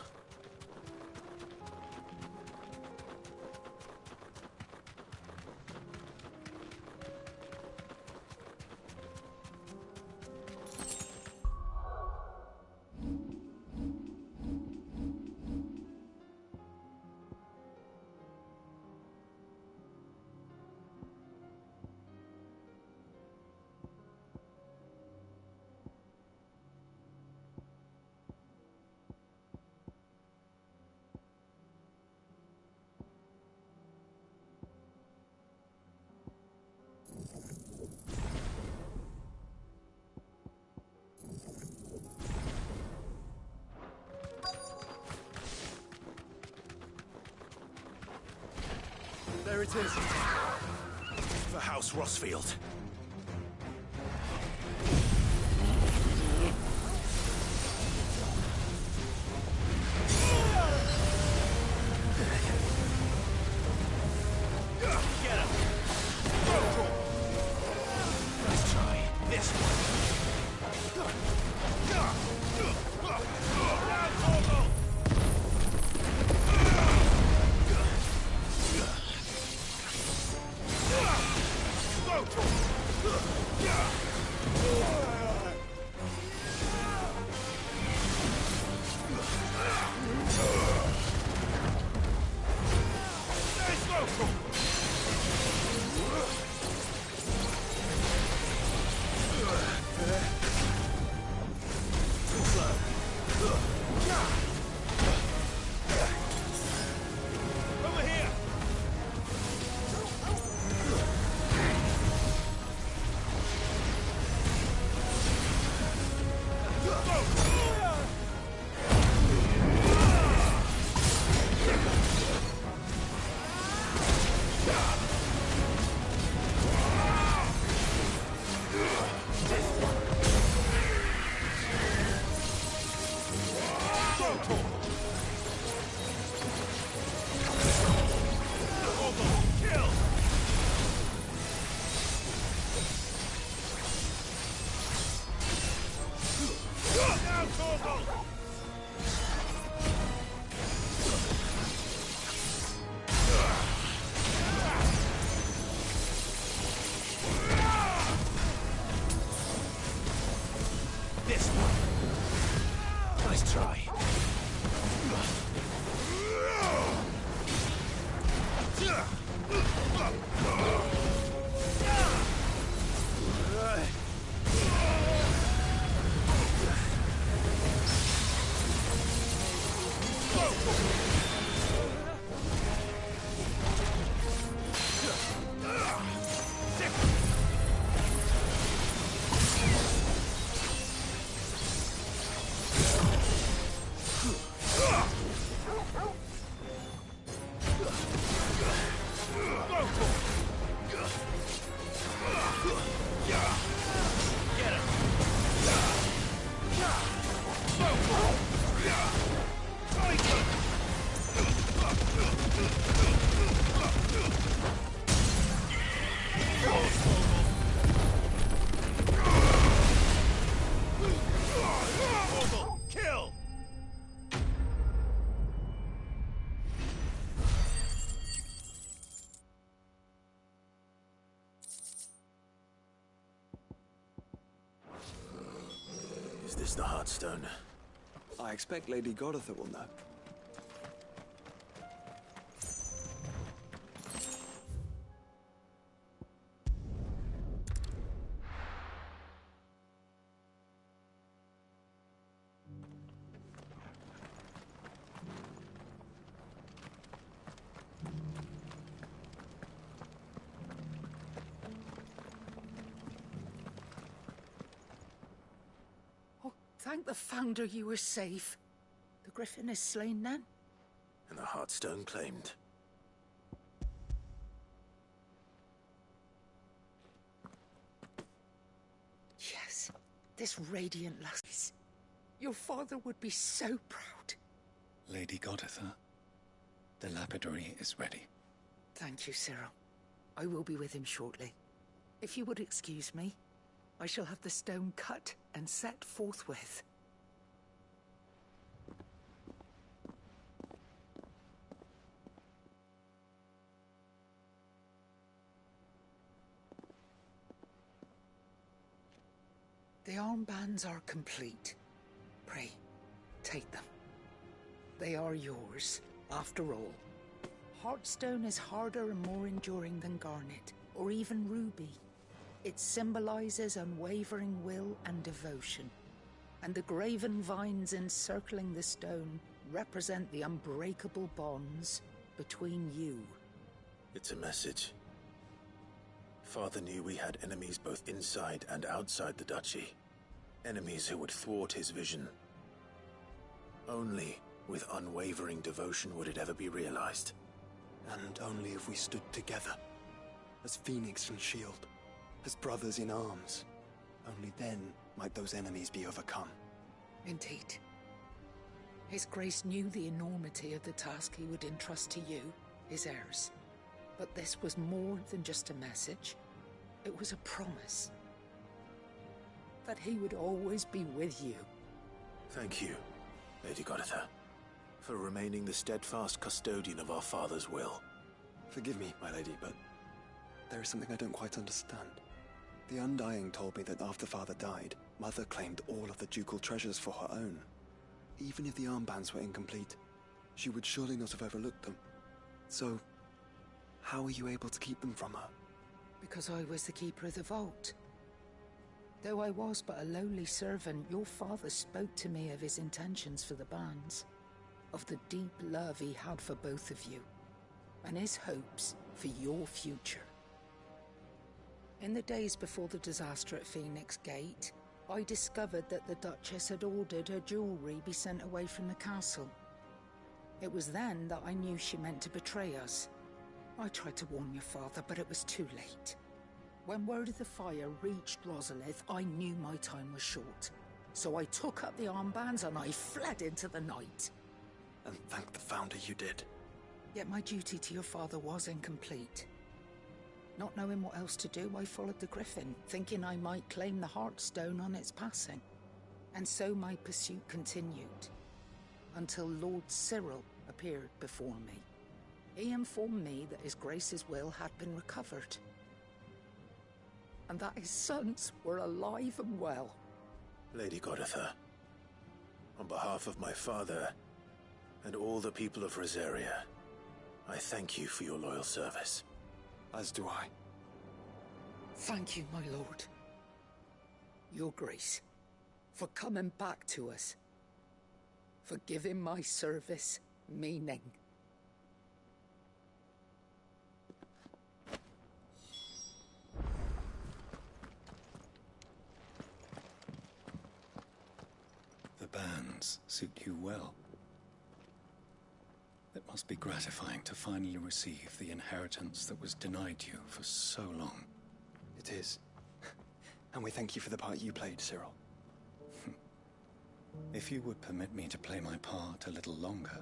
There it is. For House Rossfield. Get him! Let's try this one. Over here! This one. Nice try. this the Heartstone? I expect Lady Goditha will know. Thank the Founder you were safe. The Griffin is slain then? And the Heartstone claimed. Yes, this radiant lass. Your father would be so proud. Lady Goditha, the lapidary is ready. Thank you, Cyril. I will be with him shortly. If you would excuse me, I shall have the stone cut and set forthwith. The armbands are complete. Pray, take them. They are yours, after all. Heartstone is harder and more enduring than garnet, or even ruby. It symbolizes unwavering will and devotion, and the graven vines encircling the stone represent the unbreakable bonds between you. It's a message. Father knew we had enemies both inside and outside the duchy. Enemies who would thwart his vision. Only with unwavering devotion would it ever be realized. And only if we stood together, as Phoenix and Shield, as brothers in arms. Only then might those enemies be overcome. Indeed. His Grace knew the enormity of the task he would entrust to you, his heirs. But this was more than just a message. It was a promise. That he would always be with you. Thank you, Lady Goditha, for remaining the steadfast custodian of our father's will. Forgive me, my lady, but there is something I don't quite understand. The Undying told me that after Father died, Mother claimed all of the ducal treasures for her own. Even if the armbands were incomplete, she would surely not have overlooked them. So, how were you able to keep them from her? Because I was the keeper of the vault. Though I was but a lowly servant, your father spoke to me of his intentions for the bands, of the deep love he had for both of you, and his hopes for your future. In the days before the disaster at Phoenix Gate, I discovered that the Duchess had ordered her jewelry be sent away from the castle. It was then that I knew she meant to betray us. I tried to warn your father, but it was too late. When word of the fire reached Rosalith, I knew my time was short. So I took up the armbands and I fled into the night. And thank the Founder you did. Yet my duty to your father was incomplete. Not knowing what else to do, I followed the Griffin, thinking I might claim the Heartstone on its passing. And so my pursuit continued, until Lord Cyril appeared before me. He informed me that His Grace's will had been recovered, and that his sons were alive and well. Lady Goditha, on behalf of my father and all the people of Rosaria, I thank you for your loyal service. As do I. Thank you, my lord. Your Grace, for coming back to us, for giving my service meaning. The bands suit you well. It must be gratifying to finally receive the inheritance that was denied you for so long. It is. And we thank you for the part you played, Cyril. If you would permit me to play my part a little longer,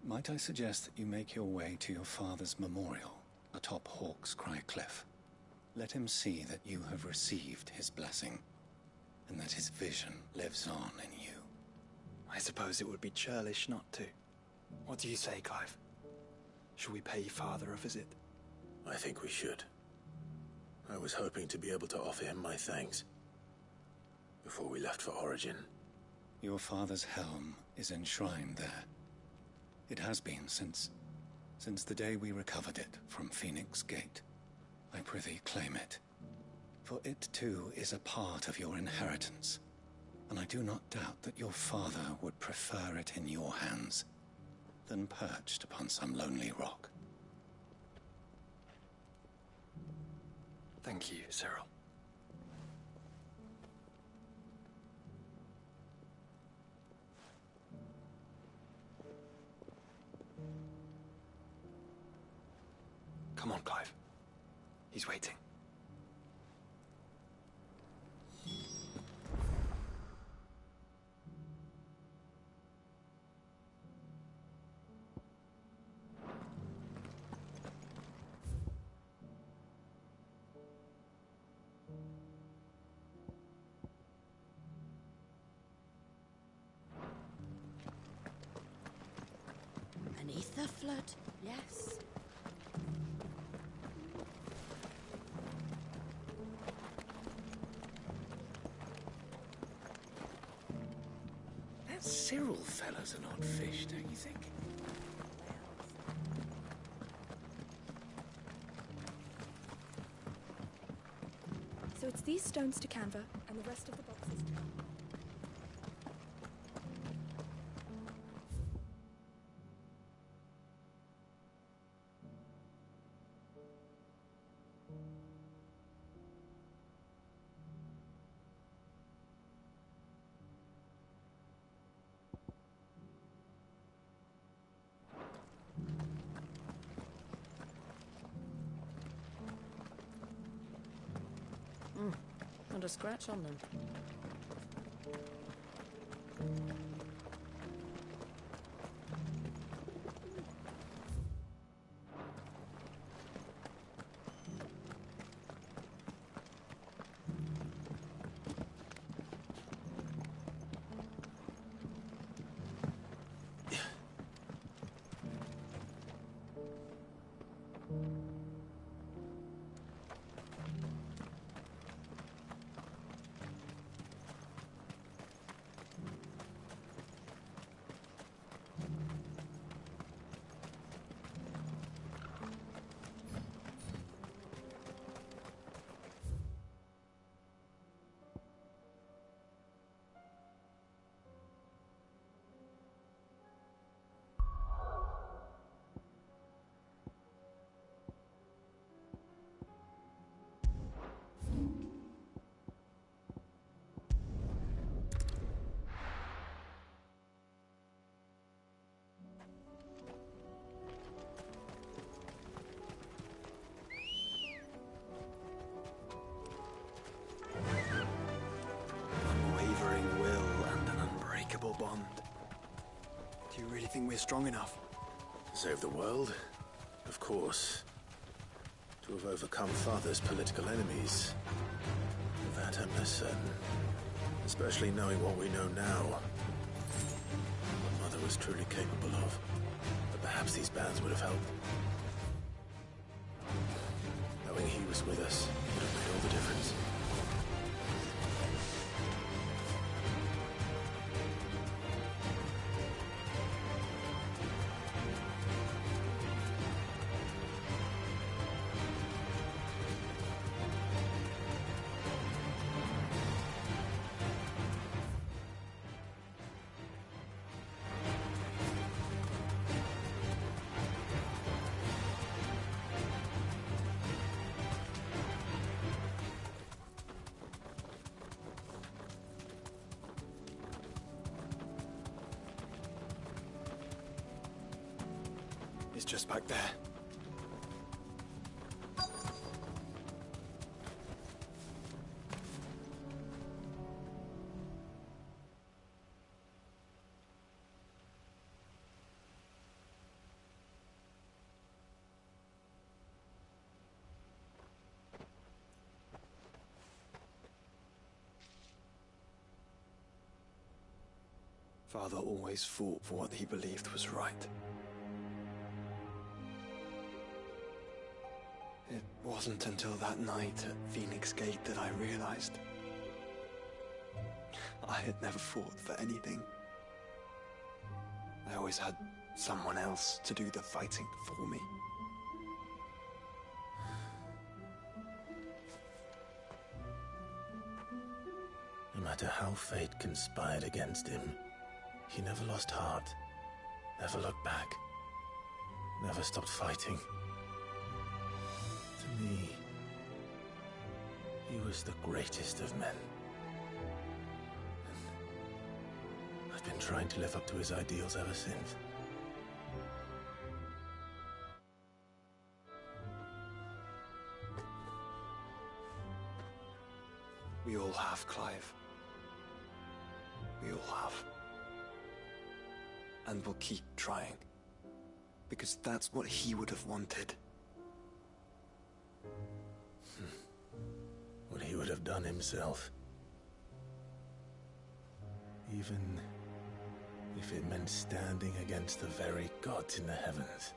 might I suggest that you make your way to your father's memorial atop Hawk's Cry Cliff? Let him see that you have received his blessing, and that his vision lives on in you. I suppose it would be churlish not to. What do you say, Clive? Should we pay Father a visit? I think we should. I was hoping to be able to offer him my thanks before we left for Origin. Your father's helm is enshrined there. It has been since the day we recovered it from Phoenix Gate. I prithee claim it, for it too is a part of your inheritance, and I do not doubt that your father would prefer it in your hands than perched upon some lonely rock. Thank you, Cyril. Come on, Clive. He's waiting. An ether flood, yes. That Cyril fella's an odd fish, don't you think? So it's these stones to Canva, and the rest of the boxes to come. Not a scratch on them. Unwavering will and an unbreakable bond. Do you really think we're strong enough? To save the world? Of course. To have overcome Father's political enemies? That I'm less certain. Especially knowing what we know now. What Mother was truly capable of. But perhaps these bands would have helped. Knowing he was with us would have made all the difference. It's just back there. Father always fought for what he believed was right. It wasn't until that night at Phoenix Gate that I realized I had never fought for anything. I always had someone else to do the fighting for me. No matter how fate conspired against him, he never lost heart, never looked back, never stopped fighting. To me, he was the greatest of men. I've been trying to live up to his ideals ever since. We all have, Clive. We all have. And we'll keep trying. Because that's what he would have wanted. What he would have done himself. Even if it meant standing against the very gods in the heavens.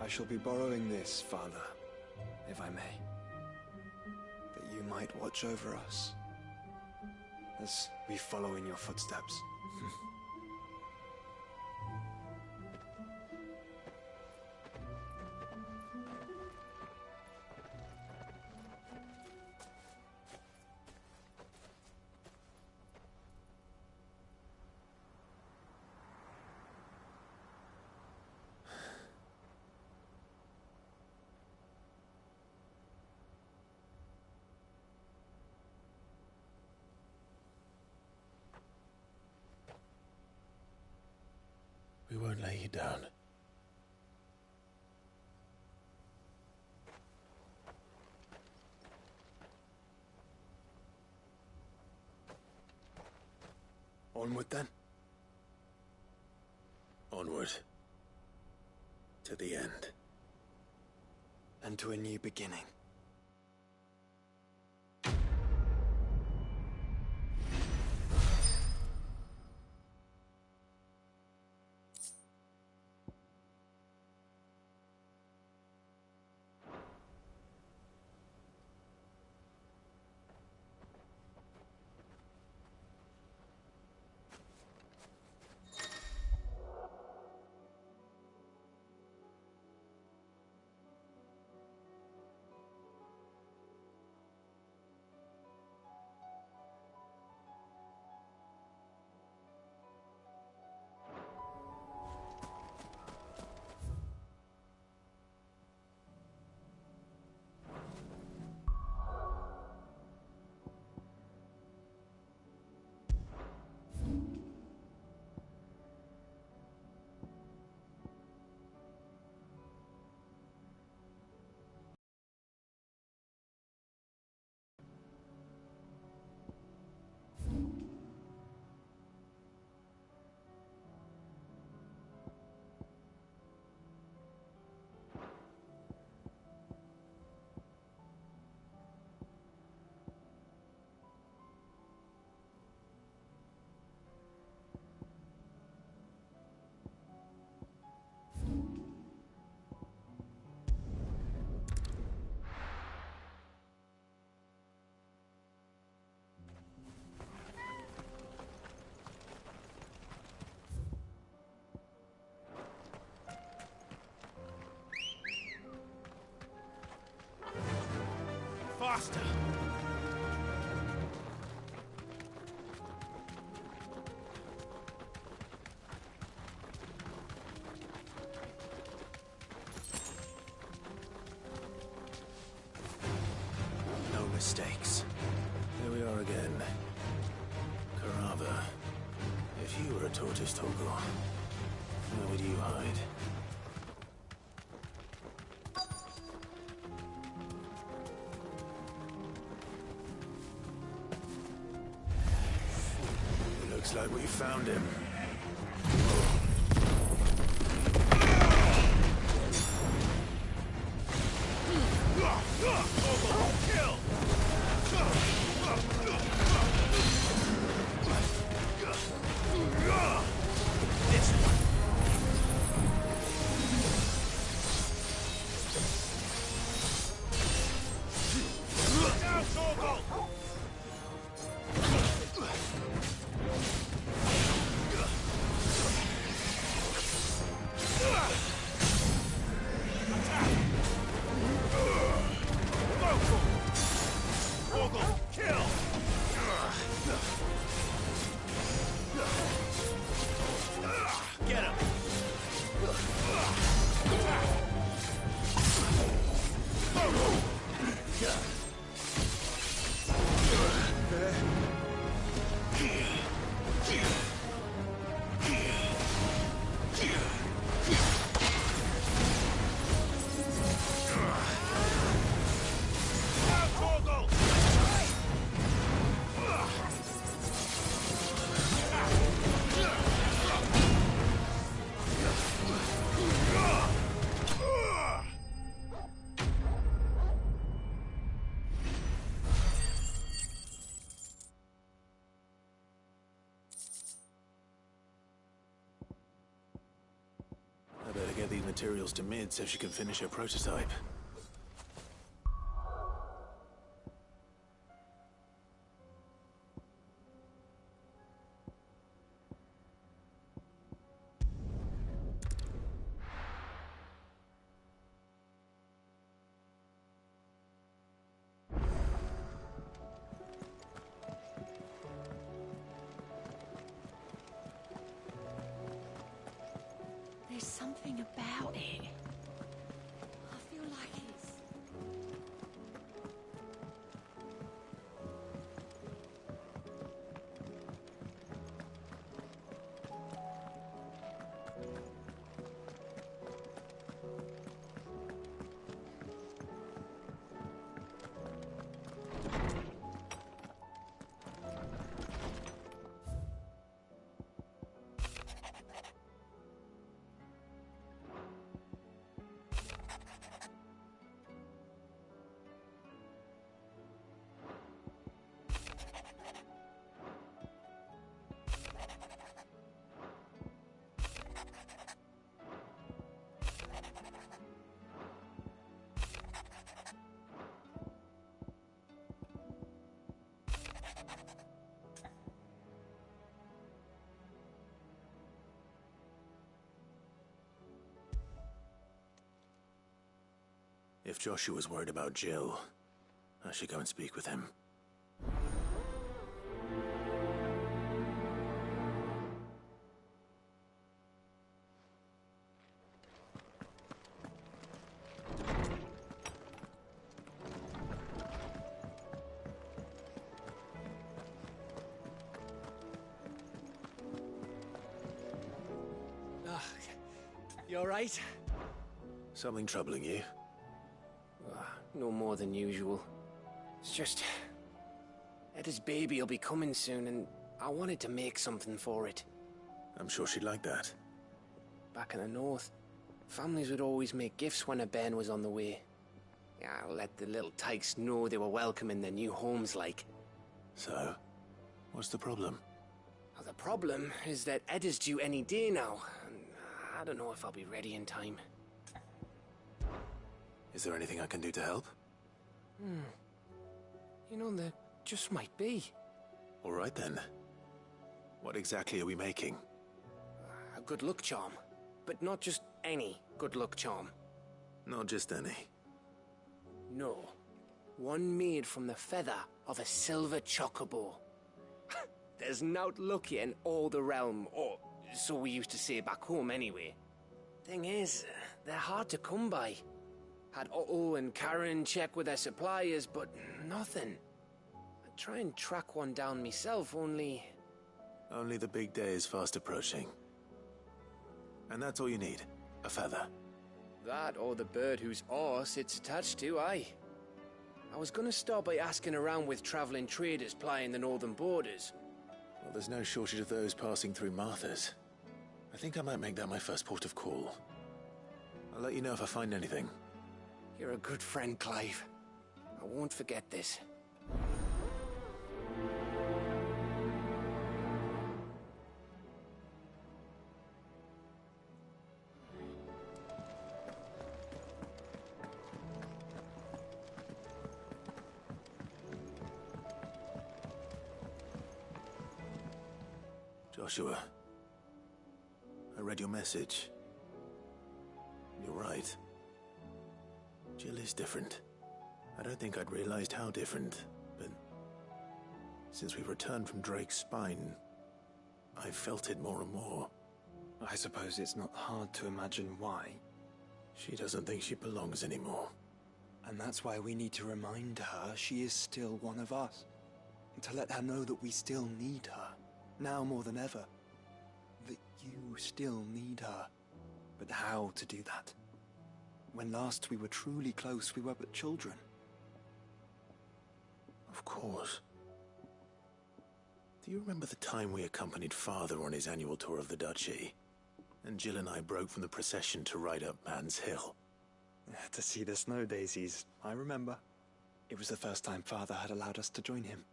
I shall be borrowing this, Father, if I may. That you might watch over us as we follow in your footsteps. We won't lay you down. Onward then. Onward. To the end. And to a new beginning. Faster! No mistakes. Here we are again. Carava, if you were a tortoise, Togo, where would you hide? Looks like we found him. Kill! Down, Torgal! get these materials to Mid so she can finish her prototype. There's something about it. I feel like it's... If Joshua's worried about Jill, I should go and speak with him. You alright? Something troubling you? No more than usual. It's just... Eda's baby will be coming soon, and I wanted to make something for it. I'm sure she'd like that. Back in the north, families would always make gifts when a bairn was on the way. Yeah, let the little tykes know they were welcome in their new homes, like. So, what's the problem? Well, the problem is that Eda's due any day now, and I don't know if I'll be ready in time. Is there anything I can do to help? You know, there just might be. All right then. What exactly are we making? A good luck charm. But not just any good luck charm. Not just any. No. One made from the feather of a silver chocobo. There's naught luckier in all the realm, or so we used to say back home anyway. Thing is, they're hard to come by. Had Otto and Karen check with their suppliers, but nothing. I'd try and track one down myself, only... Only the big day is fast approaching. And that's all you need, a feather. That or the bird whose oar sits attached to, aye. I was gonna start by asking around with traveling traders plying the northern borders. Well, there's no shortage of those passing through Martha's. I think I might make that my first port of call. I'll let you know if I find anything. You're a good friend, Clive. I won't forget this. Joshua, I read your message. You're right. Jill is different. I don't think I'd realized how different, but since we've returned from Drake's spine, I've felt it more and more. I suppose it's not hard to imagine why. She doesn't think she belongs anymore. And that's why we need to remind her she is still one of us. And to let her know that we still need her, now more than ever. That you still need her. But how to do that? When last we were truly close, we were but children. Of course. Do you remember the time we accompanied Father on his annual tour of the Duchy? And Jill and I broke from the procession to ride up Man's Hill. To see the snow daisies, I remember. It was the first time Father had allowed us to join him.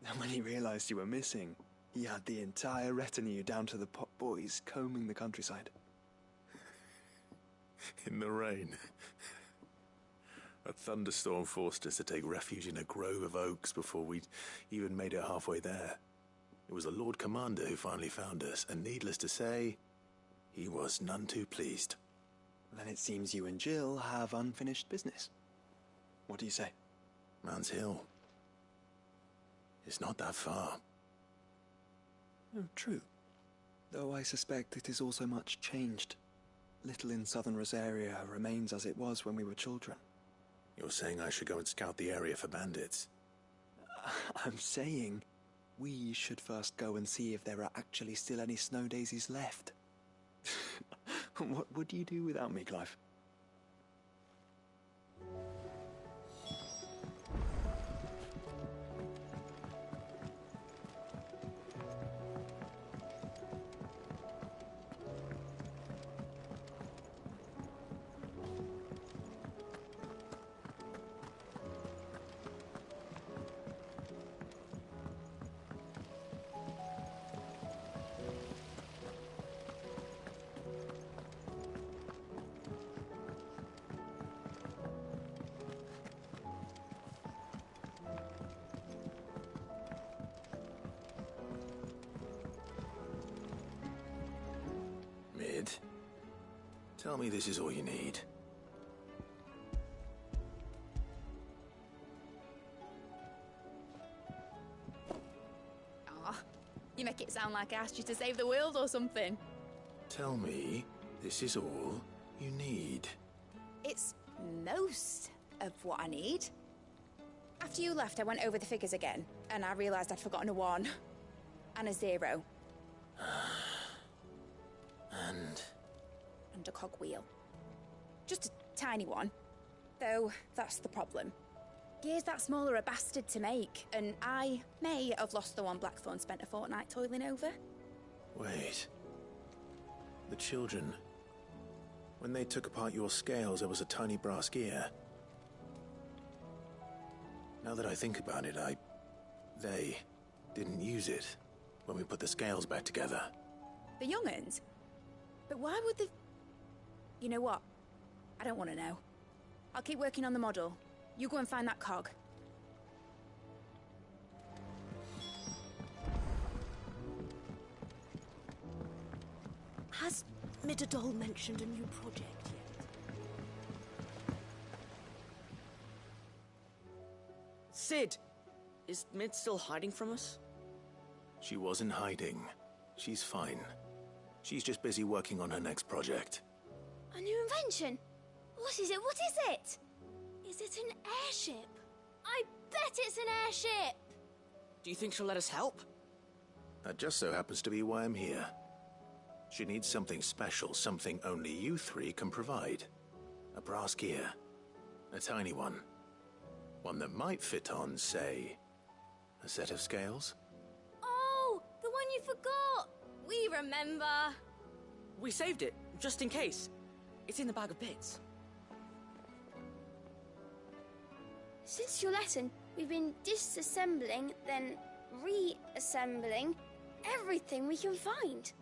And when he realized you were missing, he had the entire retinue down to the pot boys combing the countryside. In the rain. A thunderstorm forced us to take refuge in a grove of oaks before we'd even made it halfway there. It was the Lord Commander who finally found us, and needless to say, he was none too pleased. Then it seems you and Jill have unfinished business. What do you say? Man's Hill. It's not that far. Oh, true. Though I suspect it is also much changed. Little in southern Rosaria remains as it was when we were children. You're saying I should go and scout the area for bandits? I'm saying we should first go and see if there are actually still any snow daisies left. What would you do without me, Clive? Mid, tell me this is all you need. Aw, you make it sound like I asked you to save the world or something. Tell me this is all you need. It's most of what I need. After you left, I went over the figures again, and I realised I'd forgotten a 1 and a 0. And a cogwheel. Just a tiny one. Though, that's the problem. Gears that small are a bastard to make, and I may have lost the one Blackthorn spent a fortnight toiling over. Wait. The children. When they took apart your scales, there was a tiny brass gear. Now that I think about it, they didn't use it when we put the scales back together. The young'uns? But why would the... You know what? I don't want to know. I'll keep working on the model. You go and find that cog. Has Midadol mentioned a new project yet? Sid! Is Mid still hiding from us? She wasn't hiding. She's fine. She's just busy working on her next project. A new invention? What is it? What is it? Is it an airship? I bet it's an airship! Do you think she'll let us help? That just so happens to be why I'm here. She needs something special, something only you three can provide. A brass gear. A tiny one. One that might fit on, say, a set of scales? Oh, the one you forgot! We remember! We saved it, just in case. It's in the bag of bits. Since your lesson, we've been disassembling, then reassembling everything we can find.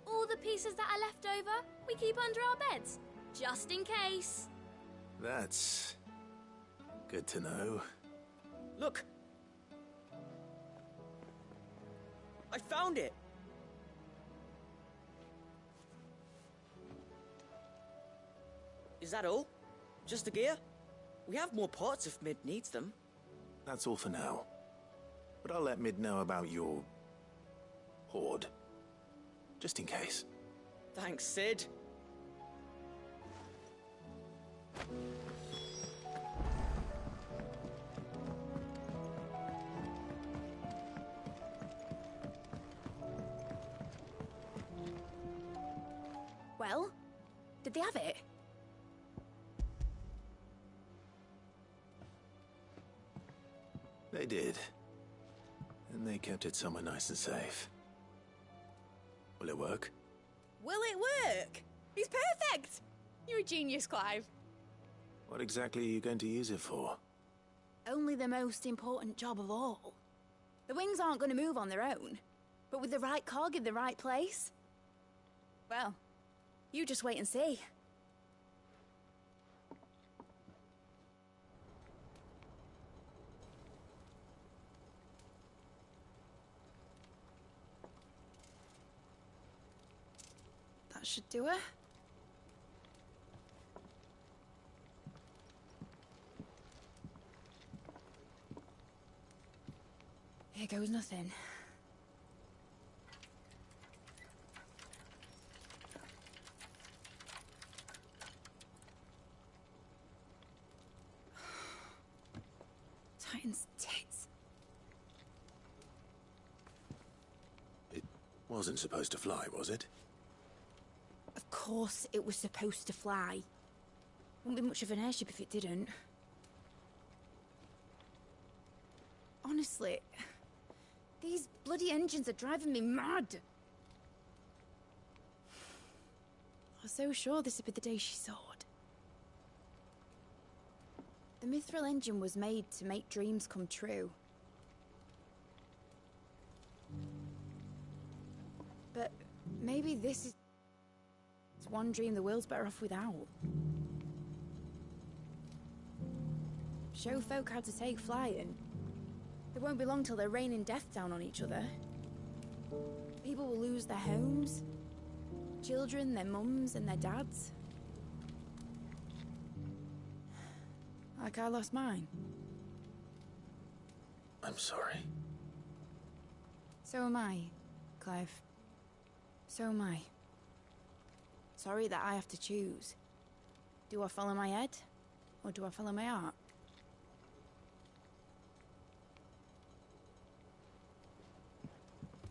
All the pieces that are left over, we keep under our beds, just in case. That's good to know. Look! I found it! Is that all? Just the gear? We have more parts if Mid needs them. That's all for now. But I'll let Mid know about your hoard. Just in case. Thanks, Sid. Well, did they have it? They did. And they kept it somewhere nice and safe. Will it work? Will it work? He's perfect! You're a genius, Clive. What exactly are you going to use it for? Only the most important job of all. The wings aren't going to move on their own. But with the right cog in the right place... Well, you just wait and see. That should do her. Here goes nothing. Titan's tits. It wasn't supposed to fly, was it? Of course it was supposed to fly. Wouldn't be much of an airship if it didn't. Honestly, these bloody engines are driving me mad. I was so sure this would be the day she soared. The Mithril engine was made to make dreams come true. But maybe this is one dream the world's better off without. Show folk how to take flying. It won't be long till they're raining death down on each other. People will lose their homes. Children, their mums and their dads. Like I lost mine. I'm sorry. So am I, Clive. So am I. Sorry that I have to choose. Do I follow my head, or do I follow my heart?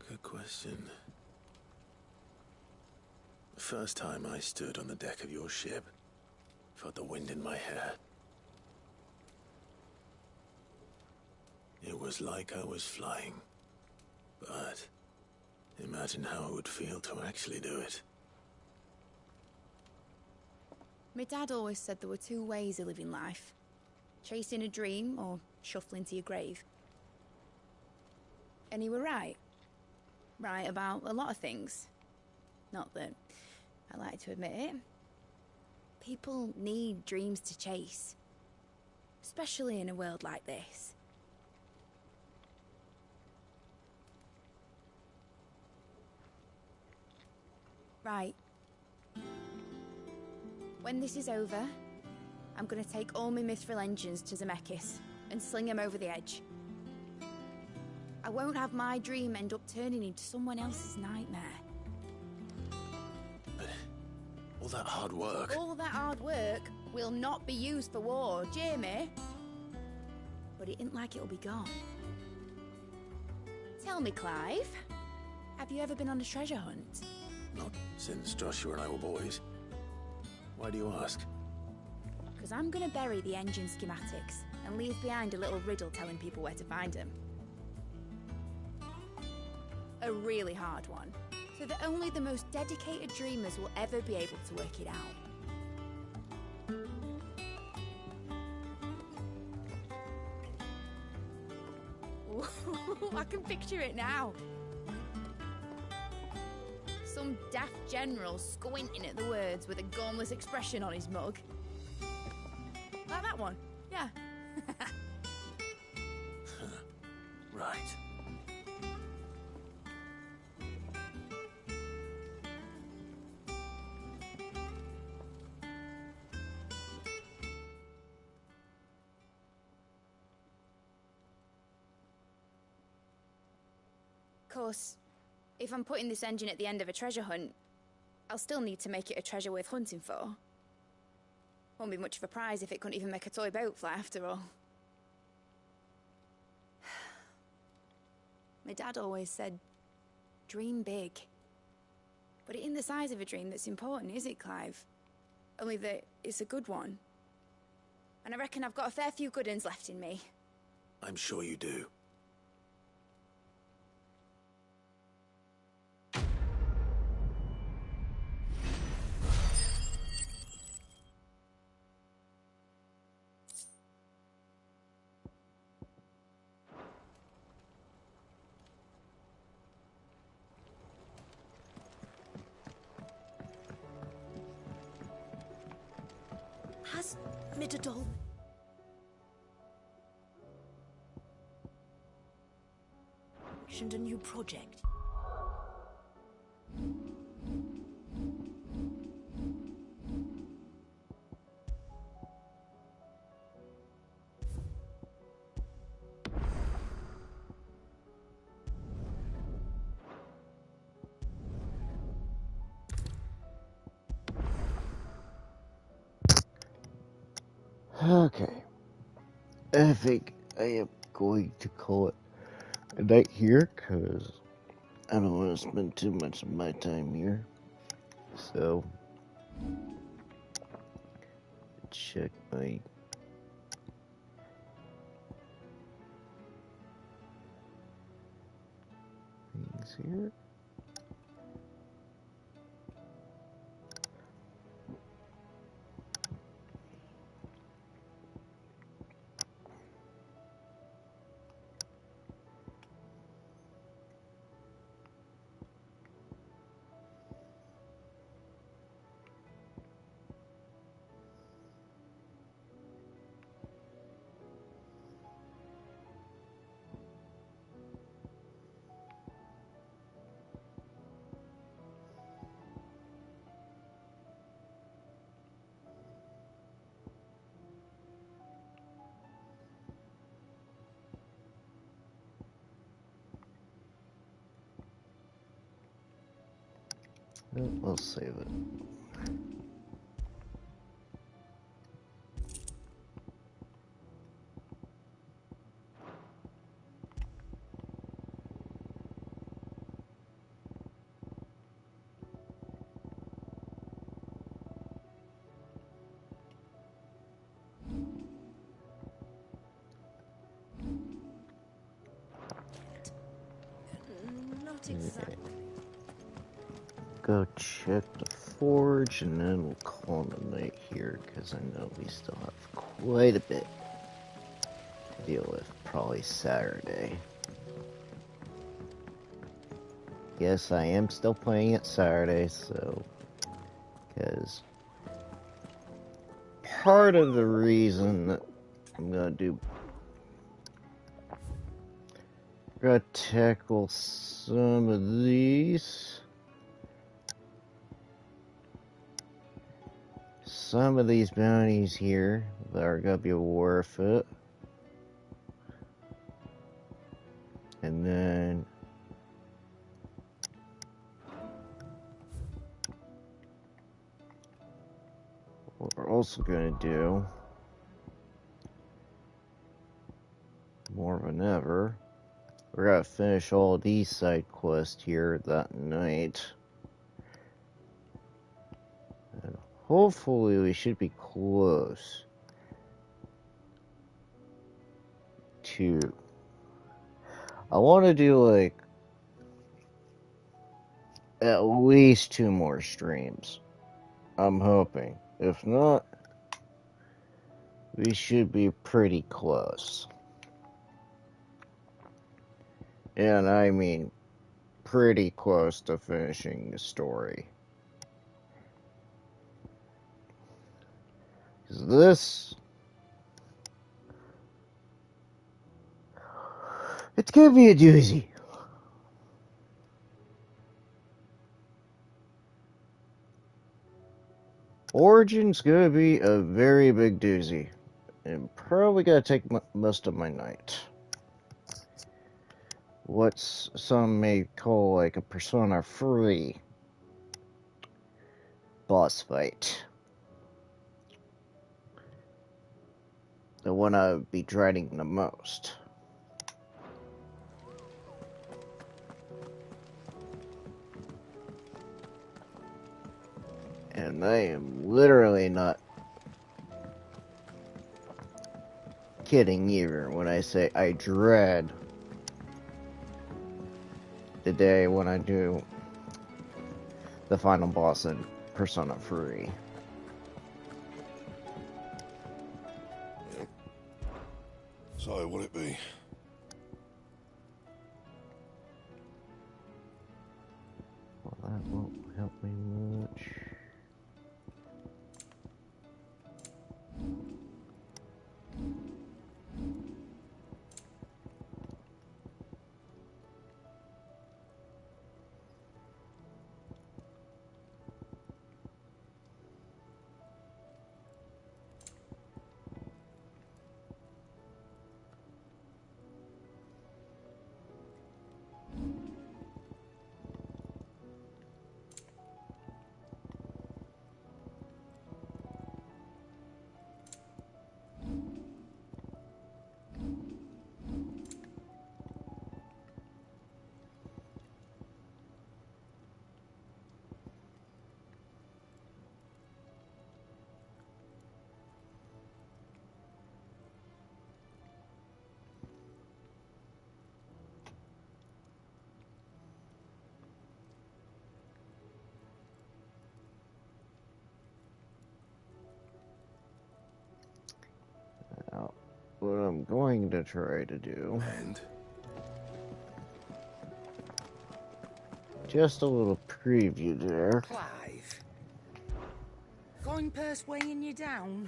Good question. The first time I stood on the deck of your ship, felt the wind in my hair. It was like I was flying. But imagine how it would feel to actually do it. My dad always said there were two ways of living life. Chasing a dream or shuffling to your grave. And he were right. Right about a lot of things. Not that I like to admit it. People need dreams to chase. Especially in a world like this. Right. When this is over, I'm gonna take all my Mithril engines to Zemeckis and sling them over the edge. I won't have my dream end up turning into someone else's nightmare. But all that hard work... All that hard work will not be used for war, Jamie. But it ain't like it'll be gone. Tell me, Clive, have you ever been on a treasure hunt? Not since Joshua and I were boys. Why do you ask? Because I'm gonna bury the engine schematics and leave behind a little riddle telling people where to find them. A really hard one, so that only the most dedicated dreamers will ever be able to work it out. Ooh, I can picture it now. Some daft general squinting at the words with a gormless expression on his mug. Like that one, yeah. Right. Of course, if I'm putting this engine at the end of a treasure hunt, I'll still need to make it a treasure worth hunting for. Won't be much of a prize if it couldn't even make a toy boat fly after all. My dad always said, dream big. But it ain't the size of a dream that's important, is it, Clive? Only that it's a good one. And I reckon I've got a fair few good uns left in me. I'm sure you do. Has Midadol mentioned a new project? Okay. I think I am going to call it a night here, because I don't want to spend too much of my time here. So, check my things here. We'll save it. Not exactly. Go check the forge, and then we'll call it a night here, because I know we still have quite a bit to deal with. Probably Saturday. Yes, I am still playing it Saturday, so... because... part of the reason that I'm gonna do... I'm gonna tackle some of these... some of these bounties here that are gonna be worth it. And then... what we're also gonna do... more than ever... we're gonna finish all these side quests here that night. And hopefully we should be close to... I want to do like at least 2 more streams. I'm hoping. If not, we should be pretty close. And I mean pretty close to finishing the story. 'Cause this... it's gonna be a doozy. Origin's gonna be a very big doozy. And probably gonna take most of my night. What some may call like a Persona 3 boss fight. The one I would be dreading the most. And I am literally not kidding either when I say I dread the day when I do the final boss in Persona 3. Yep. So, will it be? Well, that won't help me much. what I'm going to try to do. And? Just a little preview there. Clive. Coin purse weighing you down?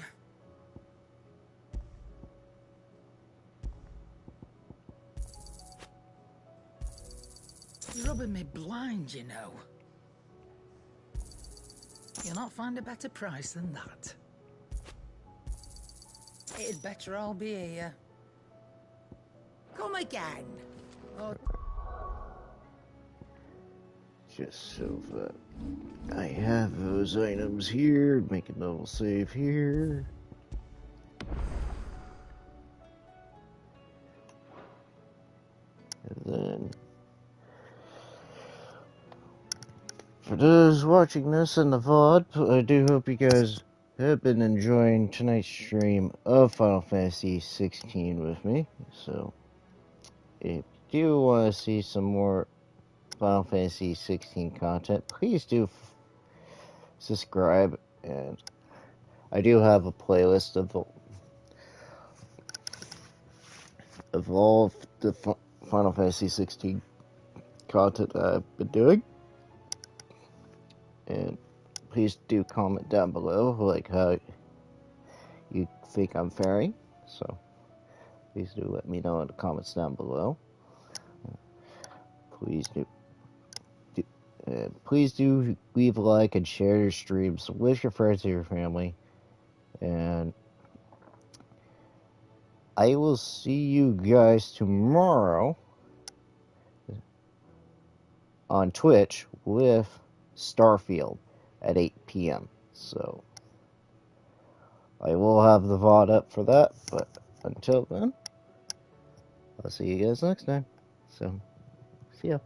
You're rubbing me blind, you know. You'll not find a better price than that. It'd better all be here. Come again. Oh. Just so that I have those items here, make a double save here. And then, for those watching this in the VOD, I do hope you guys have been enjoying tonight's stream of Final Fantasy XVI with me. So, if you do want to see some more Final Fantasy 16 content, please do subscribe, and I do have a playlist of all of the Final Fantasy 16 content that I've been doing, and please do comment down below like how you think I'm faring, so please do let me know in the comments down below. Please do. And please do leave a like and share your streams with your friends and your family. And I will see you guys tomorrow on Twitch with Starfield at 8 p.m. So I will have the VOD up for that. But until then, I'll see you guys next time. So, see ya.